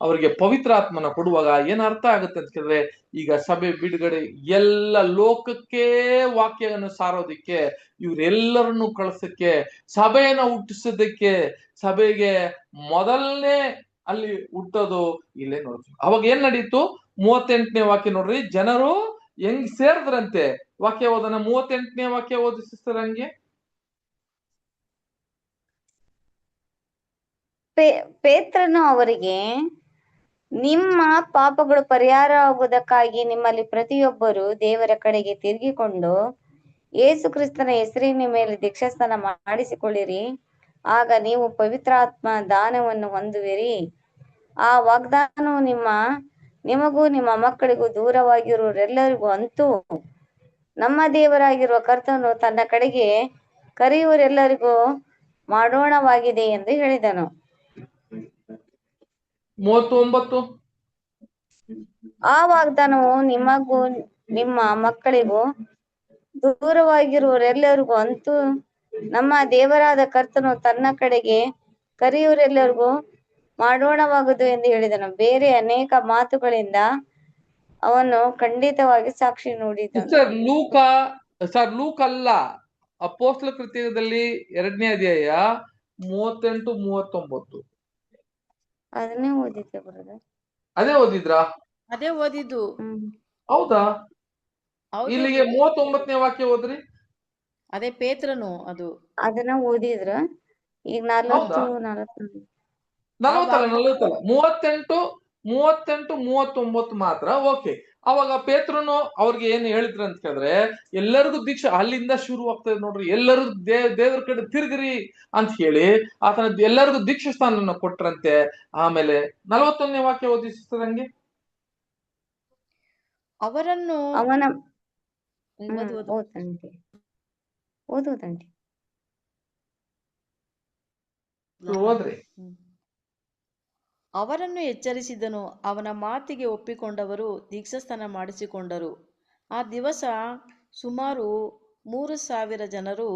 ಅವರಿಗೆ ಪವಿತ್ರಾತ್ಮನ ಕೊಡುವಾಗ ಏನ್ ಅರ್ಥ ಆಗುತ್ತೆ ಅಂತ ಕೇಳಿದ್ರೆ, ಈಗ ಸಭೆ ಬಿಡುಗಡೆ, ಎಲ್ಲ ಲೋಕಕ್ಕೆ ವಾಕ್ಯವನ್ನು ಸಾರೋದಿಕ್ಕೆ, ಇವರೆಲ್ಲರನ್ನು ಕಳ್ಸಕ್ಕೆ, ಸಭೆಯನ್ನ ಹುಟ್ಟಿಸೋದಕ್ಕೆ, ಸಭೆಗೆ ಮೊದಲನೇ ಅಲ್ಲಿ ಹುಟ್ಟೋದು ಇಲ್ಲೇ ನೋಡ್ತೀವಿ. ಅವಾಗ ಏನ್ ನಡೀತು? 38ನೇ ವಾಕ್ಯ ನೋಡ್ರಿ, ಜನರು ಹೆಂಗ್ ಸೇರಿದ್ರಂತೆ. ವಾಕ್ಯ ಓದೋಣ, 38ನೇ ವಾಕ್ಯ ಓದಿಸ್ತಾರೆ ಹಂಗೆ. ಪೇತ್ರನು ಅವರಿಗೆ, ನಿಮ್ಮ ಪಾಪಗಳು ಪರಿಹಾರ ಆಗುವುದಕ್ಕಾಗಿ ನಿಮ್ಮಲ್ಲಿ ಪ್ರತಿಯೊಬ್ಬರು ದೇವರ ಕಡೆಗೆ ತಿರುಗಿಕೊಂಡು ಯೇಸು ಕ್ರಿಸ್ತನ ಹೆಸರಿನ ಮೇಲೆ ದೀಕ್ಷಾಸ್ನಾನ ಮಾಡಿಸಿಕೊಳ್ಳಿರಿ, ಆಗ ನೀವು ಪವಿತ್ರಾತ್ಮ ದಾನವನ್ನು ಹೊಂದುವಿರಿ. ಆ ವಾಗ್ದಾನವು ನಿಮಗೂ ನಿಮ್ಮ ಮಕ್ಕಳಿಗೂ ದೂರವಾಗಿರುವರೆಲ್ಲರಿಗೂ ಅಂತೂ ನಮ್ಮ ದೇವರಾಗಿರುವ ಕರ್ತನು ತನ್ನ ಕಡೆಗೆ ಕರೆಯುವರೆಲ್ಲರಿಗೂ ಮಾಡೋಣವಾಗಿದೆ ಎಂದು ಹೇಳಿದನು. 39. ಆ ವಾಗ್ದಾನವು ನಿಮಗೂ ನಿಮ್ಮ ಮಕ್ಕಳಿಗೂ ದೂರವಾಗಿರುವರೆಲ್ಲರಿಗೂ ಅಂತೂ ನಮ್ಮ ದೇವರಾದ ಕರ್ತನು ತನ್ನ ಕಡೆಗೆ ಕರೆಯುವರೆಲ್ಲರಿಗೂ ಮಾಡೋಣವಾಗುವುದು ಎಂದು ಹೇಳಿದನು. ಬೇರೆ ಅನೇಕ ಮಾತುಗಳಿಂದ ಅವನು ಖಂಡಿತವಾಗಿ ಸಾಕ್ಷಿ ನುಡಿದನು. ಲೂಕ್ ಅಲ್ಲ, ಅಪೊಸ್ತಲ ಕೃತ್ಯದಲ್ಲಿ 2ನೇ ಅಧ್ಯಾಯ 38-39. ಅದನ್ನೇ ಓದಿದ್ದೆ ಬ್ರದರ್. ಅದೇ ಓದಿದ್ರಾ? ಅದೇ ಓದಿದ್ದು. ಹೌದಾ? ಹೌದು. ಇಲ್ಲಿಗೆ 39ನೇ ವಾಕ್ಯ ಓದ್ರಿ. ಅದೇ ಪೇತ್ರನು ಅದು. ಅದನ್ನ ಓದಿದ್ರ ಈಗ 40 38, 39 ಮಾತ್ರ. ಓಕೆ, ಅವಾಗ ಪೇತ್ರನು ಅವ್ರಿಗೆ ಏನ್ ಹೇಳಿದ್ರು ಅಂತ ಕೇಳಿದ್ರೆ, ಎಲ್ಲರಿಗೂ ದೀಕ್ಷೆ ಅಲ್ಲಿಂದ ಶುರು ಆಗ್ತದೆ ನೋಡ್ರಿ. ಎಲ್ಲರೂ ದೇವ್ರ ಕಡೆ ತಿರುಗ್ರಿ ಅಂತ ಹೇಳಿ ಆತನ ಎಲ್ಲರಿಗೂ ದೀಕ್ಷಾ ಸ್ಥಾನನ ಕೊಟ್ರಂತೆ. ಆಮೇಲೆ 41ನೇ ವಾಕ್ಯ ಓದಿಸ್ತದಂಗೆ, ಅವರನ್ನು ಅವನ ಓದುವುದಂತೆ ಓದ್ರಿ. ಅವರನ್ನು ಎಚ್ಚರಿಸಿದನು. ಅವನ ಮಾತಿಗೆ ಒಪ್ಪಿಕೊಂಡವರು ದೀಕ್ಷಾಸ್ನಾನ ಮಾಡಿಸಿಕೊಂಡರು. ಆ ದಿವಸ ಸುಮಾರು 3,000 ಜನರು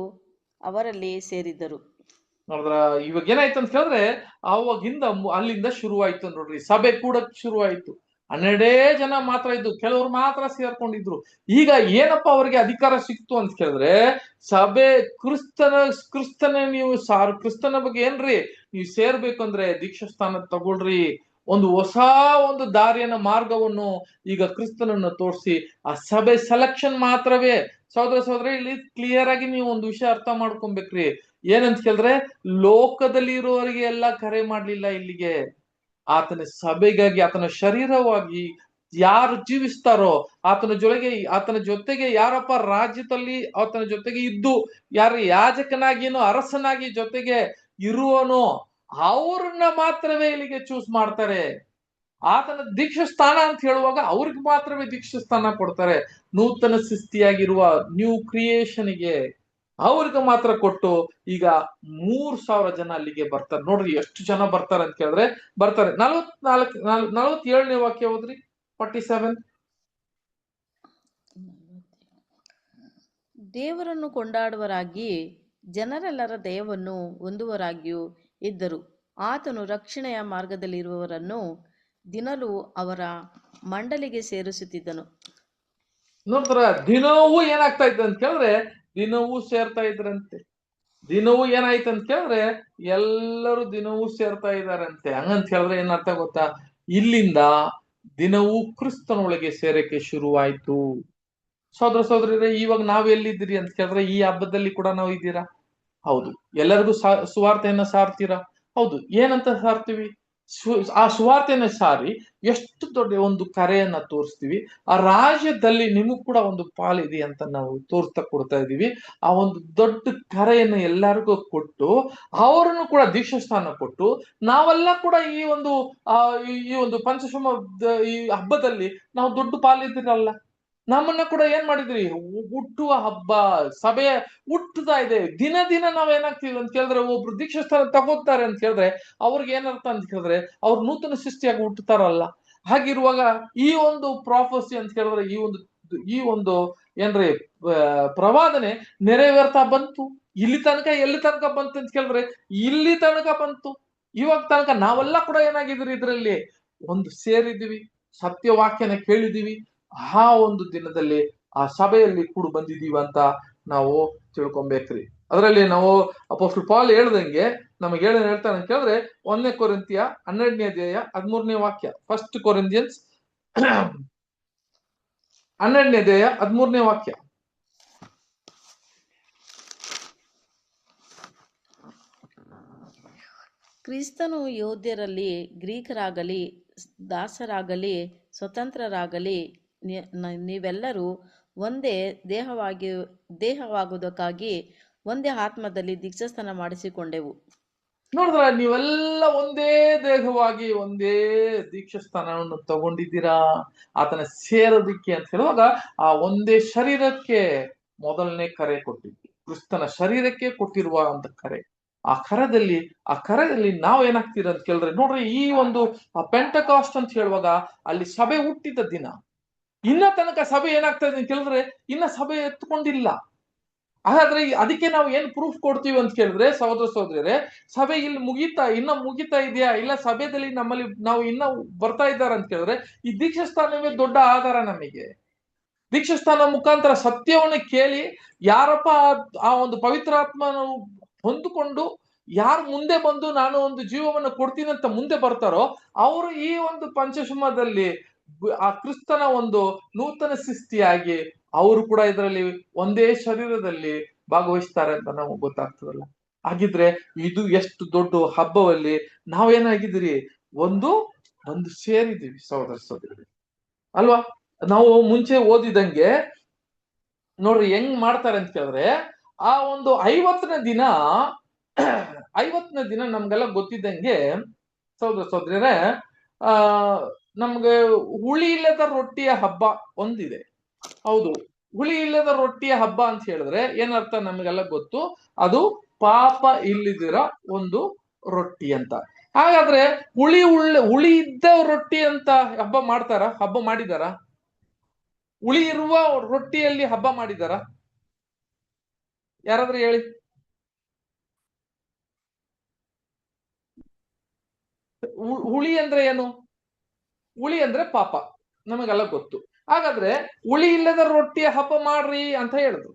ಅವರಲ್ಲಿ ಸೇರಿದ್ದರು. ನೋಡಿದ್ರ, ಇವಾಗ ಏನಾಯ್ತು ಅಂತ ಹೇಳಿದ್ರೆ, ಅವಾಗಿಂದ ಅಲ್ಲಿಂದ ಶುರುವಾಯ್ತು ನೋಡ್ರಿ. ಸಭೆ ಕೂಡ ಶುರುವಾಯ್ತು. 12 ಜನ ಮಾತ್ರ ಇದ್ದು, ಕೆಲವರು ಮಾತ್ರ ಸೇರ್ಕೊಂಡಿದ್ರು. ಈಗ ಏನಪ್ಪ ಅವ್ರಿಗೆ ಅಧಿಕಾರ ಸಿಕ್ತು ಅಂತ ಕೇಳಿದ್ರೆ, ಸಭೆ ಕ್ರಿಸ್ತನ ನೀವು ಕ್ರಿಸ್ತನ ಬಗ್ಗೆ ಏನ್ರಿ ನೀವು ಸೇರ್ಬೇಕಂದ್ರೆ ದೀಕ್ಷಾ ಸ್ಥಾನ ತಗೊಳ್ರಿ. ಒಂದು ಹೊಸ ಒಂದು ದಾರಿಯನ್ನ ಮಾರ್ಗವನ್ನು ಈಗ ಕ್ರಿಸ್ತನನ್ನು ತೋರಿಸಿ ಆ ಸಭೆ ಸೆಲೆಕ್ಷನ್ ಮಾತ್ರವೇ. ಸಹೋದರ ಇಲ್ಲಿ ಕ್ಲಿಯರ್ ಆಗಿ ನೀವು ಒಂದು ವಿಷಯ ಅರ್ಥ ಮಾಡ್ಕೊಬೇಕ್ರಿ. ಏನಂತ ಕೇಳಿದ್ರೆ, ಲೋಕದಲ್ಲಿ ಇರುವವರಿಗೆ ಎಲ್ಲ ಕರೆ ಮಾಡ್ಲಿಲ್ಲ ಇಲ್ಲಿಗೆ. ಆತನ ಸಭೆಗಾಗಿ, ಆತನ ಶರೀರವಾಗಿ ಯಾರು ಜೀವಿಸ್ತಾರೋ, ಆತನ ಜೊತೆಗೆ ಯಾರಪ್ಪ ರಾಜ್ಯದಲ್ಲಿ ಆತನ ಜೊತೆಗೆ ಇದ್ದು ಯಾರು ಯಾಜಕನಾಗಿನೋ ಅರಸನಾಗಿ ಜೊತೆಗೆ ಇರುವನೋ ಅವ್ರನ್ನ ಮಾತ್ರವೇ ಇಲ್ಲಿಗೆ ಚೂಸ್ ಮಾಡ್ತಾರೆ. ಆತನ ದೀಕ್ಷಾ ಸ್ಥಾನ ಅಂತ ಹೇಳುವಾಗ ಅವ್ರಿಗೆ ಮಾತ್ರವೇ ದೀಕ್ಷಾ ಸ್ಥಾನ ಕೊಡ್ತಾರೆ. ನೂತನ ಸೃಷ್ಟಿಯಾಗಿರುವ ನ್ಯೂ ಕ್ರಿಯೇಷನ್ಗೆ ಅವ್ರಿಗೆ ಮಾತ್ರ ಕೊಟ್ಟು ಈಗ 3,000 ಜನ ಅಲ್ಲಿಗೆ ಬರ್ತಾರೆ. ನೋಡ್ರಿ ಎಷ್ಟು ಜನ ಬರ್ತಾರೆ ಅಂತ ಕೇಳಿದ್ರೆ ಬರ್ತಾರೆ. 47ನೇ ವಾಕ್ಯ ಹೋದ್ರಿ. 47. ದೇವರನ್ನು ಕೊಂಡಾಡುವರಾಗಿ ಜನರೆಲ್ಲರ ದಯವನ್ನು ಹೊಂದುವರಾಗಿಯೂ ಇದ್ದರು. ಆತನು ರಕ್ಷಣೆಯ ಮಾರ್ಗದಲ್ಲಿರುವವರನ್ನು ದಿನಲೂ ಅವರ ಮಂಡಳಿಗೆ ಸೇರಿಸುತ್ತಿದ್ದನು. ನೋಡ್ತಾರ, ದಿನವೂ ಏನಾಗ್ತಾ ಇತ್ತು ಅಂತ ಕೇಳಿದ್ರೆ ದಿನವೂ ಸೇರ್ತಾ ಇದ್ರಂತೆ. ದಿನವೂ ಏನಾಯ್ತು ಅಂತ ಕೇಳಿದ್ರೆ ಎಲ್ಲರೂ ದಿನವೂ ಸೇರ್ತಾ ಇದಾರಂತೆ. ಹಂಗಂತ ಹೇಳಿದ್ರೆ ಏನರ್ಥ ಗೊತ್ತಾ? ಇಲ್ಲಿಂದ ದಿನವೂ ಕ್ರಿಸ್ತನೊಳಗೆ ಸೇರಕ್ಕೆ ಶುರುವಾಯ್ತು. ಸಹೋದರರೇ, ಇವಾಗ ನಾವ್ ಎಲ್ಲಿದ್ದೀರಿ ಅಂತ ಕೇಳಿದ್ರೆ ಈ ಹಬ್ಬದಲ್ಲಿ ಕೂಡ ನಾವು ಇದ್ದೀರಾ? ಹೌದು. ಎಲ್ಲರಿಗೂ ಸುವಾರ್ತೆಯನ್ನ ಸಾರ್ತೀರಾ? ಹೌದು. ಏನಂತ ಸಾರ್ತೀವಿ? ಆ ಸುವಾರ್ತೆಯನ್ನ ಸಾರಿ ಎಷ್ಟು ದೊಡ್ಡ ಒಂದು ಕರೆಯನ್ನ ತೋರಿಸ್ತೀವಿ. ಆ ರಾಜ್ಯದಲ್ಲಿ ನಿಮಗ್ ಕೂಡ ಒಂದು ಪಾಲಿದೆ ಅಂತ ನಾವು ತೋರಿಸ್ತಾ ಕೊಡ್ತಾ ಇದೀವಿ. ಆ ಒಂದು ದೊಡ್ಡ ಕರೆಯನ್ನು ಎಲ್ಲರಿಗೂ ಕೊಟ್ಟು ಅವರನ್ನು ಕೂಡ ದೀಕ್ಷಾ ಸ್ಥಾನ ಕೊಟ್ಟು ನಾವೆಲ್ಲ ಕೂಡ ಈ ಒಂದು ಪಂಚಶಮ ಈ ಹಬ್ಬದಲ್ಲಿ ನಾವು ದೊಡ್ಡ ಪಾಲಿದಿರಲ್ಲ. ನಮ್ಮನ್ನ ಕೂಡ ಏನ್ ಮಾಡಿದ್ರಿ? ಹುಟ್ಟುವ ಹಬ್ಬ, ಸಭೆ ಹುಟ್ಟುತ್ತಾ ಇದೆ. ದಿನ ನಾವ್ ಏನಾಗ್ತೀವಿ ಅಂತ ಕೇಳಿದ್ರೆ, ಒಬ್ರು ದೀಕ್ಷಾ ಸ್ಥಾನ ತಗೋತಾರೆ ಅಂತ ಕೇಳಿದ್ರೆ ಅವ್ರಿಗೆ ಏನರ್ಥ ಅಂತ ಕೇಳಿದ್ರೆ ಅವ್ರು ನೂತನ ಸೃಷ್ಟಿಯಾಗಿ ಹುಟ್ಟುತ್ತಾರಲ್ಲ. ಹಾಗಿರುವಾಗ ಈ ಒಂದು ಪ್ರಾಫಸಿ ಅಂತ ಕೇಳಿದ್ರೆ ಈ ಒಂದು ಏನ್ರಿ ಪ್ರವಾದನೆ ನೆರವೇರ್ತಾ ಬಂತು. ಎಲ್ಲಿ ತನಕ ಬಂತು ಅಂತ ಕೇಳಿದ್ರೆ ಇಲ್ಲಿ ತನಕ ಬಂತು. ಇವಾಗ ತನಕ ನಾವೆಲ್ಲ ಕೂಡ ಏನಾಗಿದ್ರಿ? ಇದ್ರಲ್ಲಿ ಒಂದು ಸೇರಿದೀವಿ, ಸತ್ಯವಾಕ್ಯನ ಕೇಳಿದೀವಿ. ಆ ಒಂದು ದಿನದಲ್ಲಿ ಆ ಸಭೆಯಲ್ಲಿ ಕೂಡ ಬಂದಿದೀವಿ ಅಂತ ನಾವು ತಿಳ್ಕೊಬೇಕ್ರಿ. ಅದರಲ್ಲಿ ನಾವು ಅಪೊಸ್ತಲ ಪೌಲ್ ಹೇಳ್ದಂಗೆ ನಮಗೆ ಹೇಳ್ತಾನೆ ಅಂತ ಕೇಳಿದ್ರೆ 1ನೇ ಕೊರಿಂಥಿಯ 12ನೇ ಅಧ್ಯಾಯ 13ನೇ ವಾಕ್ಯ. 1 ಕೊರಿಂಥಿಯನ್ಸ್ 12ನೇ ಅಧ್ಯಾಯ 13ನೇ ವಾಕ್ಯ. ಕ್ರಿಸ್ತನು ಯಹೂದ್ಯರಲ್ಲಿ ಗ್ರೀಕರಾಗಲಿ ದಾಸರಾಗಲಿ ಸ್ವತಂತ್ರರಾಗಲಿ ನೀವೆಲ್ಲರೂ ಒಂದೇ ದೇಹವಾಗುವುದಕ್ಕಾಗಿ ಒಂದೇ ಆತ್ಮದಲ್ಲಿ ದೀಕ್ಷಾಸ್ನಾನ ಮಾಡಿಸಿಕೊಂಡೆವು. ನೋಡಿದ್ರ ನೀವೆಲ್ಲ ಒಂದೇ ದೇಹವಾಗಿ ಒಂದೇ ದೀಕ್ಷಾಸ್ಥಾನವನ್ನು ತಗೊಂಡಿದ್ದೀರಾ ಆತನ ಸೇರೋದಿಕ್ಕೆ ಅಂತ ಹೇಳುವಾಗ ಆ ಒಂದೇ ಶರೀರಕ್ಕೆ ಮೊದಲನೇ ಕರೆ ಕೊಟ್ಟಿದ್ವಿ. ಕ್ರಿಸ್ತನ ಶರೀರಕ್ಕೆ ಕೊಟ್ಟಿರುವ ಒಂದು ಕರೆ. ಆ ಕರೆದಲ್ಲಿ ನಾವ್ ಏನಾಗ್ತೀರ ಅಂತ ಕೇಳಿದ್ರೆ ನೋಡ್ರಿ, ಈ ಒಂದು ಪೆಂಟಕಾಸ್ಟ್ ಅಂತ ಹೇಳುವಾಗ ಅಲ್ಲಿ ಸಭೆ ಹುಟ್ಟಿದ ದಿನ. ಇನ್ನ ತನಕ ಸಭೆ ಏನಾಗ್ತದೆ ಅಂತ ಕೇಳಿದ್ರೆ ಇನ್ನ ಸಭೆ ಎತ್ಕೊಂಡಿಲ್ಲ. ಹಾಗಾದ್ರೆ ಅದಕ್ಕೆ ನಾವು ಏನ್ ಪ್ರೂಫ್ ಕೊಡ್ತೀವಿ ಅಂತ ಕೇಳಿದ್ರೆ ಸಹೋದರ ಸಹೋದರಿಯರೇ, ಸಭೆ ಇಲ್ಲಿ ಮುಗಿತಾ ಇದೆಯಾ, ಇಲ್ಲ ಸಭೆಯಲ್ಲಿ ನಮ್ಮಲ್ಲಿ ನಾವು ಇನ್ನ ಬರ್ತಾ ಇದ್ದಾರೆ ಅಂತ ಕೇಳಿದ್ರೆ ಈ ದೀಕ್ಷಾಸ್ಥಾನವೇ ದೊಡ್ಡ ಆಧಾರ ನಮಗೆ. ದೀಕ್ಷಾಸ್ಥಾನ ಮುಖಾಂತರ ಸತ್ಯವನ್ನು ಕೇಳಿ ಯಾರಪ್ಪ ಆ ಒಂದು ಪವಿತ್ರಾತ್ಮನ ಹೊಂದಿಕೊಂಡು ಯಾರು ಮುಂದೆ ಬಂದು ನಾನು ಒಂದು ಜೀವವನ್ನು ಕೊಡ್ತೀನಿ ಅಂತ ಮುಂದೆ ಬರ್ತಾರೋ ಅವರು ಈ ಒಂದು ಪಂಚಶುಮದಲ್ಲಿ ಆ ಕ್ರಿಸ್ತನ ಒಂದು ನೂತನ ಸೃಷ್ಟಿಯಾಗಿ ಅವರು ಕೂಡ ಇದರಲ್ಲಿ ಒಂದೇ ಶರೀರದಲ್ಲಿ ಭಾಗವಹಿಸ್ತಾರೆ ಅಂತ ನಮಗೆ ಗೊತ್ತಾಗ್ತದಲ್ಲ. ಹಾಗಿದ್ರೆ ಇದು ಎಷ್ಟು ದೊಡ್ಡ ಹಬ್ಬವಲ್ಲಿ ನಾವೇನಾಗಿದ್ದೀರಿ, ಒಂದು ಸೇರಿದೀವಿ ಸಹೋದರ ಸಹೋದರಿ ಅಲ್ವಾ. ನಾವು ಮುಂಚೆ ಓದಿದಂಗೆ ನೋಡ್ರಿ ಹೆಂಗ್ ಮಾಡ್ತಾರೆ ಅಂತ ಕೇಳಿದ್ರೆ ಆ ಒಂದು 50ನೇ ದಿನ ನಮ್ಗೆಲ್ಲ ಗೊತ್ತಿದ್ದಂಗೆ ಸಹೋದರ ಸಹೋದರಿಯರೇ, ನಮ್ಗೆ ಹುಳಿ ಇಲ್ಲದ ರೊಟ್ಟಿಯ ಹಬ್ಬ ಒಂದಿದೆ. ಹೌದು, ಹುಳಿ ಇಲ್ಲದ ರೊಟ್ಟಿಯ ಹಬ್ಬ ಅಂತ ಹೇಳಿದ್ರೆ ಏನರ್ಥ ನಮ್ಗೆಲ್ಲ ಗೊತ್ತು, ಅದು ಪಾಪ ಇಲ್ಲದಿರೋ ಒಂದು ರೊಟ್ಟಿ ಅಂತ. ಹಾಗಾದ್ರೆ ಹುಳಿ ಇದ್ದ ರೊಟ್ಟಿ ಅಂತ ಹಬ್ಬ ಮಾಡಿದಾರ? ಹುಳಿ ಇರುವ ರೊಟ್ಟಿಯಲ್ಲಿ ಹಬ್ಬ ಮಾಡಿದಾರ? ಯಾರಾದ್ರೂ ಹೇಳಿ. ಹುಳಿ ಅಂದ್ರೆ ಏನು? ಹುಳಿ ಅಂದ್ರೆ ಪಾಪ, ನಮಗೆಲ್ಲ ಗೊತ್ತು. ಹಾಗಾದ್ರೆ ಹುಳಿ ಇಲ್ಲದ ರೊಟ್ಟಿಯ ಹಬ್ಬ ಮಾಡ್ರಿ ಅಂತ ಹೇಳಿದ್ರು.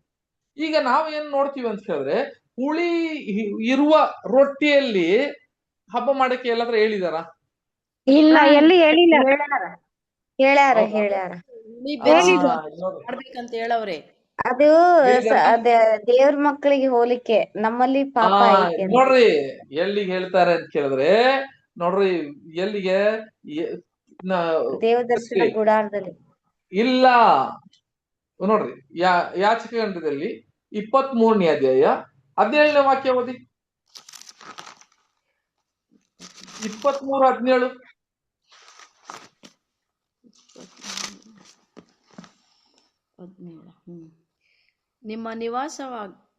ಈಗ ನಾವ್ ಏನ್ ನೋಡ್ತೀವಿ ಅಂತ ಹೇಳಿದ್ರೆ ಹುಳಿ ಇರುವ ರೊಟ್ಟಿಯಲ್ಲಿ ಹಬ್ಬ ಮಾಡಕ್ಕೆ ಎಲ್ಲಾದ್ರೂ ಹೇಳಿದಾರ? ಇಲ್ಲ, ಎಲ್ಲಿ ಹೇಳಿಲ್ಲ. ಹೇಳ್ಯಾರ. ಮಾಡ್ಬೇಕಂತ ಹೇಳವ್ರೆ. ಅದು ದೇವ್ರ ಮಕ್ಕಳಿಗೆ ಹೋಲಿಕೆ, ನಮ್ಮಲ್ಲಿ ಪಾಪ ಐತೆ. ನೋಡ್ರಿ ಎಲ್ಲಿಗೆ ಹೇಳ್ತಾರೆ ಅಂತ ಕೇಳಿದ್ರೆ ನೋಡ್ರಿ, ಎಲ್ಲಿಗೆ? ದೇವದರ್ಶನ ಗುಡಾರದಲ್ಲಿ ಇಲ್ಲ. ನೋಡ್ರಿ ಯಾಚಕಕಾಂಡದಲ್ಲಿ 23ನೇ ಅಧ್ಯಾಯ 17ನೇ ವಾಕ್ಯ ಓದಿ. 23:17. ನಿಮ್ಮ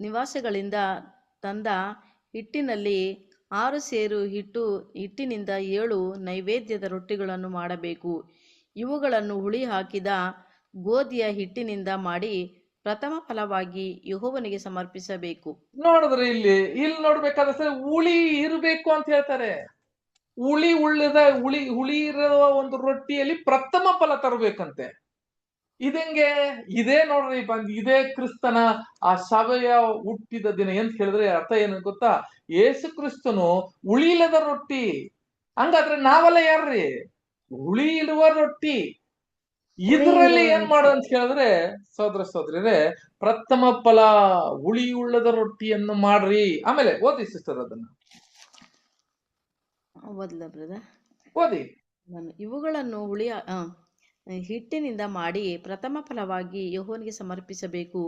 ನಿವಾಸಗಳಿಂದ ತಂದ ಹಿಟ್ಟಿನಲ್ಲಿ 6 ಸೇರು ಹಿಟ್ಟಿನಿಂದ 7 ನೈವೇದ್ಯದ ರೊಟ್ಟಿಗಳನ್ನು ಮಾಡಬೇಕು. ಇವುಗಳನ್ನು ಹುಳಿ ಹಾಕಿದ ಗೋಧಿಯ ಹಿಟ್ಟಿನಿಂದ ಮಾಡಿ ಪ್ರಥಮ ಫಲವಾಗಿ ಯೆಹೋವನಿಗೆ ಸಮರ್ಪಿಸಬೇಕು. ನೋಡಿದ್ರೆ ಇಲ್ಲಿ ನೋಡ್ಬೇಕಾದ್ರೆ ಹುಳಿ ಇರಬೇಕು ಅಂತ ಹೇಳ್ತಾರೆ. ಹುಳಿ ಇರುವ ಒಂದು ರೊಟ್ಟಿಯಲ್ಲಿ ಪ್ರಥಮ ಫಲ ತರಬೇಕಂತೆ. ಇದೆಂಗೆ? ಇದೇ ನೋಡ್ರಿ ಇದೇ ಕ್ರಿಸ್ತನ ಆ ಸಭೆಯ ಹುಟ್ಟಿದ ದಿನ ಅಂತ ಹೇಳಿದ್ರೆ ಅರ್ಥ ಏನು ಗೊತ್ತಾ? ಯೇಸು ಕ್ರಿಸ್ತನು ಹುಳಿ ಇಲ್ಲದ ರೊಟ್ಟಿ. ಹಂಗಾದ್ರೆ ನಾವೆಲ್ಲ ಯಾರ್ರಿ? ಹುಳಿ ಇರುವ ರೊಟ್ಟಿ. ಇದರಲ್ಲಿ ಏನ್ ಮಾಡು ಅಂತ ಹೇಳಿದ್ರೆ ಸಹೋದರ ಸಹೋದರಿಯರೇ, ಪ್ರಥಮ ಫಲ ಹುಳಿ ಉಳ್ಳದ ರೊಟ್ಟಿಯನ್ನು ಮಾಡ್ರಿ. ಆಮೇಲೆ ಓದಿ ಸಿಸ್ಟರ್, ಅದನ್ನ ಓದಿ. ಇವುಗಳನ್ನು ಹಿಟ್ಟಿನಿಂದ ಮಾಡಿ ಪ್ರಥಮ ಫಲವಾಗಿ ಯೆಹೋವನಿಗೆ ಸಮರ್ಪಿಸಬೇಕು.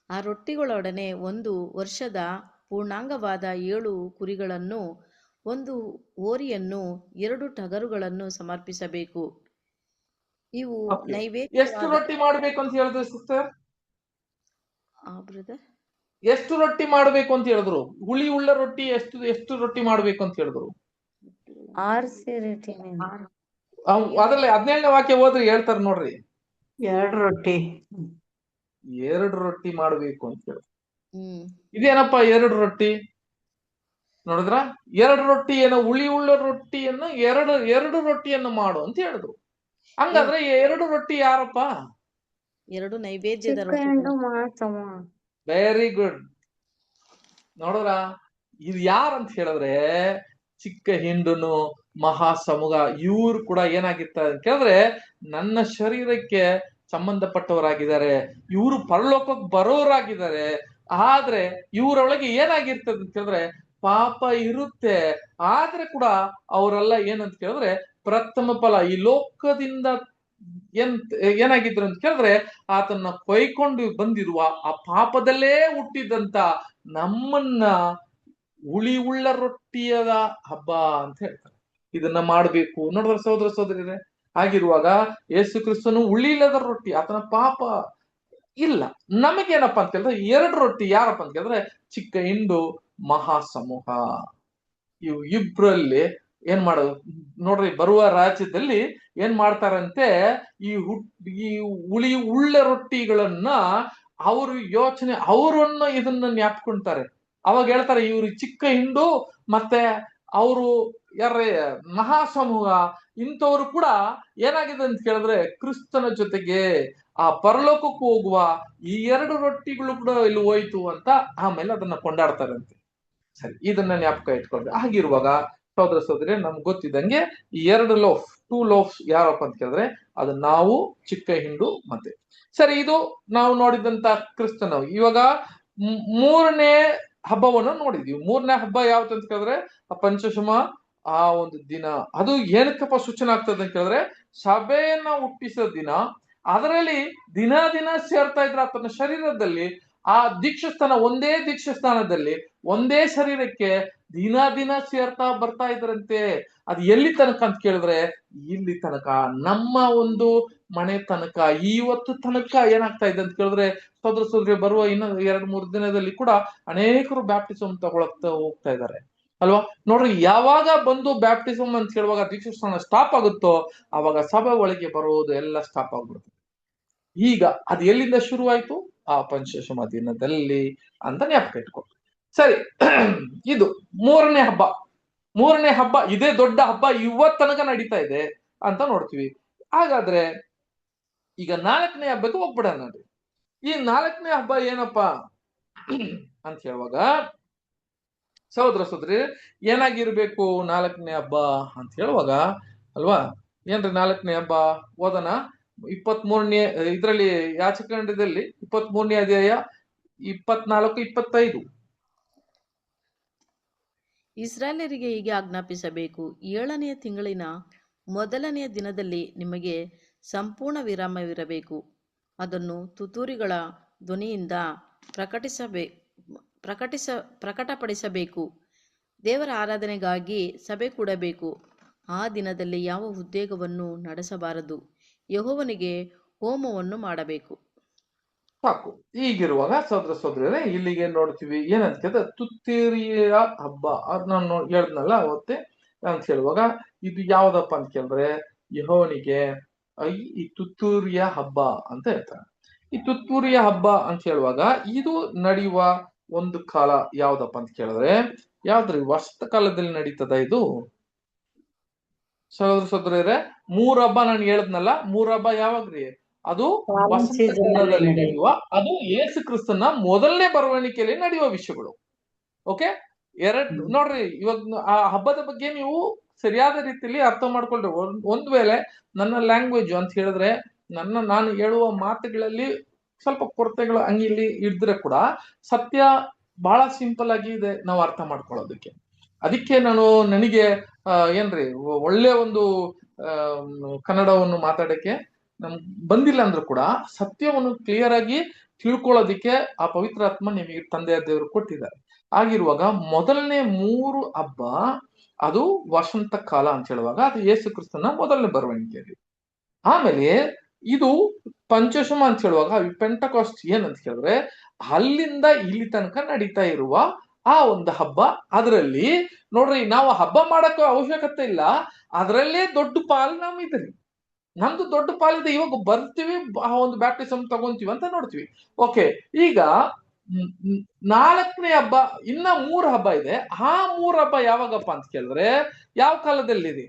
ಆ ರೊಟ್ಟಿಗಳೊಡನೆ 1 ವರ್ಷದ ಪೂರ್ಣಾಂಗವಾದ 7 ಕುರಿಗಳನ್ನು, 1 ಹೋರಿಯನ್ನು, 2 ಟಗರುಗಳನ್ನು ಸಮರ್ಪಿಸಬೇಕು. ಇವು ನೈವೇದ್ಯ. ಎಷ್ಟು ರೊಟ್ಟಿ ಮಾಡ್ಬೇಕು ಅಂತ ಹೇಳಿದ್ರು ಸಿಸ್ಟರ್? ಎಷ್ಟು ರೊಟ್ಟಿ ಮಾಡ್ಬೇಕು ಅಂತ ಹೇಳಿದ್ರು? ಹುಳಿ ಉಳ್ಳ ರೊಟ್ಟಿ ಎಷ್ಟು ರೊಟ್ಟಿ ಮಾಡ್ಬೇಕು ಅಂತ ಹೇಳಿದ್ರು? 6 ಸೇರು. ಅದ್ರಲ್ಲಿ 17ನೇ ವಾಕ್ಯ ಹೋದ್ರೆ ಹೇಳ್ತಾರೆ ನೋಡ್ರಿ, 2 ರೊಟ್ಟಿ. 2 ರೊಟ್ಟಿ ಮಾಡ್ಬೇಕು ಅಂತ ಹೇಳಿ. ಇದೇನಪ್ಪ 2 ರೊಟ್ಟಿ? ನೋಡಿದ್ರ 2 ರೊಟ್ಟಿ ಏನೋ ಹುಳಿ ಉಳ್ಳ ರೊಟ್ಟಿಯನ್ನು 2 ರೊಟ್ಟಿಯನ್ನು ಮಾಡು ಅಂತ ಹೇಳಿದ್ರು. ಹಂಗಾದ್ರೆ 2 ರೊಟ್ಟಿ ಯಾರಪ್ಪ? 2 ನೈವೇದ್ಯದ ವೆರಿ ಗುಡ್. ನೋಡ್ರ, ಇದು ಯಾರಂತ ಹೇಳಿದ್ರೆ ಚಿಕ್ಕ ಹಿಂಡುನು ಮಹಾ ಸಮೂಹ, ಇವ್ರು ಕೂಡ ಏನಾಗಿರ್ತಾರೆ ಅಂತ ಕೇಳಿದ್ರೆ ನನ್ನ ಶರೀರಕ್ಕೆ ಸಂಬಂಧಪಟ್ಟವರಾಗಿದ್ದಾರೆ. ಇವರು ಪರಲೋಕಕ್ಕೆ ಬರೋರಾಗಿದ್ದಾರೆ. ಆದ್ರೆ ಇವರೊಳಗೆ ಏನಾಗಿರ್ತದೆ ಅಂತ ಕೇಳಿದ್ರೆ ಪಾಪ ಇರುತ್ತೆ. ಆದ್ರೆ ಕೂಡ ಅವರೆಲ್ಲ ಏನಂತ ಕೇಳಿದ್ರೆ ಪ್ರಥಮ ಫಲ ಈ ಲೋಕದಿಂದ ಏನಾಗಿದ್ರು ಅಂತ ಕೇಳಿದ್ರೆ ಆತನ್ನ ಕೊಯ್ಕೊಂಡು ಬಂದಿರುವ ಆ ಪಾಪದಲ್ಲೇ ಹುಟ್ಟಿದಂತ ನಮ್ಮನ್ನ ಹುಳಿ ಉಳ್ಳ ರೊಟ್ಟಿಯದ ಹಬ್ಬ ಅಂತ ಹೇಳ್ತಾರೆ. ಇದನ್ನ ಮಾಡ್ಬೇಕು ನೋಡಿದ್ರೆ ಸಹೋದರ ಸಹೋದರಿಯರೇ. ಆಗಿರುವಾಗ ಯೇಸು ಕ್ರಿಸ್ತನು ಹುಳಿ ಇಲ್ಲದ ರೊಟ್ಟಿ, ಆತನ ಪಾಪ ಇಲ್ಲ. ನಮಗೇನಪ್ಪ ಅಂತ ಕೇಳಿದ್ರೆ 2 ರೊಟ್ಟಿ. ಯಾರಪ್ಪ ಅಂತ ಕೇಳಿದ್ರೆ ಚಿಕ್ಕ ಹಿಂಡು, ಮಹಾಸಮೂಹ. ಇವು ಇಬ್ರಲ್ಲಿ ಏನ್ ಮಾಡೋದು ನೋಡ್ರಿ, ಬರುವ ರಾಜ್ಯದಲ್ಲಿ ಏನ್ ಮಾಡ್ತಾರಂತೆ, ಈ ಹುಳಿ ಉಳ್ಳ ರೊಟ್ಟಿಗಳನ್ನ ಅವರು ಯೋಚನೆ, ಅವರನ್ನ ಇದನ್ನ ಜ್ಞಾಪಿಕೊಂತಾರೆ. ಅವಾಗ ಹೇಳ್ತಾರೆ ಇವ್ರು ಚಿಕ್ಕ ಹಿಂಡು ಮತ್ತೆ ಅವರು ಯಾರೇ ಮಹಾಸಮೂಹ, ಇಂಥವ್ರು ಕೂಡ ಏನಾಗಿದೆ ಅಂತ ಕೇಳಿದ್ರೆ ಕ್ರಿಸ್ತನ ಜೊತೆಗೆ ಆ ಪರಲೋಕಕ್ಕೂ ಹೋಗುವ ಈ 2 ರೊಟ್ಟಿಗಳು ಕೂಡ ಇಲ್ಲಿ ಹೋಯ್ತು ಅಂತ ಆಮೇಲೆ ಅದನ್ನ ಕೊಂಡಾಡ್ತಾರಂತೆ. ಸರಿ, ಇದನ್ನ ಜ್ಞಾಪಕ ಇಟ್ಕೊಂಡ್ರೆ ಆಗಿರುವಾಗ ಸಹೋದರ ಸಹೋದರಿ, ನಮ್ಗೆ ಗೊತ್ತಿದ್ದಂಗೆ ಈ 2 ಲೋಫ್ಸ್ ಯಾರಪ್ಪ ಅಂತ ಕೇಳಿದ್ರೆ ಅದು ನಾವು, ಚಿಕ್ಕ ಹಿಂಡು ಮತ್ತೆ. ಸರಿ, ಇದು ನಾವು ನೋಡಿದಂತ ಕ್ರಿಸ್ತನ. ಇವಾಗ 3ನೇ ಹಬ್ಬವನ್ನು ನೋಡಿದ್ವಿ. 3ನೇ ಹಬ್ಬ ಯಾವತ್ತು ಅಂತ ಕೇಳಿದ್ರೆ ಪಂಚಶಮ ಆ ಒಂದು ದಿನ. ಅದು ಏನಕ್ಕಪ್ಪ ಸೂಚನೆ ಆಗ್ತದೆ ಅಂತ ಕೇಳಿದ್ರೆ ಸಭೆಯನ್ನ ಹುಟ್ಟಿಸೋ ದಿನ. ಅದರಲ್ಲಿ ದಿನ ದಿನ ಸೇರ್ತಾ ಇದ್ರ ಆತನ ಶರೀರದಲ್ಲಿ. ಆ ದೀಕ್ಷಾಸ್ಥಾನ, ಒಂದೇ ದೀಕ್ಷಾಸ್ಥಾನದಲ್ಲಿ ಒಂದೇ ಶರೀರಕ್ಕೆ ದಿನ ದಿನ ಸೇರ್ತಾ ಬರ್ತಾ ಇದ್ರಂತೆ. ಅದು ಎಲ್ಲಿ ತನಕ ಅಂತ ಕೇಳಿದ್ರೆ ಇಲ್ಲಿ ತನಕ, ನಮ್ಮ ಒಂದು ಮನೆ ತನಕ, ಇವತ್ತು ತನಕ ಏನಾಗ್ತಾ ಇದೆ ಅಂತ ಕೇಳಿದ್ರೆ ಸೋದರ ಸೋದರಿ, ಬರುವ ಇನ್ನು 2-3 ದಿನದಲ್ಲಿ ಕೂಡ ಅನೇಕರು ಬ್ಯಾಪ್ಟಿಸಮ್ ತಗೊಳಕ್ತಾ ಹೋಗ್ತಾ ಇದ್ದಾರೆ ಅಲ್ವಾ. ನೋಡ್ರಿ, ಯಾವಾಗ ಬಂದು ಬ್ಯಾಪ್ಟಿಸಮ್ ಅಂತ ಹೇಳುವಾಗ ದೀಕ್ಷಾಸ್ಥಾನ ಸ್ಟಾಪ್ ಆಗುತ್ತೋ ಅವಾಗ ಸಭೆ ಒಳಗೆ ಬರೋದು ಎಲ್ಲ ಸ್ಟಾಪ್ ಆಗ್ಬಿಡುತ್ತೆ. ಈಗ ಅದು ಎಲ್ಲಿಂದ ಶುರುವಾಯ್ತು? ಆ ಪಂಚಶಮ ದಿನದಲ್ಲಿ ಅಂತ ಜ್ಞಾಪಕ ಇಟ್ಕೊಂಡು. ಸರಿ, ಇದು 3ನೇ ಹಬ್ಬ. 3ನೇ ಹಬ್ಬ, ಇದೇ ದೊಡ್ಡ ಹಬ್ಬ, ಇವತ್ ತನಕ ನಡೀತಾ ಇದೆ ಅಂತ ನೋಡ್ತೀವಿ. ಹಾಗಾದ್ರೆ ಈಗ 4ನೇ ಹಬ್ಬಕ್ಕೆ ಹೋಗ್ಬಿಡೋಣ ನೋಡಿ. ಈ 4ನೇ ಹಬ್ಬ ಏನಪ್ಪಾ ಅಂತ ಹೇಳುವಾಗ ಸಹೋದರ ಸಹೋದರಿ, ಏನಾಗಿರ್ಬೇಕು 4ನೇ ಹಬ್ಬ ಅಂತ ಹೇಳುವಾಗ ಅಲ್ವಾ? ಏನ್ರಿ 4ನೇ ಹಬ್ಬ? ಓದನ 23ನೇ ಇದ್ರಲ್ಲಿ ಯಾಚಕಾಂಡದಲ್ಲಿ 23ನೇ ಅಧ್ಯಾಯ 24-25. ಇಸ್ರಾಯೇಲರಿಗೆ ಹೀಗೆ ಆಜ್ಞಾಪಿಸಬೇಕು, 7ನೆಯ ತಿಂಗಳಿನ 1ನೆಯ ದಿನದಲ್ಲಿ ನಿಮಗೆ ಸಂಪೂರ್ಣ ವಿರಾಮವಿರಬೇಕು. ಅದನ್ನು ತುತ್ತೂರಿಗಳ ಧ್ವನಿಯಿಂದ ಪ್ರಕಟಪಡಿಸಬೇಕು. ದೇವರ ಆರಾಧನೆಗಾಗಿ ಸಭೆ ಕೂಡಬೇಕು. ಆ ದಿನದಲ್ಲಿ ಯಾವ ಉದ್ಯೋಗವನ್ನು ನಡೆಸಬಾರದು, ಯೆಹೋವನಿಗೆ ಹೋಮವನ್ನು ಮಾಡಬೇಕು. ಸಾಕು. ಈಗಿರುವಾಗ ಸಹೋದರ ಸಹೋದರಿಯರೇ, ಇಲ್ಲಿಗೆ ನೋಡ್ತೀವಿ ಏನಂತ ತುತ್ತೂರಿಯ ಹಬ್ಬ. ಅದ್ ನಾನು ಹೇಳಿದ್ನಲ್ಲ ಅವತ್ತೆ ಅಂತ ಹೇಳುವಾಗ ಇದು ಯಾವ್ದಪ್ಪ ಅಂತ ಕೇಳಿದ್ರೆ ಯೆಹೋವನಿಗೆ ಈ ತುತ್ತೂರಿಯ ಹಬ್ಬ ಅಂತ ಹೇಳ್ತಾರೆ. ಈ ತುತ್ತೂರಿಯ ಹಬ್ಬ ಅಂತ ಹೇಳುವಾಗ ಇದು ನಡೆಯುವ ಒಂದು ಕಾಲ ಯಾವ್ದಪ್ಪ ಅಂತ ಕೇಳಿದ್ರೆ ಯಾವ್ದ್ರಿ? ವಸಂತ ಕಾಲದಲ್ಲಿ ನಡೀತದ ಇದು ಸಹೋದರ ಸಹೋದರಿಯರೇ. 3 ಹಬ್ಬ ನಾನು ಹೇಳಿದ್ನಲ್ಲ, 3 ಹಬ್ಬ ಯಾವಾಗ್ರಿ? ಅದು ವಸಂತ ಕಾಲದಲ್ಲಿ ನಡೆಯುವ, ಅದು ಯೇಸು ಕ್ರಿಸ್ತನ ಮೊದಲನೇ ಬರವಣಿಗೆಯಲ್ಲಿ ನಡೆಯುವ ವಿಷಯಗಳು. ಓಕೆ, ನೋಡ್ರಿ, ಇವಾಗ ಆ ಹಬ್ಬದ ಬಗ್ಗೆ ನೀವು ಸರಿಯಾದ ರೀತಿಯಲ್ಲಿ ಅರ್ಥ ಮಾಡ್ಕೊಳ್ರಿ. ಒಂದ್ ವೇಳೆ ನನ್ನ ಲ್ಯಾಂಗ್ವೇಜ್ ಅಂತ ಹೇಳಿದ್ರೆ ನಾನು ಹೇಳುವ ಮಾತುಗಳಲ್ಲಿ ಸ್ವಲ್ಪ ಕೊರತೆಗಳು ಹಂಗಿಲ್ಲಿ ಇದ್ರೆ ಕೂಡ ಸತ್ಯ ಬಹಳ ಸಿಂಪಲ್ ಆಗಿ ಇದೆ ನಾವು ಅರ್ಥ ಮಾಡ್ಕೊಳ್ಳೋದಕ್ಕೆ. ಅದಕ್ಕೆ ನನಗೆ ಏನ್ರಿ ಒಳ್ಳೆ ಒಂದು ಕನ್ನಡವನ್ನು ಮಾತಾಡಕ್ಕೆ ನಮ್ಗೆ ಬಂದಿಲ್ಲ ಅಂದ್ರೂ ಕೂಡ ಸತ್ಯವನ್ನು ಕ್ಲಿಯರ್ ಆಗಿ ತಿಳ್ಕೊಳ್ಳೋದಿಕ್ಕೆ ಆ ಪವಿತ್ರಾತ್ಮ ನಿಮಗೆ ತಂದೆಯ ದೇವರು ಕೊಟ್ಟಿದ್ದಾರೆ. ಆಗಿರುವಾಗ ಮೊದಲನೇ 3 ಹಬ್ಬ ಅದು ವಸಂತ ಕಾಲ ಅಂತ ಹೇಳುವಾಗ ಅದು ಯೇಸು ಕ್ರಿಸ್ತನ ಮೊದಲನೇ ಬರವಣಿಗೆಯಲ್ಲಿ. ಆಮೇಲೆ ಇದು ಪಂಚಶಮ ಅಂತ ಹೇಳುವಾಗ ಪೆಂಟಕಾಸ್ಟ್ ಏನಂತ ಹೇಳಿದ್ರೆ ಅಲ್ಲಿಂದ ಇಲ್ಲಿ ತನಕ ನಡೀತಾ ಇರುವ ಆ ಒಂದು ಹಬ್ಬ. ಅದರಲ್ಲಿ ನೋಡ್ರಿ, ನಾವು ಹಬ್ಬ ಮಾಡಕ್ಕೆ ಅವಶ್ಯಕತೆ ಇಲ್ಲ, ಅದರಲ್ಲೇ ದೊಡ್ಡ ಪಾಲು ನಮ್ಮಿದ್ರಿ. ನಮ್ದು ದೊಡ್ಡ ಪಾಲಿದೆ. ಇವಾಗ ಬರ್ತೀವಿ, ಆ ಒಂದು ಬ್ಯಾಪ್ಟಿಸಮ್ ತಗೊಂತೀವಿ ಅಂತ ನೋಡ್ತೀವಿ. ಓಕೆ, ಈಗ 4ನೇ ಹಬ್ಬ, ಇನ್ನ 3 ಹಬ್ಬ ಇದೆ. ಆ 3 ಹಬ್ಬ ಯಾವಾಗಪ್ಪ ಅಂತ ಕೇಳಿದ್ರೆ ಯಾವ ಕಾಲದಲ್ಲಿದೆ?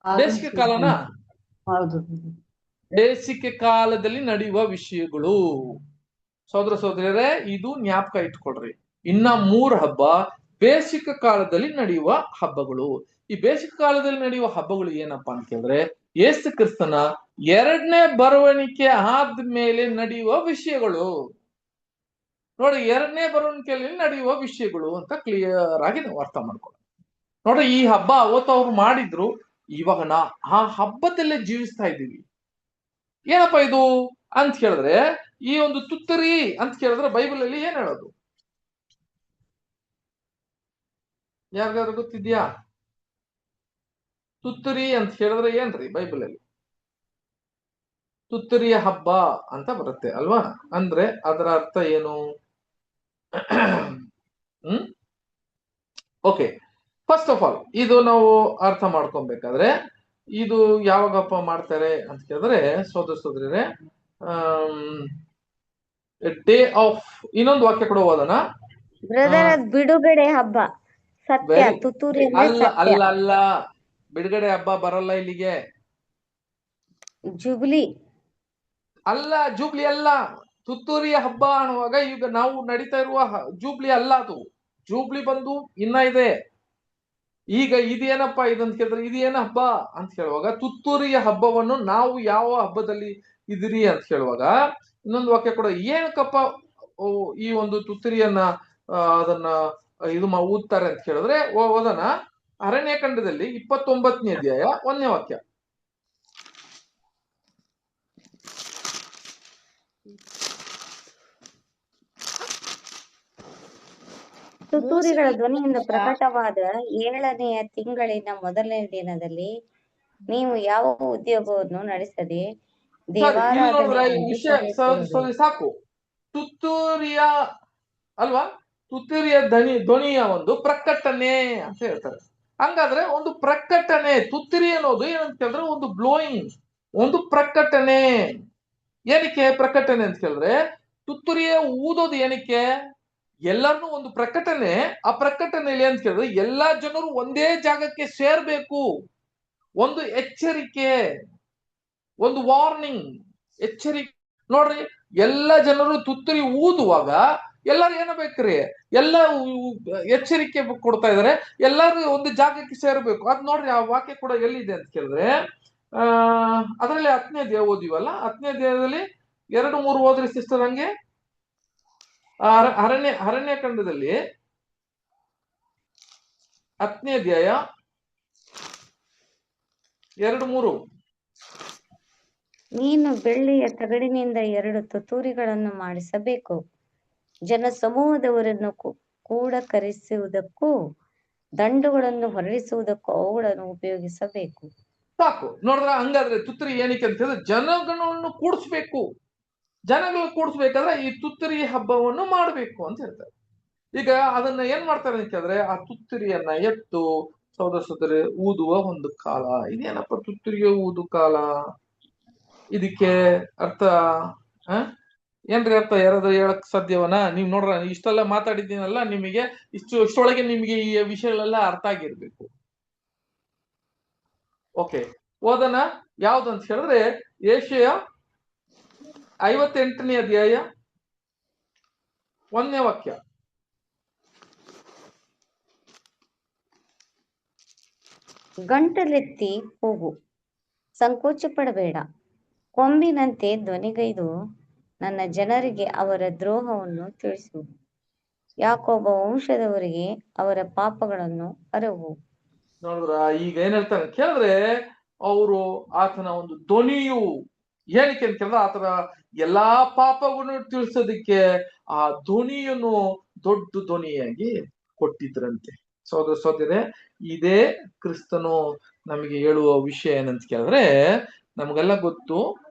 ಬೇಸಿಗೆ ಕಾಲನ? ಹೌದು, ಬೇಸಿಗೆ ಕಾಲದಲ್ಲಿ ನಡೆಯುವ ವಿಷಯಗಳು. ಸಹೋದರ ಸಹೋದರಿಯರೇ, ಇದು ಜ್ಞಾಪಕ ಇಟ್ಕೊಳ್ರಿ. ಇನ್ನ 3 ಹಬ್ಬ ಬೇಸಿಗೆ ಕಾಲದಲ್ಲಿ ನಡೆಯುವ ಹಬ್ಬಗಳು. ಈ ಬೇಸಿಗೆ ಕಾಲದಲ್ಲಿ ನಡೆಯುವ ಹಬ್ಬಗಳು ಏನಪ್ಪಾ ಅಂತ ಕೇಳಿದ್ರೆ ಯೇಸು ಕ್ರಿಸ್ತನ 2ನೇ ಬರವಣಿಗೆ ಆದ್ಮೇಲೆ ನಡೆಯುವ ವಿಷಯಗಳು. ನೋಡಿ, 2ನೇ ಬರವಣಿಗೆಯಲ್ಲಿ ನಡೆಯುವ ವಿಷಯಗಳು ಅಂತ ಕ್ಲಿಯರ್ ಆಗಿ ನಾವು ಅರ್ಥ ಮಾಡ್ಕೊಳ್ಳೋಣ. ನೋಡ್ರಿ, ಈ ಹಬ್ಬ ಅವತ್ತು ಅವ್ರು ಮಾಡಿದ್ರು, ಇವಾಗ ಆ ಹಬ್ಬದಲ್ಲೇ ಜೀವಿಸ್ತಾ ಇದ್ದೀವಿ. ಏನಪ್ಪಾ ಇದು ಅಂತ ಕೇಳಿದ್ರೆ ಈ ಒಂದು ತುತ್ತೂರಿ ಅಂತ ಕೇಳಿದ್ರೆ ಬೈಬಲ್ ಅಲ್ಲಿ ಏನ್ ಹೇಳೋದು? ಯಾರಿಗಾದ್ರು ಗೊತ್ತಿದ್ಯಾ? ತುತ್ತೂರಿ ಅಂತ ಹೇಳಿದ್ರೆ ಏನ್ರಿ ಬೈಬಲ್ ಅಲ್ಲಿ? ತುತ್ತೂರಿಯ ಹಬ್ಬ ಅಂತ ಬರುತ್ತೆ ಅಲ್ವಾ? ಅಂದ್ರೆ ಅದರ ಅರ್ಥ ಏನು? ಓಕೆ, ಫಸ್ಟ್ ಆಫ್ ಆಲ್ ಇದು ನಾವು ಅರ್ಥ ಮಾಡ್ಕೊಬೇಕಾದ್ರೆ ಇದು ಯಾವಾಗಪ್ಪ ಮಾಡ್ತಾರೆ ಅಂತ ಕೇಳಿದ್ರೆ ಸೋದರರೇ, ಡೇ ಆಫ್, ಇನ್ನೊಂದು ವಾಕ್ಯ ಕೂಡ ಓದೋಣ. ಬ್ರದರ್, ಅದ್ ಬಿಡುಗಡೆ ಹಬ್ಬ. ಸತ್ಯ, Very- ತುತ್ತೂರಿ ಅಂದ್ರೆ ಅಲ್ಲ ಸತ್ಯ. ಅಲ್ಲ ಅಲ್ಲ, ಬಿಡುಗಡೆ ಹಬ್ಬ ಬರಲ್ಲ ಇಲ್ಲಿಗೆ. ಜುಬ್ಲಿ. ಅಲ್ಲ, ಜೂಬ್ಲಿ ಅಲ್ಲ. ತುತ್ತೂರಿಯ ಹಬ್ಬ ಅನ್ನುವಾಗ ಈಗ ನಾವು ನಡೀತಾ ಇರುವ ಜೂಬ್ಲಿ ಅಲ್ಲ, ಅದು ಜೂಬ್ಲಿ ಬಂದು ಇನ್ನ ಇದೆ. ಈಗ ಇದೇನಪ್ಪ ಇದಂತ ಕೇಳಿದ್ರೆ ಇದೇನ ಹಬ್ಬ ಅಂತ ಹೇಳುವಾಗ ತುತ್ತೂರಿಯ ಹಬ್ಬವನ್ನು ನಾವು ಯಾವ ಹಬ್ಬದಲ್ಲಿ ಇದಿರಿ ಅಂತ ಹೇಳುವಾಗ ಇನ್ನೊಂದು ವಾಕ್ಯ ಕೂಡ ಏನಕ್ಕಪ್ಪ ಈ ಒಂದು ತುತ್ತೂರಿಯನ್ನ ಅದನ್ನ ಇದು ಊದ್ತಾರೆ ಅಂತ ಹೇಳಿದ್ರೆ ಓದೋಣ. ಅರಣ್ಯಕಾಂಡದಲ್ಲಿ 29ನೇ ಅಧ್ಯಾಯ 1ನೇ ವಾಕ್ಯ. ತುತ್ತೂರಿಗಳ ಧ್ವನಿಯಿಂದ ಪ್ರಕಟವಾದ 7ನೆಯ ತಿಂಗಳಿನ ಮೊದಲನೇ ದಿನದಲ್ಲಿ ನೀವು ಯಾವ ಉದ್ಯೋಗವನ್ನು ನಡೆಸದೆ ವಿಷಯ ಸಾಕು. ತುತ್ತೂರಿಯ ಅಲ್ವಾ, ತುತ್ತೂರಿಯ ಧ್ವನಿಯ ಒಂದು ಪ್ರಕಟಣೆ ಅಂತ ಹೇಳ್ತಾರೆ. ಹಂಗಾದ್ರೆ ಒಂದು ಪ್ರಕಟಣೆ, ತುತ್ತೂರಿ ಅನ್ನೋದು ಏನಂತ ಕೇಳಿದ್ರೆ ಒಂದು ಬ್ಲೋಯಿಂಗ್, ಒಂದು ಪ್ರಕಟಣೆ. ಏನಕ್ಕೆ ಪ್ರಕಟಣೆ ಅಂತ ಕೇಳಿದ್ರೆ ತುತ್ತೂರಿಯ ಊದೋದು ಏನಕ್ಕೆ? ಎಲ್ಲರನ್ನೂ ಒಂದು ಪ್ರಕಟಣೆ. ಆ ಪ್ರಕಟಣೆಯಲ್ಲಿ ಅಂತ ಕೇಳಿದ್ರೆ ಎಲ್ಲಾ ಜನರು ಒಂದೇ ಜಾಗಕ್ಕೆ ಸೇರ್ಬೇಕು. ಒಂದು ಎಚ್ಚರಿಕೆ, ಒಂದು ವಾರ್ನಿಂಗ್, ಎಚ್ಚರಿಕೆ. ನೋಡ್ರಿ, ಎಲ್ಲ ಜನರು ತುತ್ತೂರಿ ಊದುವಾಗ ಎಲ್ಲರೂ ಏನಬೇಕ್ರಿ? ಎಲ್ಲ ಎಚ್ಚರಿಕೆ ಕೊಡ್ತಾ ಇದಾರೆ, ಎಲ್ಲರೂ ಒಂದು ಜಾಗಕ್ಕೆ ಸೇರ್ಬೇಕು. ಅದ್ ನೋಡ್ರಿ, ಆ ವಾಕ್ಯ ಕೂಡ ಎಲ್ಲಿದೆ ಅಂತ ಕೇಳಿದ್ರೆ ಅದರಲ್ಲಿ 10ನೇ ಅಧ್ಯಾಯ ಓದಿವಲ್ಲ, 10ನೇ ಅಧ್ಯಾಯದಲ್ಲಿ 2-3 ಓದ್ರಿ ಸಿಸ್ಟರ್. ಹಂಗೆ ಅರಣ್ಯಕಾಂಡದಲ್ಲಿ 10ನೇ ಅಧ್ಯಾಯ 2-3. ನೀನು ಬೆಳ್ಳಿಯ ತಗಡಿನಿಂದ 2 ತುತ್ತೂರಿಗಳನ್ನು ಮಾಡಿಸಬೇಕು. ಜನ ಸಮೂಹದವರನ್ನು ಕೂಡ ಕರೆಸುವುದಕ್ಕೂ ದಂಡುಗಳನ್ನು ಹೊರಡಿಸುವುದಕ್ಕೂ ಅವುಗಳನ್ನು ಉಪಯೋಗಿಸಬೇಕು. ಸಾಕು. ನೋಡಿದ್ರ, ಹಂಗಾದ್ರೆ ತುತ್ತೂರಿ ಏನಕ್ಕೆ ಅಂತ ಹೇಳಿದ್ರೆ ಜನಗಳನ್ನು ಕೂಡಿಸ್ಬೇಕು. ಜನಗಳು ಕೂಡಿಸ್ಬೇಕಾದ್ರೆ ಈ ತುತ್ತೂರಿ ಹಬ್ಬವನ್ನು ಮಾಡಬೇಕು ಅಂತ ಹೇಳ್ತಾರೆ. ಈಗ ಅದನ್ನ ಏನ್ ಮಾಡ್ತಾರೆ ಅಂತ ಹೇಳಿದ್ರೆ ಆ ತುತ್ತೂರಿಯನ್ನ ಎತ್ತು ಸೋದರ ಊದುವ ಒಂದು ಕಾಲ. ಇದೇನಪ್ಪ ತುತ್ತೂರಿಗೆ ಊದು ಕಾಲ? ಇದಕ್ಕೆ ಅರ್ಥ ಏನ್ರಿ ಅರ್ಥ? ಯಾರಾದ್ರೂ ಹೇಳಕ್ ಸಾಧ್ಯವನ? ನೀವ್ ನೋಡ್ರ, ಇಷ್ಟೆಲ್ಲ ಮಾತಾಡಿದ್ದೀನಲ್ಲ, ನಿಮಗೆ ಇಷ್ಟೊಳಗೆ ನಿಮಗೆ ಈ ವಿಷಯಗಳೆಲ್ಲ ಅರ್ಥ ಆಗಿರ್ಬೇಕು. ಓಕೆ, ಓದೋಣ. ಯಾವ್ದಂತ ಹೇಳಿದ್ರೆ ಯೆಶಾಯ 58ನೇ ಅಧ್ಯಾಯ 1ನೇ ವಾಕ್ಯ. ಗಂಟಲೆತ್ತಿ ಹೋಗು, ಸಂಕೋಚ ಪಡಬೇಡ. ಕೊಂಬಿನಂತೆ ಧ್ವನಿಗೈದು ನನ್ನ ಜನರಿಗೆ ಅವರ ದ್ರೋಹವನ್ನು ತಿಳಿಸು. ಯಾಕೋಬ ವಂಶದವರಿಗೆ ಅವರ ಪಾಪಗಳನ್ನು ಅರವು. ನೋಡಿದ್ರ, ಈಗ ಏನ್ ಹೇಳ್ತಾರೆ ಕೇಳಿದ್ರೆ ಅವರು ಆತನ ಒಂದು ಧ್ವನಿಯು ಏನಕ್ಕೆ ಅಂತ ಕೇಳಿದ್ರೆ ಆತನ ಎಲ್ಲಾ ಪಾಪಗಳನ್ನು ತಿಳಿಸೋದಿಕ್ಕೆ ಆ ಧ್ವನಿಯನ್ನು ದೊಡ್ಡ ಧ್ವನಿಯಾಗಿ ಕೊಟ್ಟಿದ್ರಂತೆ. ಸೋದರರೇ, ಇದೇ ಕ್ರಿಸ್ತನು ನಮಗೆ ಹೇಳುವ ವಿಷಯ ಏನಂತ ಕೇಳಿದ್ರೆ ನಮಗೆಲ್ಲ ಗೊತ್ತು.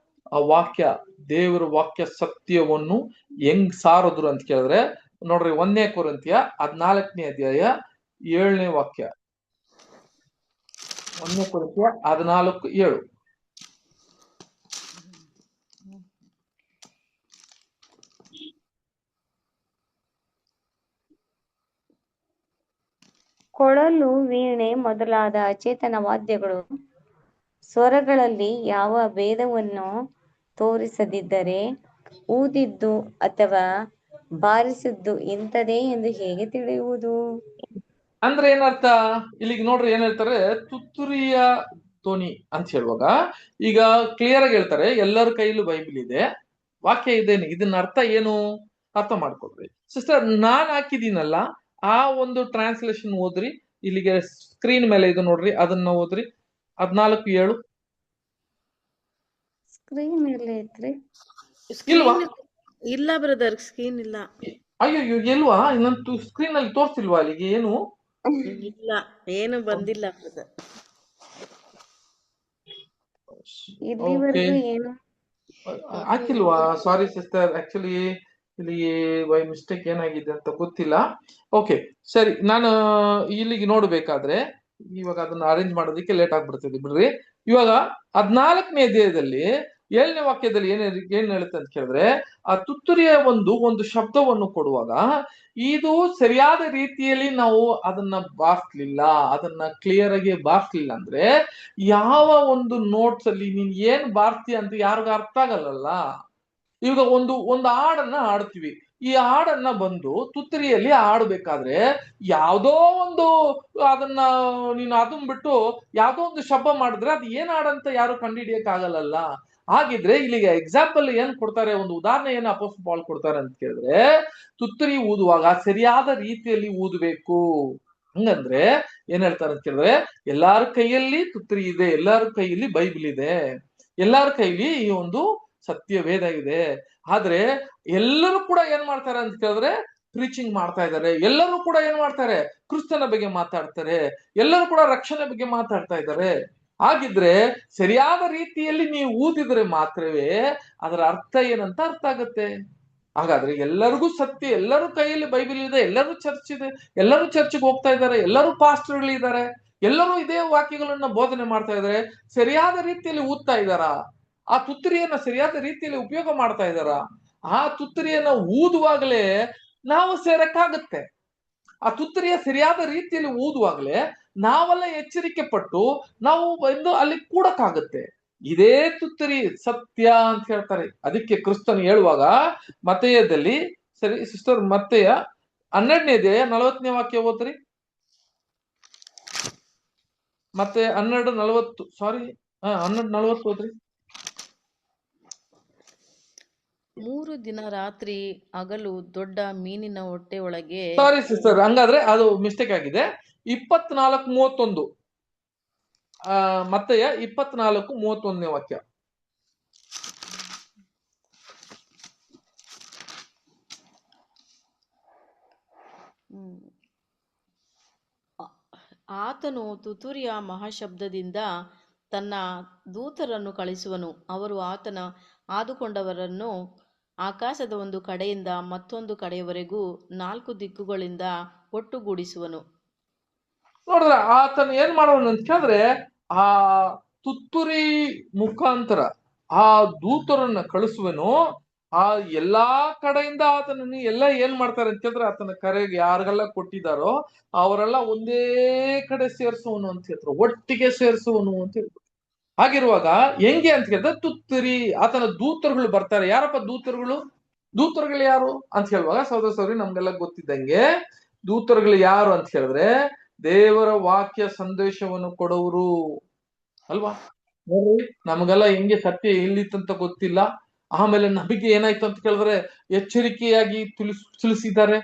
ಆ ವಾಕ್ಯ, ದೇವರ ವಾಕ್ಯ ಸತ್ಯವನ್ನು ಹೆಂಗ್ ಸಾರಿದ್ರು ಅಂತ ಕೇಳಿದ್ರೆ ನೋಡ್ರಿ, 1ನೇ ಕೊರಿಂಥಿಯ 14ನೇ ಅಧ್ಯಾಯ 7ನೇ ವಾಕ್ಯ. 1ನೇ ಕೊರಿಂಥಿಯ 14:7. ಕೊಳಲು, ವೀಣೆ ಮೊದಲಾದ ಅಚೇತನ ವಾದ್ಯಗಳು ಸ್ವರಗಳಲ್ಲಿ ಯಾವ ಭೇದವನ್ನು ತೋರಿಸದಿದ್ದರೆ ಊದಿದ್ದು ಅಥವಾ ಬಾರಿಸಿದ್ದು ಇಂಥದೇ ಎಂದು ಹೇಗೆ ತಿಳಿಯುವುದು? ಅಂದ್ರೆ ಏನರ್ಥ? ಇಲ್ಲಿಗೆ ನೋಡ್ರಿ, ಏನ್ ಹೇಳ್ತಾರೆ, ತುತ್ತೂರಿಯ ಧ್ವನಿ ಅಂತ ಹೇಳುವಾಗ ಈಗ ಕ್ಲಿಯರ್ ಆಗಿ ಹೇಳ್ತಾರೆ. ಎಲ್ಲರ ಕೈಲೂ ಬೈಬಲ್ ಇದೆ, ವಾಕ್ಯ ಇದೆ. ಇದನ್ನ ಅರ್ಥ ಏನು ಅರ್ಥ ಮಾಡ್ಕೊಡ್ರಿ ಸಿಸ್ಟರ್. ನಾನ್ ಹಾಕಿದೀನಲ್ಲ ಆ ಒಂದು ಟ್ರಾನ್ಸ್ಲೇಷನ್ ಓದ್ರಿ. ಇಲ್ಲಿಗೆ ಸ್ಕ್ರೀನ್ ಮೇಲೆ ಇದು ನೋಡ್ರಿ, ಅದನ್ನ ಓದ್ರಿ. 14:7. ಸ್ಕ್ರೀನ್ ಎಲ್ಲ ಐತ್ರಿ? ಇಲ್ವಾ? ಇಲ್ಲ ಬ್ರದರ್, ಸ್ಕ್ರೀನ್ ಇಲ್ಲ. ಅಯ್ಯೋ, ಇಲ್ವಾ? ಇನ್ನೊಂದು ಸ್ಕ್ರೀನ್ ಅಲ್ಲಿ ತೋರಿಸಿಲ್ವಾ? ಅಲ್ಲಿಗೆ ಏನು ಇಲ್ಲ, ಏನು ಬಂದಿಲ್ಲ ಬ್ರದರ್. ಓಕೆ, ಇಲ್ಲಿವರೆಗೂ ಏನು ಹಾಕಿಲ್ವಾ? ಸಾರಿ ಸಿಸ್ಟರ್, ಆಕ್ಚುಲಿ ಇಲ್ಲಿ ಬೈ ಮಿಸ್ಟೇಕ್ ಏನಾಗಿದೆ ಅಂತ ಗೊತ್ತಿಲ್ಲ. ಓಕೆ, ಸರಿ. ನಾನು ಇಲ್ಲಿಗೆ ನೋಡ್ಬೇಕಾದ್ರೆ ಇವಾಗ ಅದನ್ನ ಅರೇಂಜ್ ಮಾಡೋದಕ್ಕೆ ಲೇಟ್ ಆಗ್ಬಿಡ್ತದೆ ಬಿಡ್ರಿ. ಇವಾಗ 14ನೇ ಅಧ್ಯಾಯದಲ್ಲಿ 7ನೇ ವಾಕ್ಯದಲ್ಲಿ ಏನ್ ಹೇಳುತ್ತೆ ಅಂತ ಕೇಳಿದ್ರೆ, ಆ ತುತ್ತೂರಿಯ ಒಂದು ಶಬ್ದವನ್ನು ಕೊಡುವಾಗ ಇದು ಸರಿಯಾದ ರೀತಿಯಲ್ಲಿ ನಾವು ಅದನ್ನ ಬಾರಿಸ್ಲಿಲ್ಲ, ಅದನ್ನ ಕ್ಲಿಯರ್ ಆಗಿ ಬಾರಿಸ್ಲಿಲ್ಲ ಅಂದ್ರೆ ಯಾವ ಒಂದು ನೋಟ್ಸ್ ಅಲ್ಲಿ ನೀನ್ ಏನ್ ಬಾರ್ತೀಯ ಅಂತ ಯಾರಿಗ ಅರ್ಥ ಆಗಲ್ಲ. ಇವಾಗ ಒಂದು ಹಾಡನ್ನ ಹಾಡ್ತೀವಿ, ಈ ಹಾಡನ್ನ ಬಂದು ತುತ್ತರಿಯಲ್ಲಿ ಹಾಡ್ಬೇಕಾದ್ರೆ ಯಾವ್ದೋ ಒಂದು ಅದನ್ನ ನೀನು ಅದನ್ ಬಿಟ್ಟು ಯಾವ್ದೋ ಒಂದು ಶಬ್ದ ಮಾಡಿದ್ರೆ ಅದು ಏನ್ ಹಾಡಂತ ಯಾರು ಕಂಡುಹಿಡಿಯಕ್ ಆಗಲ್ಲ. ಹಾಗಿದ್ರೆ ಇಲ್ಲಿಗೆ ಎಕ್ಸಾಂಪಲ್ ಏನ್ ಕೊಡ್ತಾರೆ, ಒಂದು ಉದಾಹರಣೆ ಏನ್ ಅಪೋಸ್ಟಲ್ ಪಾಲ್ ಕೊಡ್ತಾರೆ ಅಂತ ಕೇಳಿದ್ರೆ, ತುತ್ತರಿ ಊದುವಾಗ ಸರಿಯಾದ ರೀತಿಯಲ್ಲಿ ಊದಬೇಕು. ಹಂಗಂದ್ರೆ ಏನ್ ಹೇಳ್ತಾರೆ ಅಂತ ಕೇಳಿದ್ರೆ, ಎಲ್ಲಾರ ಕೈಯಲ್ಲಿ ತುತ್ತರಿ ಇದೆ, ಎಲ್ಲಾರ ಕೈಯಲ್ಲಿ ಬೈಬಲ್ ಇದೆ, ಎಲ್ಲಾರ ಕೈಲಿ ಈ ಒಂದು ಸತ್ಯ ವೇದ ಇದೆ. ಆದ್ರೆ ಎಲ್ಲರೂ ಕೂಡ ಏನ್ ಮಾಡ್ತಾರೆ ಅಂತ ಕೇಳಿದ್ರೆ ಪ್ರೀಚಿಂಗ್ ಮಾಡ್ತಾ ಇದ್ದಾರೆ, ಎಲ್ಲರೂ ಕೂಡ ಏನ್ ಮಾಡ್ತಾರೆ, ಕ್ರಿಸ್ತನ ಬಗ್ಗೆ ಮಾತಾಡ್ತಾರೆ, ಎಲ್ಲರೂ ಕೂಡ ರಕ್ಷಣೆ ಬಗ್ಗೆ ಮಾತಾಡ್ತಾ ಇದ್ದಾರೆ. ಹಾಗಿದ್ರೆ ಸರಿಯಾದ ರೀತಿಯಲ್ಲಿ ನೀವು ಊದಿದ್ರೆ ಮಾತ್ರವೇ ಅದರ ಅರ್ಥ ಏನಂತ ಅರ್ಥ ಆಗುತ್ತೆ. ಹಾಗಾದ್ರೆ ಎಲ್ಲರಿಗೂ ಸತ್ಯ, ಎಲ್ಲರೂ ಕೈಯಲ್ಲಿ ಬೈಬಲ್ ಇದೆ, ಎಲ್ಲರೂ ಚರ್ಚ್ ಇದೆ, ಎಲ್ಲರೂ ಚರ್ಚ್ಗೆ ಹೋಗ್ತಾ ಇದ್ದಾರೆ, ಎಲ್ಲರೂ ಪಾಸ್ಟರ್ಗಳಿದ್ದಾರೆ, ಎಲ್ಲರೂ ಇದೇ ವಾಕ್ಯಗಳನ್ನ ಬೋಧನೆ ಮಾಡ್ತಾ ಇದ್ದಾರೆ. ಸರಿಯಾದ ರೀತಿಯಲ್ಲಿ ಊದ್ತಾ ಇದ್ದಾರಾ? ಆ ತುತ್ತರಿಯನ್ನ ಸರಿಯಾದ ರೀತಿಯಲ್ಲಿ ಉಪಯೋಗ ಮಾಡ್ತಾ ಇದ್ದಾರ? ಆ ತುತ್ತರಿಯನ್ನ ಊದುವಾಗಲೇ ನಾವು ಸೇರಕ್ಕಾಗತ್ತೆ. ಆ ತುತ್ತರಿಯ ಸರಿಯಾದ ರೀತಿಯಲ್ಲಿ ಊದುವಾಗಲೇ ನಾವೆಲ್ಲ ಎಚ್ಚರಿಕೆ ಪಟ್ಟು ನಾವು ಬಂದು ಅಲ್ಲಿ ಕೂಡಕ್ಕಾಗತ್ತೆ. ಇದೇ ತುತ್ತರಿ ಸತ್ಯ ಅಂತ ಹೇಳ್ತಾರೆ. ಅದಕ್ಕೆ ಕ್ರಿಸ್ತನು ಹೇಳುವಾಗ ಮತ್ತೆಯದಲ್ಲಿ, ಸರಿ ಸಿಸ್ಟರ್, ಮತ್ತೆಯ 12ನೇ ಅಧ್ಯಾಯ 40ನೇ ವಾಕ್ಯ ಓದ್ರಿ. ಮತ್ತೆ 12:40, ಸಾರಿ 12:40 ಓದ್ರಿ. 3 ದಿನ ರಾತ್ರಿ ಹಗಲು ದೊಡ್ಡ ಮೀನಿನ ಹೊಟ್ಟೆ ಒಳಗೆ. ಸಾರಿ ಸಿಸ್ಟರ್, ಹಂಗಾದ್ರೆ ಅದು ಮಿಸ್ಟೇಕ್ ಆಗಿದೆ. 24:31 ಮತ್ತೆಯ 24:31ನೇ ವಾಕ್ಯ. ಆತನು ತುತ್ತೂರಿಯ ಮಹಾಶಬ್ದದಿಂದ ತನ್ನ ದೂತರನ್ನು ಕಳಿಸುವನು, ಅವರು ಆತನ ಆದುಕೊಂಡವರನ್ನು ಆಕಾಶದ ಒಂದು ಕಡೆಯಿಂದ ಮತ್ತೊಂದು ಕಡೆಯವರೆಗೂ 4 ದಿಕ್ಕುಗಳಿಂದ ಒಟ್ಟುಗೂಡಿಸುವನು. ನೋಡಿದ್ರ ಆತನ ಏನ್ ಮಾಡೋನು ಅಂತ ಕೇಳಿದ್ರೆ, ಆ ತುತ್ತೂರಿ ಮುಖಾಂತರ ಆ ದೂತರನ್ನ ಕಳಿಸುವನು. ಆ ಎಲ್ಲಾ ಕಡೆಯಿಂದ ಆತನನ್ನು ಎಲ್ಲ ಏನ್ ಮಾಡ್ತಾರೆ ಅಂತ ಹೇಳಿದ್ರೆ, ಆತನ ಕರೆಗೆ ಯಾರಿಗೆಲ್ಲ ಕೊಟ್ಟಿದ್ದಾರೋ ಅವರೆಲ್ಲ ಒಂದೇ ಕಡೆ ಸೇರಿಸುವನು ಅಂತ ಹೇಳ್ತಾರೆ, ಒಟ್ಟಿಗೆ ಸೇರಿಸುವನು ಅಂತ ಹೇಳ್ತಾರೆ. ಹಾಗಿರುವಾಗ ಹೆಂಗೆ ಅಂತ ಹೇಳಿದ್ರೆ, ತುತ್ತೂರಿ ಆತನ ದೂತರುಗಳು ಬರ್ತಾರೆ. ಯಾರಪ್ಪ ದೂತರುಗಳು? ದೂತರುಗಳು ಯಾರು ಅಂತ ಹೇಳುವಾಗ ಸಹೋದರ ಸಹೋದರಿ, ನಮ್ಗೆಲ್ಲ ಗೊತ್ತಿದ್ದಂಗೆ ದೂತರುಗಳು ಯಾರು ಅಂತ ಹೇಳಿದ್ರೆ ದೇವರ ವಾಕ್ಯ ಸಂದೇಶವನ್ನು ಕೊಡೋರು ಅಲ್ವಾ. ನೋಡ್ರಿ, ನಮಗೆಲ್ಲ ಹೆಂಗೆ ಸತ್ಯ ಎಲ್ಲಿತ್ತಂತ ಗೊತ್ತಿಲ್ಲ. ಆಮೇಲೆ ನಮಗೆ ಏನಾಯ್ತು ಅಂತ ಕೇಳಿದ್ರೆ ಎಚ್ಚರಿಕೆಯಾಗಿ ತಿಳಿಸಿದ್ದಾರೆ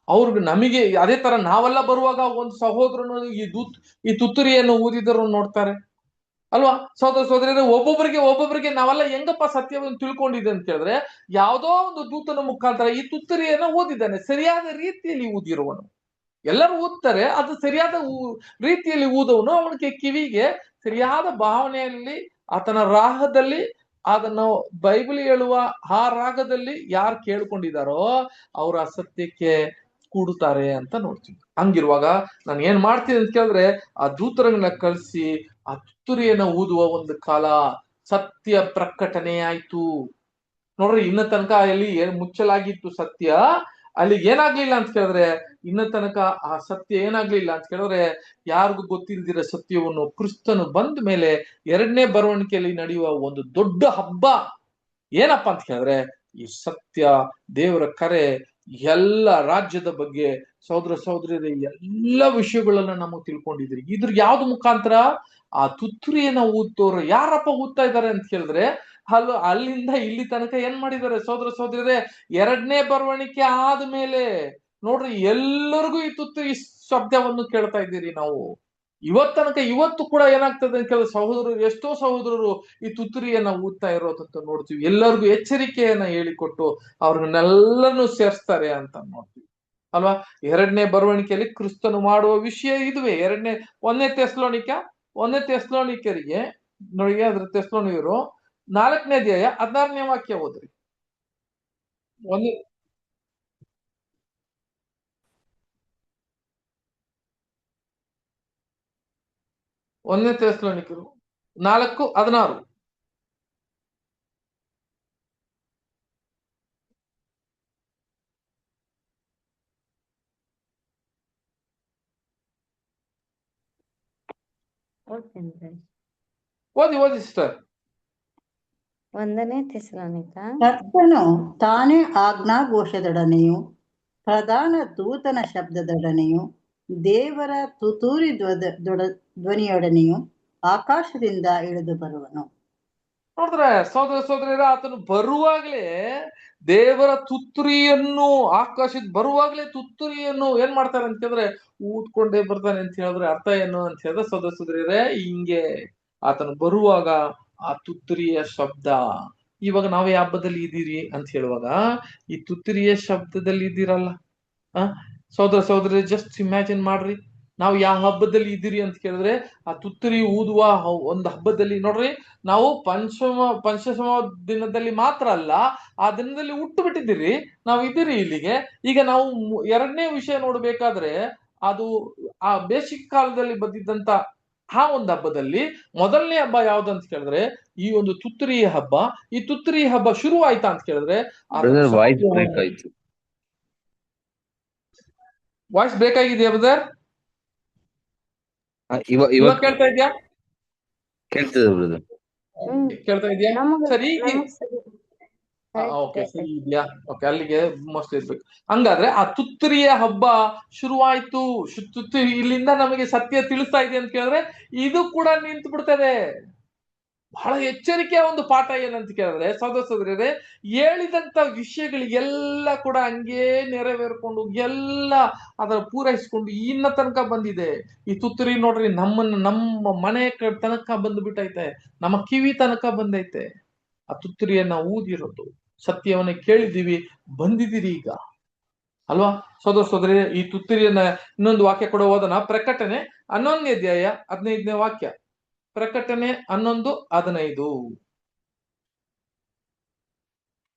ಅವ್ರಿಗೆ. ನಮಗೆ ಅದೇ ತರ ನಾವೆಲ್ಲ ಬರುವಾಗ ಒಂದು ಸಹೋದರನು ಈ ತುತ್ತೂರಿಯನ್ನು ಊದಿದರು ನೋಡ್ತಾರೆ ಅಲ್ವಾ. ಸಹೋದರ ಸಹೋದರಿಯರೇ, ಒಬ್ಬೊಬ್ಬರಿಗೆ ನಾವೆಲ್ಲ ಹೆಂಗಪ್ಪ ಸತ್ಯವನ್ನು ತಿಳ್ಕೊಂಡಿದೆ ಅಂತ ಕೇಳಿದ್ರೆ, ಯಾವುದೋ ಒಂದು ದೂತನ ಮುಖಾಂತರ ಈ ತುತ್ತೂರಿಯನ್ನ ಓದಿದ್ದಾನೆ, ಸರಿಯಾದ ರೀತಿಯಲ್ಲಿ ಊದಿರುವನು. ಎಲ್ಲರೂ ಊದ್ತಾರೆ, ಅದು ಸರಿಯಾದ ರೀತಿಯಲ್ಲಿ ಊದವನು ಅವನಿಗೆ ಕಿವಿಗೆ ಸರಿಯಾದ ಭಾವನೆಯಲ್ಲಿ ಆತನ ರಾಗದಲ್ಲಿ ಅದನ್ನು ಬೈಬಲ್ ಹೇಳುವ ಆ ರಾಗದಲ್ಲಿ ಯಾರು ಕೇಳ್ಕೊಂಡಿದಾರೋ ಅವ್ರ ಆ ಸತ್ಯಕ್ಕೆ ಕೂಡುತ್ತಾರೆ ಅಂತ ನೋಡ್ತೀವಿ. ಹಂಗಿರುವಾಗ ನಾನು ಏನ್ ಮಾಡ್ತೀನಿ ಅಂತ ಕೇಳಿದ್ರೆ, ಆ ದೂತರನ್ನ ಕಳಿಸಿ ಆ ತುತ್ತೂರಿಯನ್ನ ಊದುವ ಒಂದು ಕಾಲ ಸತ್ಯ ಪ್ರಕಟಣೆ ಆಯ್ತು. ನೋಡ್ರಿ, ಇನ್ನ ತನಕ ಅಲ್ಲಿ ಮುಚ್ಚಲಾಗಿತ್ತು ಸತ್ಯ, ಅಲ್ಲಿಗೆ ಏನಾಗ್ಲಿಲ್ಲ ಅಂತ ಕೇಳಿದ್ರೆ, ಇನ್ನ ತನಕ ಆ ಸತ್ಯ ಏನಾಗ್ಲಿಲ್ಲ ಅಂತ ಕೇಳಿದ್ರೆ, ಯಾರಿಗೂ ಗೊತ್ತಿಲ್ದಿರೋ ಸತ್ಯವನ್ನು ಕ್ರಿಸ್ತನು ಬಂದ ಮೇಲೆ 2ನೇ ಬರವಣಿಗೆಯಲ್ಲಿ ನಡೆಯುವ ಒಂದು ದೊಡ್ಡ ಹಬ್ಬ ಏನಪ್ಪಾ ಅಂತ ಕೇಳಿದ್ರೆ, ಈ ಸತ್ಯ, ದೇವರ ಕರೆ, ಎಲ್ಲ ರಾಜ್ಯದ ಬಗ್ಗೆ ಸಹೋದರ ಸಹೋದರಿಯರೇ ಎಲ್ಲ ವಿಷಯಗಳನ್ನ ನಾವು ತಿಳ್ಕೊಂಡಿದ್ರಿ. ಇದ್ರ ಯಾವ್ದು ಮುಖಾಂತರ? ಆ ತುತ್ತೂರಿಯನ್ನ ಊದ್ತೋರು ಯಾರಪ್ಪ ಊದ್ತಾ ಇದ್ದಾರೆ ಅಂತ ಕೇಳಿದ್ರೆ, ಅಲ್ಲಿಂದ ಇಲ್ಲಿ ತನಕ ಏನ್ ಮಾಡಿದ್ದಾರೆ ಸಹೋದರ ಸಹೋದರಿಯರೇ, 2ನೇ ಬರವಣಿಗೆ ಆದ್ಮೇಲೆ ನೋಡ್ರಿ ಎಲ್ಲರಿಗೂ ಈ ತುತ್ತೂರಿ ಶಬ್ದವನ್ನು ಕೇಳ್ತಾ ಇದ್ದೀರಿ ನಾವು. ಇವತ್ತು ಕೂಡ ಏನಾಗ್ತದೆ ಅಂತ ಕೇಳಿದ್ರೆ, ಸಹೋದರರು, ಎಷ್ಟೋ ಸಹೋದರರು ಈ ತುತ್ತೂರಿಯನ್ನ ಊದ್ತಾ ಇರೋದಂತ ನೋಡ್ತೀವಿ. ಎಲ್ಲರಿಗೂ ಎಚ್ಚರಿಕೆಯನ್ನ ಹೇಳಿಕೊಟ್ಟು ಅವ್ರನ್ನೆಲ್ಲರನ್ನು ಸೇರಿಸ್ತಾರೆ ಅಂತ ನೋಡ್ತೀವಿ. ಅಲ್ವಾ? ಎರಡನೇ ಬರವಣಿಗೆಯಲ್ಲಿ ಕ್ರಿಸ್ತನು ಮಾಡುವ ವಿಷಯ ಇದುವೇ. ಒಂದನೇ ತೆಸ್ಲೋನಿಕರಿಗೆ ನೋಡಿ, ಅದ್ರ ತೆಸ್ಲೋನಿಕರು 4ನೇ ಅಧ್ಯಾಯ 16ನೇ ವಾಕ್ಯ ಓದ್ರಿ. ಒಂದನೇ ತೆಸ್ಲೋನಿಕರು 4:16. ಓದಿ ಸಿಸ್ಟರ್. 1ನೇ ಥೆಸಲೋನಿಕ. ಕರ್ತನು ತಾನೇ ಆಜ್ಞಾಘೋಷದೊಡನೆಯೂ ಪ್ರಧಾನ ದೂತನ ಶಬ್ದದೊಡನೆಯೂ ದೇವರ ತುತ್ತೂರಿ ಧ್ವನಿಯೊಡನೆಯೂ ಆಕಾಶದಿಂದ ಇಳಿದು ಬರುವನು. ನೋಡಿದ್ರೆ ಸೋದರ ಆತನು ಬರುವಾಗ್ಲೇ ದೇವರ ತುತ್ತೂರಿಯನ್ನು, ಆಕಾಶದ ಬರುವಾಗ್ಲೇ ತುತ್ತೂರಿಯನ್ನು ಏನ್ ಮಾಡ್ತಾರೆ ಅಂತ ಹೇಳಿದ್ರೆ ಊದ್ಕೊಂಡೇ ಬರ್ತಾನೆ ಅಂತ ಹೇಳಿದ್ರೆ ಅರ್ಥ ಏನು ಅಂತ ಹೇಳಿದ್ರೆ ಸೋದರರೇ, ಹಿಂಗೆ ಆತನು ಬರುವಾಗ ಆ ತುತ್ತೂರಿಯ ಶಬ್ದ. ಇವಾಗ ನಾವು ಯಾವ ಹಬ್ಬದಲ್ಲಿ ಇದ್ದೀರಿ ಅಂತ ಹೇಳುವಾಗ ಈ ತುತ್ತೂರಿಯ ಶಬ್ದದಲ್ಲಿ ಇದ್ದೀರಲ್ಲ, ಸೋದರರೇ, ಜಸ್ಟ್ ಇಮ್ಯಾಜಿನ್ ಮಾಡ್ರಿ, ನಾವು ಯಾವ ಹಬ್ಬದಲ್ಲಿ ಇದ್ದೀರಿ ಅಂತ ಕೇಳಿದ್ರೆ ಆ ತುತ್ತೂರಿ ಊದುವ ಒಂದು ಹಬ್ಬದಲ್ಲಿ. ನೋಡ್ರಿ, ನಾವು ಪಂಚಮ ದಿನದಲ್ಲಿ ಮಾತ್ರ ಅಲ್ಲ, ಆ ದಿನದಲ್ಲಿ ಹುಟ್ಟು ಬಿಟ್ಟಿದ್ದೀರಿ, ನಾವು ಇದ್ದೀರಿ ಇಲ್ಲಿಗೆ. ಈಗ ನಾವು ಎರಡನೇ ವಿಷಯ ನೋಡ್ಬೇಕಾದ್ರೆ ಅದು ಆ ಬೇಸಿಗೆ ಕಾಲದಲ್ಲಿ ಬಂದಿದ್ದಂತ ಆ ಒಂದು ಹಬ್ಬದಲ್ಲಿ ಮೊದಲನೇ ಹಬ್ಬ ಯಾವ್ದಂತ ಕೇಳಿದ್ರೆ ಈ ಒಂದು ತುತ್ತೂರಿ ಹಬ್ಬ. ಈ ತುತ್ತೂರಿ ಹಬ್ಬ ಶುರು ಆಯ್ತಾ ಅಂತ ಕೇಳಿದ್ರೆ ವಾಯ್ಸ್ ಬ್ರೇಕ್ ಆಗಿದೆಯಾ ಬ್ರದರ್? ಇವಾಗ ಕೇಳ್ತಾ ಇದ್ಯಾ? ಕೇಳ್ತಾ ಇದ್ಯಾ? ಸರಿ, ಓಕೆ, ಸರಿ ಇದೆಯಾ? ಓಕೆ, ಅಲ್ಲಿಗೆ ಮೋಸ್ಟ್ ಇರ್ಬೇಕು. ಹಂಗಾದ್ರೆ ಆ ತುತ್ತೂರಿಯ ಹಬ್ಬ ಶುರುವಾಯ್ತು. ತುತ್ತೂರಿ ಇಲ್ಲಿಂದ ನಮಗೆ ಸತ್ಯ ತಿಳಿಸ್ತಾ ಇದೆ ಅಂತ ಕೇಳಿದ್ರೆ ಇದು ಕೂಡ ನಿಂತು ಬಿಡ್ತದೆ. ಬಹಳ ಎಚ್ಚರಿಕೆಯ ಒಂದು ಪಾಠ ಏನಂತ ಕೇಳಿದ್ರೆ ಸೋದರರೇ, ಹೇಳಿದಂತ ವಿಷಯಗಳಿಗೆಲ್ಲ ಕೂಡ ಹಂಗೇ ನೆರವೇರ್ಕೊಂಡು ಎಲ್ಲ ಅದರ ಪೂರೈಸ್ಕೊಂಡು ಇನ್ನ ತನಕ ಬಂದಿದೆ. ಈ ತುತ್ತೂರಿ ನೋಡ್ರಿ, ನಮ್ಮ ಮನೆ ತನಕ ಬಂದ್ಬಿಟ್ಟೈತೆ, ನಮ್ಮ ಕಿವಿ ತನಕ ಬಂದೈತೆ. ಆ ತುತ್ತೂರಿಯನ್ನ ಊದಿರೋದು, ಸತ್ಯವನ್ನ ಕೇಳಿದೀವಿ, ಬಂದಿದ್ದೀರಿ ಈಗ ಅಲ್ವಾ ಸೋದರರೇ? ಈ ತುತ್ತೂರಿಯನ್ನ ಇನ್ನೊಂದು ವಾಕ್ಯ ಕೂಡ ಓದೋಣ. ಪ್ರಕಟಣೆ 11ನೇ ಅಧ್ಯಾಯ 15ನೇ ವಾಕ್ಯ. ಪ್ರಕಟಣೆ 11:15.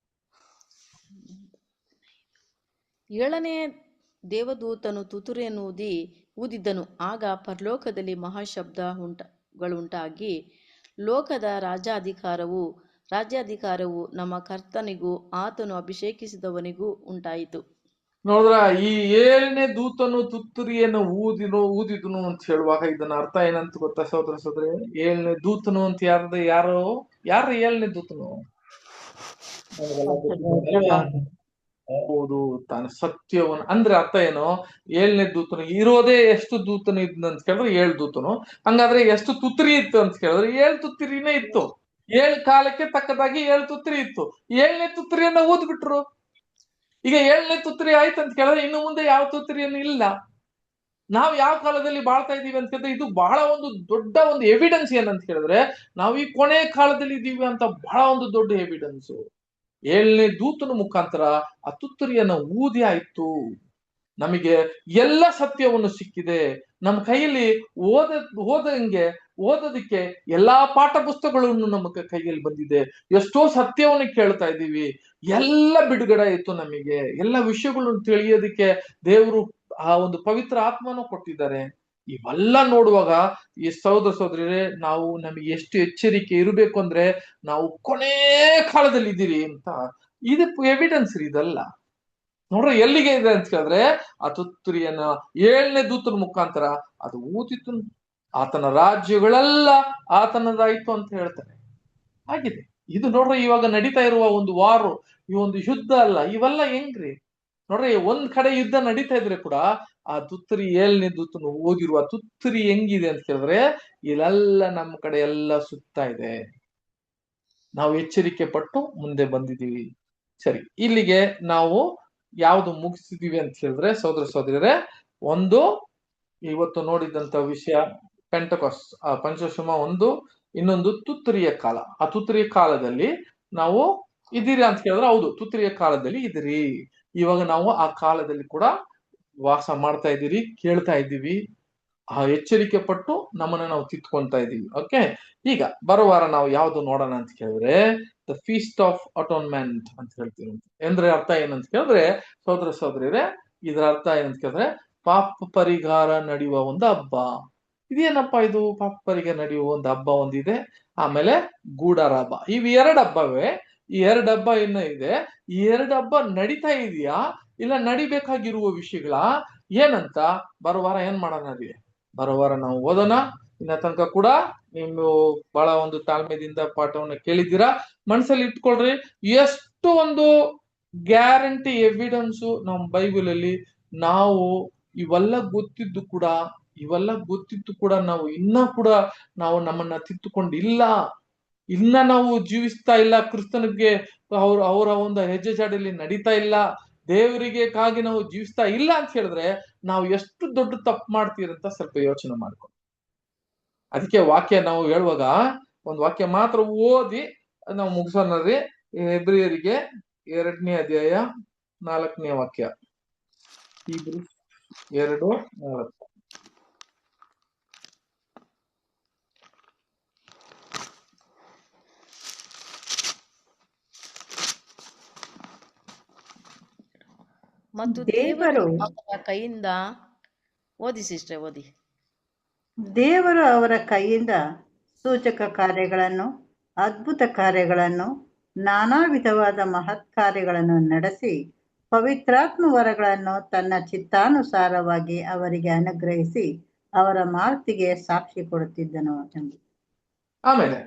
ಏಳನೇ ದೇವದೂತನು ತುತ್ತೂರಿಯನ್ನು ಊದಿದ್ದನು. ಆಗ ಪರಲೋಕದಲ್ಲಿ ಮಹಾಶಬ್ದಗಳುಂಟಾಗಿ ಲೋಕದ ರಾಜ್ಯಾಧಿಕಾರವು ನಮ್ಮ ಕರ್ತನಿಗೂ ಆತನು ಅಭಿಷೇಕಿಸಿದವನಿಗೂ ಉಂಟಾಯಿತು. ನೋಡಿದ್ರ, ಈ 7ನೇ ದೂತನು ತುತ್ತೂರಿಯನ್ನು ಊದಿದನು ಅಂತ ಹೇಳುವಾಗ ಇದನ್ನ ಅರ್ಥ ಏನಂತ ಗೊತ್ತಾ ಸೋದರರೇ? 7ನೇ ದೂತನು ಅಂತ ಯಾರು 7ನೇ ದೂತನು? ಹೌದು, ತಾನು ಸತ್ಯವನ್ನು ಅಂದ್ರೆ ಅರ್ಥ ಏನು? 7ನೇ ದೂತನು ಇರೋದೇ ಎಷ್ಟು ದೂತನು ಇದ್ನ ಅಂತ ಕೇಳಿದ್ರೆ 7 ದೂತನು. ಹಂಗಾದ್ರೆ ಎಷ್ಟು ತುತ್ತೂರಿ ಇತ್ತು ಅಂತ ಕೇಳಿದ್ರೆ 7 ತುತ್ತೂರಿನೇ ಇತ್ತು. 7 ಕಾಲಕ್ಕೆ ತಕ್ಕದಾಗಿ 7 ತುತ್ತೂರಿ ಇತ್ತು. 7ನೇ ತುತ್ತೂರಿಯನ್ನ ಊದ್ಬಿಟ್ರು. ಈಗ 7ನೇ ತುತ್ತೂರಿ ಆಯ್ತು ಅಂತ ಕೇಳಿದ್ರೆ ಇನ್ನು ಮುಂದೆ ಯಾವ ತುತ್ತೂರಿಯನ್ನು ಇಲ್ಲ. ನಾವು ಯಾವ ಕಾಲದಲ್ಲಿ ಬಾಳ್ತಾ ಇದೀವಿ ಅಂತ ಕೇಳಿದ್ರೆ ಇದು ಬಹಳ ಒಂದು ದೊಡ್ಡ ಒಂದು ಎವಿಡೆನ್ಸ್ ಏನಂತ ಕೇಳಿದ್ರೆ ನಾವು ಈ ಕೊನೆ ಕಾಲದಲ್ಲಿ ಇದ್ದೀವಿ ಅಂತ ಬಹಳ ಒಂದು ದೊಡ್ಡ ಎವಿಡೆನ್ಸ್. 7ನೇ ದೂತನ ಮುಖಾಂತರ ಆ ತುತ್ತೂರಿಯನ್ನ ಊದಿ ಆಯ್ತು. ನಮಗೆ ಎಲ್ಲ ಸತ್ಯವನ್ನು ಸಿಕ್ಕಿದೆ. ನಮ್ಮ ಕೈಯಲ್ಲಿ ಓದೋದಕ್ಕೆ ಎಲ್ಲಾ ಪಾಠ ಪುಸ್ತಕಗಳನ್ನು ನಮ್ಮ ಕೈಯಲ್ಲಿ ಬಂದಿದೆ. ಎಷ್ಟೋ ಸತ್ಯವನ್ನು ಕೇಳ್ತಾ ಇದ್ದೀವಿ, ಎಲ್ಲ ಬಿಡುಗಡೆ ಆಯ್ತು. ನಮಗೆ ಎಲ್ಲ ವಿಷಯಗಳನ್ನು ತಿಳಿಯೋದಕ್ಕೆ ದೇವರು ಆ ಒಂದು ಪವಿತ್ರ ಆತ್ಮನ ಕೊಟ್ಟಿದ್ದಾರೆ. ಇವೆಲ್ಲ ನೋಡುವಾಗ ಈ ಸೋದರರೇ, ನಮಗೆ ಎಷ್ಟು ಎಚ್ಚರಿಕೆ ಇರಬೇಕು ಅಂದ್ರೆ ನಾವು ಕೊನೆ ಕಾಲದಲ್ಲಿ ಇದ್ದೀರಿ ಅಂತ ಇದು ಎವಿಡೆನ್ಸ್ ಇದಲ್ಲ. ನೋಡ್ರಿ ಎಲ್ಲಿಗೆ ಇದೆ ಅಂತ ಕೇಳಿದ್ರೆ ಆ ತುತ್ತೂರಿಯನ್ನ 7ನೇ ದೂತನ ಮುಖಾಂತರ ಅದು ಊದಿತು. ಆತನ ರಾಜ್ಯಗಳೆಲ್ಲ ಆತನದಾಯ್ತು ಅಂತ ಹೇಳ್ತಾರೆ. ಆಗಿದೆ ಇದು. ನೋಡ್ರಿ, ಇವಾಗ ನಡೀತಾ ಇರುವ ಒಂದು ವಾರು, ಈ ಒಂದು ಯುದ್ಧ ಅಲ್ಲ, ಇವೆಲ್ಲ ಹೆಂಗ್ರಿ? ನೋಡ್ರಿ, ಒಂದ್ ಕಡೆ ಯುದ್ಧ ನಡೀತಾ ಇದ್ರೆ ಕೂಡ ಆ ತುತ್ತೂರಿ 7ನೇ ದೂತನು ಓದಿರುವ ತುತ್ತೂರಿ ಹೆಂಗಿದೆ ಅಂತ ಕೇಳಿದ್ರೆ ಇಲ್ಲೆಲ್ಲ ನಮ್ಮ ಕಡೆ ಎಲ್ಲ ಸುತ್ತಾ ಇದೆ. ನಾವು ಎಚ್ಚರಿಕೆ ಪಟ್ಟು ಮುಂದೆ ಬಂದಿದ್ದೀವಿ. ಸರಿ, ಇಲ್ಲಿಗೆ ನಾವು ಯಾವ್ದು ಮುಗಿಸಿದೀವಿ ಅಂತ ಹೇಳಿದ್ರೆ ಸೋದರರೇ, ಒಂದು ಇವತ್ತು ನೋಡಿದಂತ ವಿಷಯ ಪೆಂಟೆಕೋಸ್ಟ್, ಪಂಚಶಮ ಒಂದು, ಇನ್ನೊಂದು ತುತ್ತೂರಿಯ ಕಾಲ. ಆ ತುತ್ತೂರಿಯ ಕಾಲದಲ್ಲಿ ನಾವು ಇದ್ದೀರಿ ಅಂತ ಕೇಳಿದ್ರೆ ಹೌದು, ತುತ್ತೂರಿಯ ಕಾಲದಲ್ಲಿ ಇದ್ದೀರಿ. ಇವಾಗ ನಾವು ಆ ಕಾಲದಲ್ಲಿ ಕೂಡ ವಾಸ ಮಾಡ್ತಾ ಇದ್ದೀರಿ, ಕೇಳ್ತಾ ಇದ್ದೀವಿ. ಆ ಎಚ್ಚರಿಕೆ ಪಟ್ಟು ನಮ್ಮನ್ನ ನಾವು ತಿತ್ಕೊಂತಾ ಇದೀವಿ. ಓಕೆ, ಈಗ ಬರೋ ವಾರ ನಾವು ಯಾವ್ದು ನೋಡೋಣ ಅಂತ ಕೇಳಿದ್ರೆ ದ ಫೀಸ್ಟ್ ಆಫ್ ಅಟೋನ್ಮೆಂಟ್ ಅಂತ ಹೇಳ್ತೀವಿ. ಅಂದ್ರೆ ಅರ್ಥ ಏನಂತ ಕೇಳಿದ್ರೆ ಸಹೋದರ ಸಹೋದರಿಯರೇ, ಇದರ ಅರ್ಥ ಏನಂತ ಕೇಳಿದ್ರೆ ಪಾಪ ಪರಿಹಾರ ನಡೆಯುವ ಒಂದು ಹಬ್ಬ. ಇದೇನಪ್ಪ ಇದು? ಪಾಪ ಪರಿಹಾರ ನಡೆಯುವ ಒಂದು ಹಬ್ಬ ಒಂದಿದೆ, ಆಮೇಲೆ ಗೂಡಾರ ಹಬ್ಬ. ಇವು ಎರಡು ಹಬ್ಬವೇ. ಈ ಎರಡು ಹಬ್ಬ ಏನ ಇದೆ, ಈ ಎರಡು ಹಬ್ಬ ನಡೀತಾ ಇದೆಯಾ ಇಲ್ಲ ನಡಿಬೇಕಾಗಿರುವ ವಿಷಯಗಳ ಏನಂತ ಬರೋ ವಾರ ಏನ್ ಮಾಡೋಣ ಅದಿದೆ. ಬರೋ ವಾರ ನಾವು ಓದೋಣ. ಇನ್ನ ತನಕ ಕೂಡ ನೀವು ಬಹಳ ಒಂದು ತಾಳ್ಮೆದಿಂದ ಪಾಠವನ್ನ ಕೇಳಿದ್ದೀರಾ. ಮನಸ್ಸಲ್ಲಿ ಇಟ್ಕೊಳ್ರಿ, ಎಷ್ಟು ಒಂದು ಗ್ಯಾರಂಟಿ ಎವಿಡೆನ್ಸು ನಮ್ಮ ಬೈಬಲ್ ಅಲ್ಲಿ ನಾವು ಇವೆಲ್ಲ ಗೊತ್ತಿದ್ದು ಕೂಡ ನಾವು ಇನ್ನ ಕೂಡ ನಾವು ನಮ್ಮನ್ನ ತಿತ್ತುಕೊಂಡಿಲ್ಲ, ಇನ್ನ ನಾವು ಜೀವಿಸ್ತಾ ಇಲ್ಲ, ಕ್ರಿಸ್ತನಿಗೆ ಅವರ ಒಂದು ಹೆಜ್ಜೆ ಜಾಡಲ್ಲಿ ನಡೀತಾ ಇಲ್ಲ, ದೇವರಿಗೆ ಕಾಗಿ ನಾವು ಜೀವಿಸ್ತಾ ಇಲ್ಲ ಅಂತ ಹೇಳಿದ್ರೆ ನಾವು ಎಷ್ಟು ದೊಡ್ಡ ತಪ್ಪು ಮಾಡ್ತೀರಂತ ಸ್ವಲ್ಪ ಯೋಚನೆ ಮಾಡ್ಕೊಂಡು. ಅದಕ್ಕೆ ವಾಕ್ಯ ನಾವು ಹೇಳುವಾಗ ಒಂದು ವಾಕ್ಯ ಮಾತ್ರ ಓದಿ ನಾವು ಮುಗಿಸೋಣ್ರಿ. ಹೆಬ್ರಿಯರಿಗೆ 2ನೇ ಅಧ್ಯಾಯ 4ನೇ ವಾಕ್ಯ. ಹೀಬ್ರೂ 2:4. ಮತ್ತು ದೇವರು ಅವರ ಕೈಯಿಂದ ಓದಿ ಸಿಸ್ಟರ್, ಓದಿ. ದೇವರು ಅವರ ಕೈಯಿಂದ ಸೂಚಕ ಕಾರ್ಯಗಳನ್ನು, ಅದ್ಭುತ ಕಾರ್ಯಗಳನ್ನು, ನಾನಾ ವಿಧವಾದ ಮಹತ್ ಕಾರ್ಯಗಳನ್ನು ನಡೆಸಿ ಪವಿತ್ರಾತ್ಮ ವರಗಳನ್ನು ತನ್ನ ಚಿತ್ತಾನುಸಾರವಾಗಿ ಅವರಿಗೆ ಅನುಗ್ರಹಿಸಿ ಅವರ ಮಾತಿಗೆ ಸಾಕ್ಷಿ ಕೊಡುತ್ತಿದ್ದನು ಎಂದು. ಆಮೇಲೆ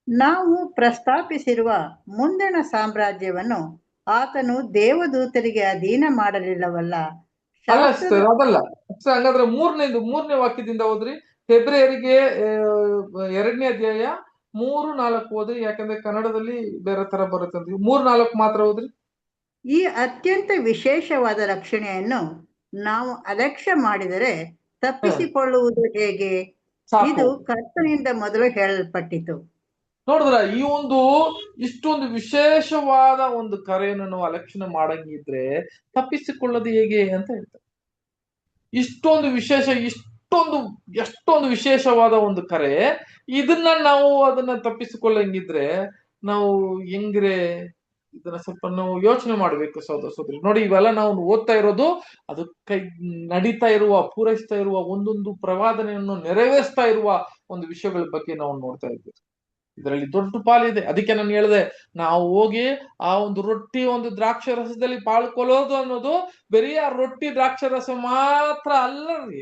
ನಾವು ಪ್ರಸ್ತಾಪಿಸಿರುವ ಮುಂದಿನ ಸಾಮ್ರಾಜ್ಯವನ್ನು ಆತನು ದೇವದೂತರಿಗೆ ಅಧೀನ ಮಾಡಲಿಲ್ಲವಲ್ಲ. ಅದಲ್ಲ. ಹಾಗಾದ್ರೆ ಮೂರನೇ ವಾಕ್ಯದಿಂದ ಹೋದ್ರಿ. ಫೆಬ್ರವರಿಗೆ 2ನೇ ಅಧ್ಯಾಯ 3-4 ಓದ್ರಿ. ಯಾಕಂದ್ರೆ ಕನ್ನಡದಲ್ಲಿ ಬೇರೆ ತರ ಬರುತ್ತೆ ಅಂತ 3-4 ಮಾತ್ರ ಓದ್ರಿ. ಈ ಅತ್ಯಂತ ವಿಶೇಷವಾದ ರಕ್ಷಣೆಯನ್ನು ನಾವು ಅಲಕ್ಷ್ಯ ಮಾಡಿದರೆ ತಪ್ಪಿಸಿಕೊಳ್ಳುವುದು ಹೇಗೆ? ಇದು ಕರ್ತನಿಂದ ಮೊದಲು ಹೇಳಲ್ಪಟ್ಟಿತು. ನೋಡಿದ್ರ, ಈ ಒಂದು ಇಷ್ಟೊಂದು ವಿಶೇಷವಾದ ಒಂದು ಕರೆಯನ್ನು ನಾವು ಅಲಕ್ಷಣೆ ಮಾಡಂಗಿದ್ರೆ ತಪ್ಪಿಸಿಕೊಳ್ಳೋದು ಹೇಗೆ ಅಂತ ಹೇಳ್ತಾರೆ. ಎಷ್ಟೊಂದು ವಿಶೇಷವಾದ ಒಂದು ಕರೆ, ಇದನ್ನ ನಾವು ಅದನ್ನ ತಪ್ಪಿಸಿಕೊಳ್ಳಂಗಿದ್ರೆ ನಾವು ಹೆಂಗ್ರೆ? ಇದನ್ನ ಸ್ವಲ್ಪ ನಾವು ಯೋಚನೆ ಮಾಡ್ಬೇಕು ಸಹೋದರ ಸಹೋದರಿ. ನೋಡಿ, ಇವೆಲ್ಲ ನಾವು ಓದ್ತಾ ಇರೋದು ಅದು ನಡೀತಾ ಇರುವ, ಪೂರೈಸ್ತಾ ಇರುವ, ಒಂದೊಂದು ಪ್ರವಾದನೆಯನ್ನು ನೆರವೇರಿಸ್ತಾ ಇರುವ ಒಂದು ವಿಷಯಗಳ ಬಗ್ಗೆ ನಾವು ನೋಡ್ತಾ ಇದ್ದೀವಿ. ಇದರಲ್ಲಿ ದೊಡ್ಡ ಪಾಲಿದೆ. ಅದಕ್ಕೆ ನಾನು ಹೇಳಿದೆ, ನಾವು ಹೋಗಿ ಆ ಒಂದು ರೊಟ್ಟಿ ಒಂದು ದ್ರಾಕ್ಷಿ ರಸದಲ್ಲಿ ಪಾಲ್ಕೊಳ್ಳೋದು ಅನ್ನೋದು ಬರೀ ಆ ರೊಟ್ಟಿ ದ್ರಾಕ್ಷಿ ರಸ ಮಾತ್ರ ಅಲ್ಲರಿ,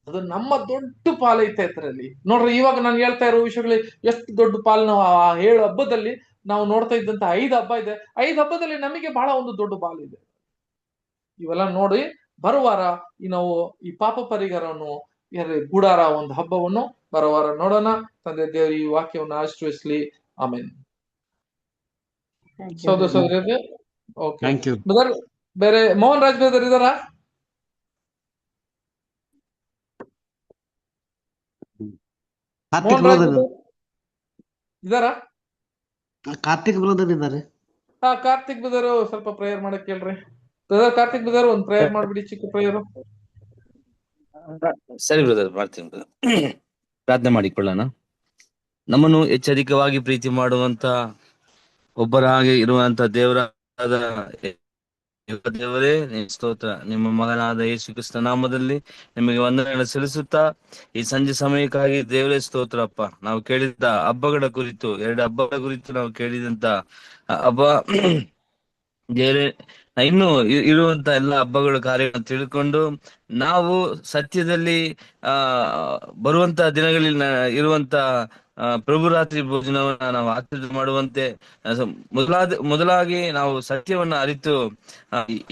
ಅದು ನಮ್ಮ ದೊಡ್ಡ ಪಾಲೈತೆ ಅದರಲ್ಲಿ. ನೋಡ್ರಿ, ಇವಾಗ ನಾನು ಹೇಳ್ತಾ ಇರೋ ವಿಷಯಗಳು ಎಷ್ಟು ದೊಡ್ಡ ಪಾಲು. ನಾವು ಆ 7 ಹಬ್ಬದಲ್ಲಿ ನಾವು ನೋಡ್ತಾ ಇದ್ದಂತ 5 ಹಬ್ಬ ಇದೆ. 5 ಹಬ್ಬದಲ್ಲಿ ನಮಗೆ ಬಹಳ ಒಂದು ದೊಡ್ಡ ಪಾಲಿದೆ. ಇವೆಲ್ಲ ನೋಡಿ ಬರುವಾರ ನಾವು ಈ ಪಾಪ ಪರಿಹಾರವನ್ನು, ಗೂಡಾರ ಒಂದು ಹಬ್ಬವನ್ನು ಬರುವಾರ ನೋಡೋಣ. ತಂದೆ ದೇವರು ಈ ವಾಕ್ಯವನ್ನು ಆಶೀರ್ವದಿಸಲಿ. ಆಮೇಲೆ ಸಹೋದರ ಸಹೋದರಿಯರೇ, ಓಕೆ ಬ್ರದರ್, ಬೇರೆ ಮೋಹನ್ ರಾಜ್ ಬ್ರದರ್ ಇದಾರಾ? ಮೋಹನ್ ರಾಜ್ ಇದಾರಾ? ಕಾರ್ತಿಕ್ ಬ್ರದರ್ ಇದ್ದಾರೆ. ಕಾರ್ತಿಕ್ ಬ್ರದರ್ ಸ್ವಲ್ಪ ಪ್ರೇಯರ್ ಮಾಡಕ್ ಕೇಳ್ರಿ. ಬ್ರದರ್ ಕಾರ್ತಿಕ್ ಬ್ರದರ್ ಒಂದು ಪ್ರೇಯರ್ ಮಾಡ್ಬಿಡಿ, ಚಿಕ್ಕ ಪ್ರೇಯರ್. ಸರಿ ಬ್ರದರ್, ಮಾಡ್ತೀನಿ ಬ್ರದರ್. ಪ್ರಾರ್ಥನೆ ಮಾಡಿಕೊಳ್ಳೋಣ. ನಮ್ಮನ್ನು ಎಚ್ಚರಿಕವಾಗಿ ಪ್ರೀತಿ ಮಾಡುವಂತ ಒಬ್ಬರಾಗಿ ಇರುವಂತ ದೇವರಾದ ದೇವರೇ, ಸ್ತೋತ್ರ. ನಿಮ್ಮ ಮಗನಾದ ಯೇಸು ಕ್ರಿಸ್ತ ನಾಮದಲ್ಲಿ ನಿಮಗೆ ವಂದನೆಗಳನ್ನು ಸಲ್ಲಿಸುತ್ತಾ ಈ ಸಂಜೆ ಸಮಯಕ್ಕಾಗಿ ದೇವರೇ ಸ್ತೋತ್ರಪ್ಪ. ನಾವು ಕೇಳಿದ ಹಬ್ಬಗಳ ಕುರಿತು, 2 ಹಬ್ಬಗಳ ಕುರಿತು ನಾವು ಕೇಳಿದಂತ ಹಬ್ಬ ದೇವರೇ, ಇನ್ನು ಇರುವಂತ ಎಲ್ಲ ಹಬ್ಬಗಳ ಕಾರ್ಯಗಳನ್ನು ತಿಳ್ಕೊಂಡು ನಾವು ಸತ್ಯದಲ್ಲಿ ಬರುವಂತ ದಿನಗಳಲ್ಲಿ ಇರುವಂತ ಪ್ರಭುರಾತ್ರಿ ಭೋಜನವನ್ನ ನಾವು ಆಚರಣೆ ಮಾಡುವಂತೆ ಮೊದಲಾಗಿ ನಾವು ಸತ್ಯವನ್ನ ಅರಿತು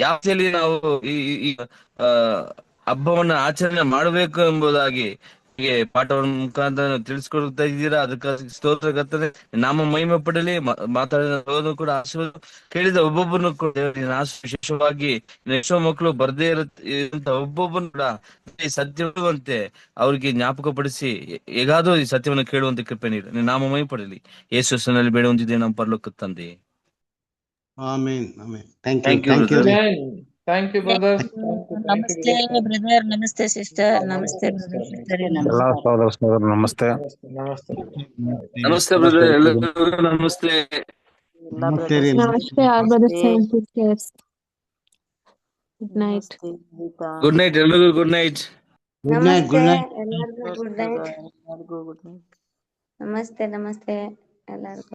ಯಾವ ರೀತಿಯಲ್ಲಿ ನಾವು ಈ ಹಬ್ಬವನ್ನ ಆಚರಣೆ ಮಾಡಬೇಕು ಎಂಬುದಾಗಿ ಪಾಠವನ್ನು ಮುಖಾಂತರ ತಿಳಿಸ್ಕೊಡ್ತಾ ಇದ್ದೀರಾ. ಅದಕ್ಕಾಗಿ ಸ್ತೋತ್ರ ಕರ್ತನೆ. ನಾಮ ಮಹಿಮೆ ಪಡಲಿ. ಮಾತಾಡಿದ ಕೂಡ ಕೇಳಿದ ಒಬ್ಬೊಬ್ಬರನ್ನು ಕೂಡ ವಿಶೇಷವಾಗಿ ಎಷ್ಟೋ ಮಕ್ಕಳು ಬರ್ದೇ ಇರುವಂತ ಒಬ್ಬೊಬ್ಬರು ಕೂಡ ಈ ಸತ್ಯವಂತೆ ಅವ್ರಿಗೆ ಜ್ಞಾಪಕ ಪಡಿಸಿ ಹೇಗಾದ್ರೂ ಈ ಸತ್ಯವನ್ನು ಕೇಳುವಂತ ಕೃಪೆ ನೀಡಿ ನಾಮ ಮಹಿಮೆ ಪಡಲಿ. ಯೇಸುವಿನಲ್ಲಿ ಬೇಡ ಹೊಂದಿದೆ ನಮ್ಮ ಪರಲೋಕ ತಂದೆ. Amen. Amen. Thank you. Thank you. Thank you brothers. ನಮಸ್ತೆ ಬ್ರದರ್, ನಮಸ್ತೆ ಸಿಸ್ಟರ್, ನಮಸ್ತೆ ಬ್ರದರ್ ಸಿಸ್ಟರ್, ಎಲ್ಲಾ ಸಹೋದರ ಸಹೋದರ ನಮಸ್ತೆ. ನಮಸ್ತೆ. ನಮಸ್ತೆ ಬ್ರದರ್, ಎಲ್ಲರಿಗೂ ನಮಸ್ತೆ. ನಮಸ್ತೆ ರೀ. ನಮಸ್ತೆ brothers and sisters. Good night. Good night ಎಲ್ರಿಗೂ, ಗುಡ್ ನೈಟ್. Good night. ನಮಸ್ತೆ ಗುಡ್ ನೈಟ್. ಎಲ್ಲರಿಗೂ ಗುಡ್ ನೈಟ್. ನಮಸ್ತೆ ನಮಸ್ತೆ ಎಲ್ಲರಿಗೂ.